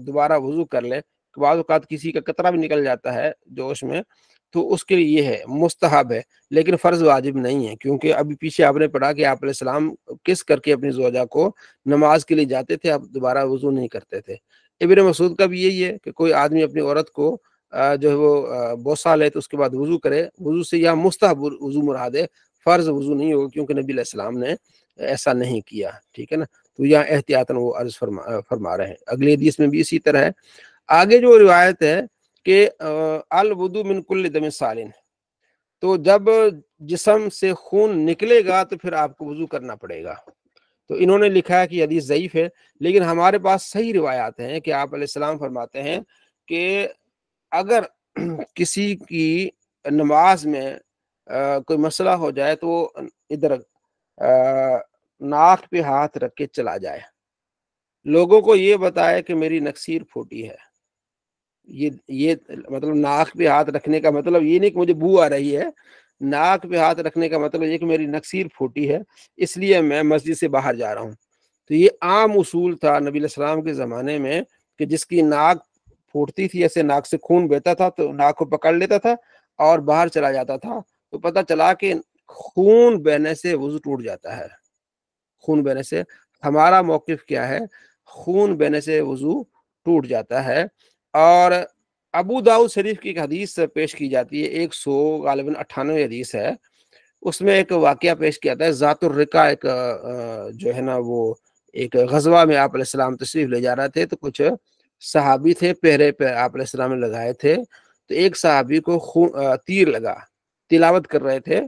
دوبارہ وضو کر لے، بعض اوقات کسی کا قطرہ بھی نکل جاتا ہے جوش میں، تو اس کے لیے یہ ہے، مستحب ہے، لیکن فرض واجب نہیں ہے، کیونکہ ابھی پیچھے آپ نے پڑھا کہ آپ علیہ السلام کس کر کے اپنی زوجہ کو نماز کے لیے جاتے تھے، اب دوبارہ وضو نہیں کرتے تھے۔ ابن مسعود کا بھی یہی ہے کہ کوئی آدمی اپنی عورت کو جو ہے وہ بوسہ لے تو اس کے بعد وضو کرے، وضو سے یا مستحب وضو مراد ہے، فرض وضو نہیں ہوگا، کیونکہ نبی علیہ السلام نے ایسا نہیں کیا، ٹھیک ہے نا۔ تو یہاں احتیاطاً وہ عرض فرما رہے ہیں۔ اگلی حدیث میں بھی اسی طرح ہے۔ آگے جو روایت ہے کہ الوضو من کل دم سالن، تو جب جسم سے خون نکلے گا تو پھر آپ کو وضو کرنا پڑے گا۔ تو انہوں نے لکھا ہے کہ حدیث ضعیف ہے، لیکن ہمارے پاس صحیح روایات ہیں کہ آپ علیہ السلام فرماتے ہیں کہ اگر کسی کی نماز میں کوئی مسئلہ ہو جائے تو وہ ادھر ناک پہ ہاتھ رکھ کے چلا جائے، لوگوں کو یہ بتائے کہ میری نکسیر پھوٹی ہے۔ یہ مطلب ناک پہ ہاتھ رکھنے کا مطلب یہ نہیں کہ مجھے بو آ رہی ہے، ناک پہ ہاتھ رکھنے کا مطلب یہ کہ میری نکسیر پھوٹی ہے، اس لیے میں مسجد سے باہر جا رہا ہوں۔ تو یہ عام اصول تھا نبی علیہ السلام کے زمانے میں کہ جس کی ناک پھوٹتی تھی، ایسے ناک سے خون بہتا تھا تو ناک کو پکڑ لیتا تھا اور باہر چلا جاتا تھا، تو پتہ چلا کہ خون بہنے سے وضو ٹوٹ جاتا ہے۔ خون بہنے سے ہمارا موقف کیا ہے؟ خون بہنے سے وضو ٹوٹ جاتا ہے۔ اور ابو داؤد شریف کی ایک حدیث پیش کی جاتی ہے، 198 حدیث ہے، اس میں ایک واقعہ پیش کیا جاتا ہے۔ ذات الرقا ایک جو ہے نا وہ ایک غزوہ میں آپ علیہ السلام تشریف لے جا رہے تھے، تو کچھ صحابی تھے پہرے پہ آپ علیہ السلام نے لگائے تھے، تو ایک صحابی کو تیر لگا، تلاوت کر رہے تھے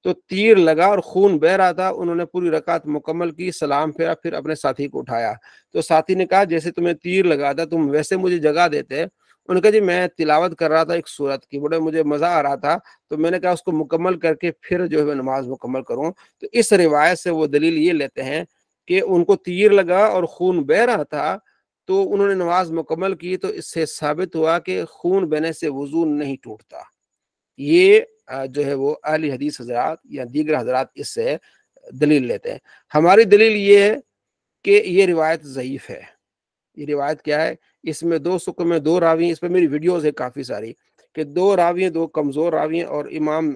تو تیر لگا اور خون بہ رہا تھا، انہوں نے پوری رکعت مکمل کی، سلام پھیرا، پھر اپنے ساتھی کو اٹھایا، تو ساتھی نے کہا جیسے تمہیں تیر لگا تھا تم ویسے مجھے جگہ دیتے۔ انہوں نے کہا جی میں تلاوت کر رہا تھا ایک سورت کی، بڑے مجھے مزہ آ رہا تھا تو میں نے کہا اس کو مکمل کر کے پھر جو ہے نماز مکمل کروں۔ تو اس روایت سے وہ دلیل یہ لیتے ہیں کہ ان کو تیر لگا اور خون بہ رہا تھا تو انہوں نے نماز مکمل کی، تو اس سے ثابت ہوا کہ خون بہنے سے وضو نہیں ٹوٹتا۔ یہ جو ہے وہ اہل حدیث حضرات یا دیگر حضرات اس سے دلیل لیتے ہیں۔ ہماری دلیل یہ ہے کہ یہ روایت ضعیف ہے۔ یہ روایت کیا ہے؟ اس میں 2 سکوں میں 2 راوی ہیں، اس پہ میری ویڈیوز ہے کافی ساری کہ 2 راوی ہیں، 2 کمزور راوی ہیں، اور امام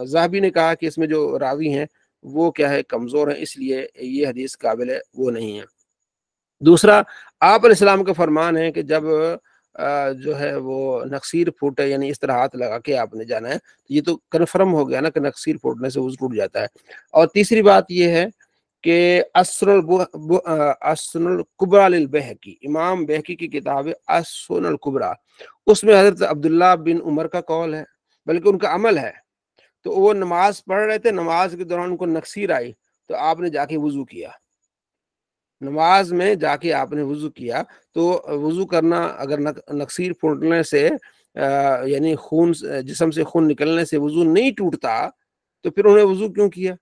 ذہبی نے کہا کہ اس میں جو راوی ہیں وہ کیا ہے؟ کمزور ہیں، اس لیے یہ حدیث قابل ہے وہ نہیں ہے۔ دوسرا، آپ علیہ السلام کا فرمان ہے کہ جب جو ہے وہ نقصیر پھوٹے یعنی اس طرح ہاتھ لگا کے آپ نے جانا ہے، تو یہ تو کنفرم ہو گیا نا کہ نقصیر پھوٹنے سے وضو ٹوٹ جاتا ہے۔ اور تیسری بات یہ ہے کہ السنن الکبریٰ للبیہقی، امام بہقی کی کتاب ہے السنن الکبریٰ، اس میں حضرت عبداللہ بن عمر کا قول ہے، بلکہ ان کا عمل ہے۔ تو وہ نماز پڑھ رہے تھے، نماز کے دوران ان کو نقصیر آئی تو آپ نے جا کے وضو کیا، نماز میں جا کے آپ نے وضو کیا۔ تو وضو کرنا اگر نقصیر پھوٹنے سے یعنی خون جسم سے خون نکلنے سے وضو نہیں ٹوٹتا تو پھر انہیں وضو کیوں کیا؟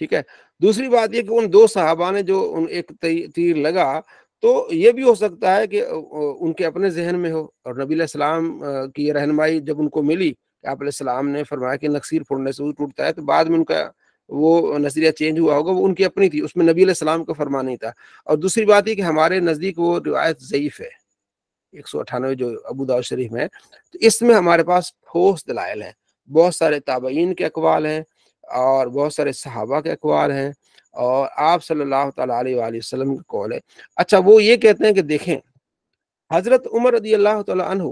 ٹھیک ہے۔ دوسری بات یہ کہ ان دو صحابہ نے جو ایک تیر لگا تو یہ بھی ہو سکتا ہے کہ ان کے اپنے ذہن میں ہو، اور نبی علیہ السلام کی رہنمائی جب ان کو ملی کہ آپ علیہ السلام نے فرمایا کہ نقصیر پھوڑنے سے وضو ٹوٹتا ہے، تو بعد میں ان کا وہ نظریہ چینج ہوا ہوگا، وہ ان کی اپنی تھی، اس میں نبی علیہ السلام کا فرمان نہیں تھا۔ اور دوسری بات یہ کہ ہمارے نزدیک وہ روایت ضعیف ہے 198 جو ابو داؤد شریف میں ہے، تو اس میں ہمارے پاس ٹھوس دلائل ہیں، بہت سارے تابعین کے اقوال ہیں اور بہت سارے صحابہ کے اقوال ہیں اور آپ صلی اللہ تعالیٰ علیہ وآلہ وسلم کا قول ہے۔ اچھا، وہ یہ کہتے ہیں کہ دیکھیں حضرت عمر رضی اللہ تعالیٰ عنہ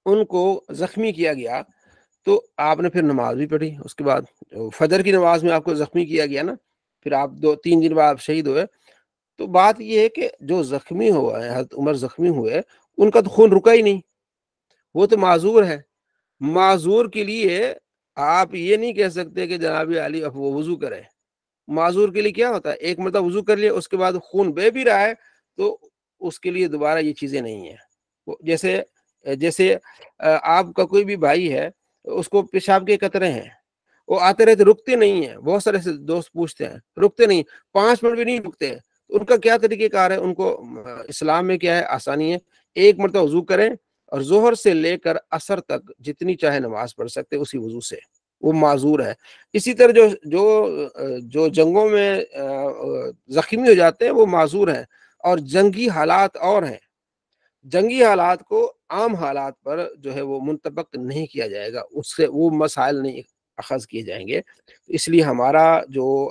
ان کو زخمی کیا گیا تو آپ نے پھر نماز بھی پڑھی، اس کے بعد فجر کی نماز میں آپ کو زخمی کیا گیا نا، پھر آپ 2-3 دن بعد آپ شہید ہوئے۔ تو بات یہ ہے کہ جو زخمی ہوا ہے، حضرت عمر زخمی ہوئے، ان کا تو خون رکا ہی نہیں، وہ تو معذور ہے۔ معذور کے لیے آپ یہ نہیں کہہ سکتے کہ جناب علی اب وہ وضو کرے۔ معذور کے لیے کیا ہوتا ہے، ایک مرتبہ وضو کر لیا اس کے بعد خون بہہ بھی رہا ہے تو اس کے لیے دوبارہ یہ چیزیں نہیں ہیں۔ جیسے آپ کا کوئی بھی بھائی ہے، اس کو پیشاب کے قطرے ہیں، وہ آتے رہتے رکتے نہیں ہیں، بہت سارے دوست پوچھتے ہیں رکتے نہیں، 5 منٹ بھی نہیں رکتے ہیں، تو ان کا کیا طریقہ کار ہے؟ ان کو اسلام میں کیا ہے، آسانی ہے، ایک مرتبہ وضو کریں اور ظہر سے لے کر عصر تک جتنی چاہے نماز پڑھ سکتے اسی وضو سے، وہ معذور ہے۔ اسی طرح جو جنگوں میں زخمی ہو جاتے ہیں وہ معذور ہیں، اور جنگی حالات اور ہیں، جنگی حالات کو عام حالات پر جو ہے وہ منطبق نہیں کیا جائے گا، اس سے وہ مسائل نہیں اخذ کیے جائیں گے۔ اس لیے ہمارا جو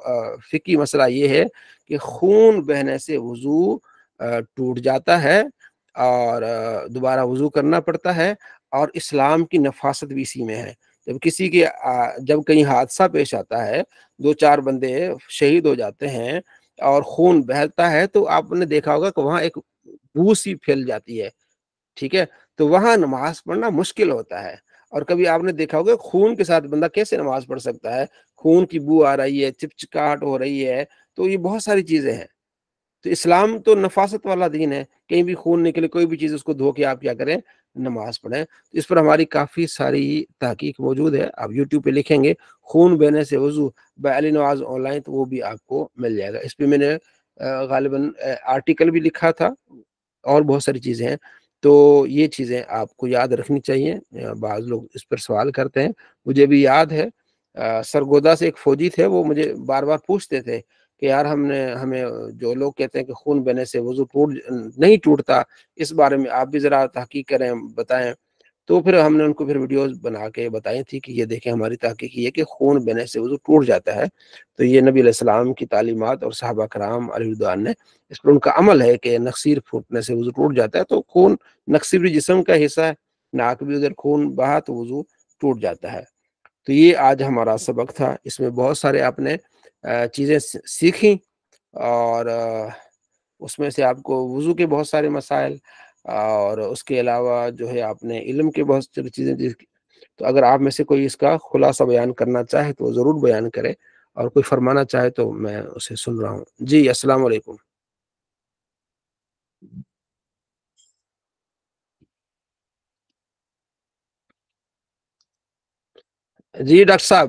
فقہی مسئلہ یہ ہے کہ خون بہنے سے وضو ٹوٹ جاتا ہے اور دوبارہ وضو کرنا پڑتا ہے، اور اسلام کی نفاست بھی اسی میں ہے۔ جب کہیں حادثہ پیش آتا ہے، 2-4 بندے شہید ہو جاتے ہیں اور خون بہتا ہے، تو آپ نے دیکھا ہوگا کہ وہاں ایک بو سی پھیل جاتی ہے، ٹھیک ہے، تو وہاں نماز پڑھنا مشکل ہوتا ہے۔ اور کبھی آپ نے دیکھا ہوگا خون کے ساتھ بندہ کیسے نماز پڑھ سکتا ہے، خون کی بو آ رہی ہے، چپچکاہٹ ہو رہی ہے، تو یہ بہت ساری چیزیں ہیں۔ تو اسلام تو نفاست والا دین ہے، کہیں بھی خون نکلے کوئی بھی چیز اس کو دھو کے آپ کیا کریں، نماز پڑھیں۔ اس پر ہماری کافی ساری تحقیق موجود ہے، آپ یوٹیوب پہ لکھیں گے خون بہنے سے وضو by Ali Nawaz on line, تو وہ بھی آپ کو مل جائے گا۔ اس پہ میں نے غالباً آرٹیکل بھی لکھا تھا اور بہت ساری چیزیں ہیں، تو یہ چیزیں آپ کو یاد رکھنی چاہیے۔ بعض لوگ اس پر سوال کرتے ہیں، مجھے بھی یاد ہے سرگودا سے ایک فوجی تھے، وہ مجھے بار بار پوچھتے تھے کہ یار ہمیں جو لوگ کہتے ہیں کہ خون بہنے سے وضو نہیں ٹوٹتا، اس بارے میں آپ بھی ذرا تحقیق کریں، بتائیں۔ تو پھر ہم نے ان کو پھر ویڈیوز بنا کے بتائی تھی کہ یہ دیکھیں ہماری تحقیق یہ کہ خون بہنے سے وضو ٹوٹ جاتا ہے۔ تو یہ نبی علیہ السلام کی تعلیمات اور صحابہ کرام علیہ رضوان نے اس پر ان کا عمل ہے کہ نقصیر پھوٹنے سے وضو ٹوٹ جاتا ہے، تو خون نقصیر بھی جسم کا حصہ ہے، ناک بھی ادھر خون بہا تو وضو ٹوٹ جاتا ہے۔ تو یہ آج ہمارا سبق تھا، اس میں بہت سارے آپ نے چیزیں سیکھیں، اور اس میں سے آپ کو وضو کے بہت سارے مسائل اور اس کے علاوہ جو ہے آپ نے علم کے بہت ساری چیزیں دیکھی۔ تو اگر آپ میں سے کوئی اس کا خلاصہ بیان کرنا چاہے تو ضرور بیان کرے، اور کوئی فرمانا چاہے تو میں اسے سن رہا ہوں۔ جی السلام علیکم۔ جی ڈاکٹر صاحب۔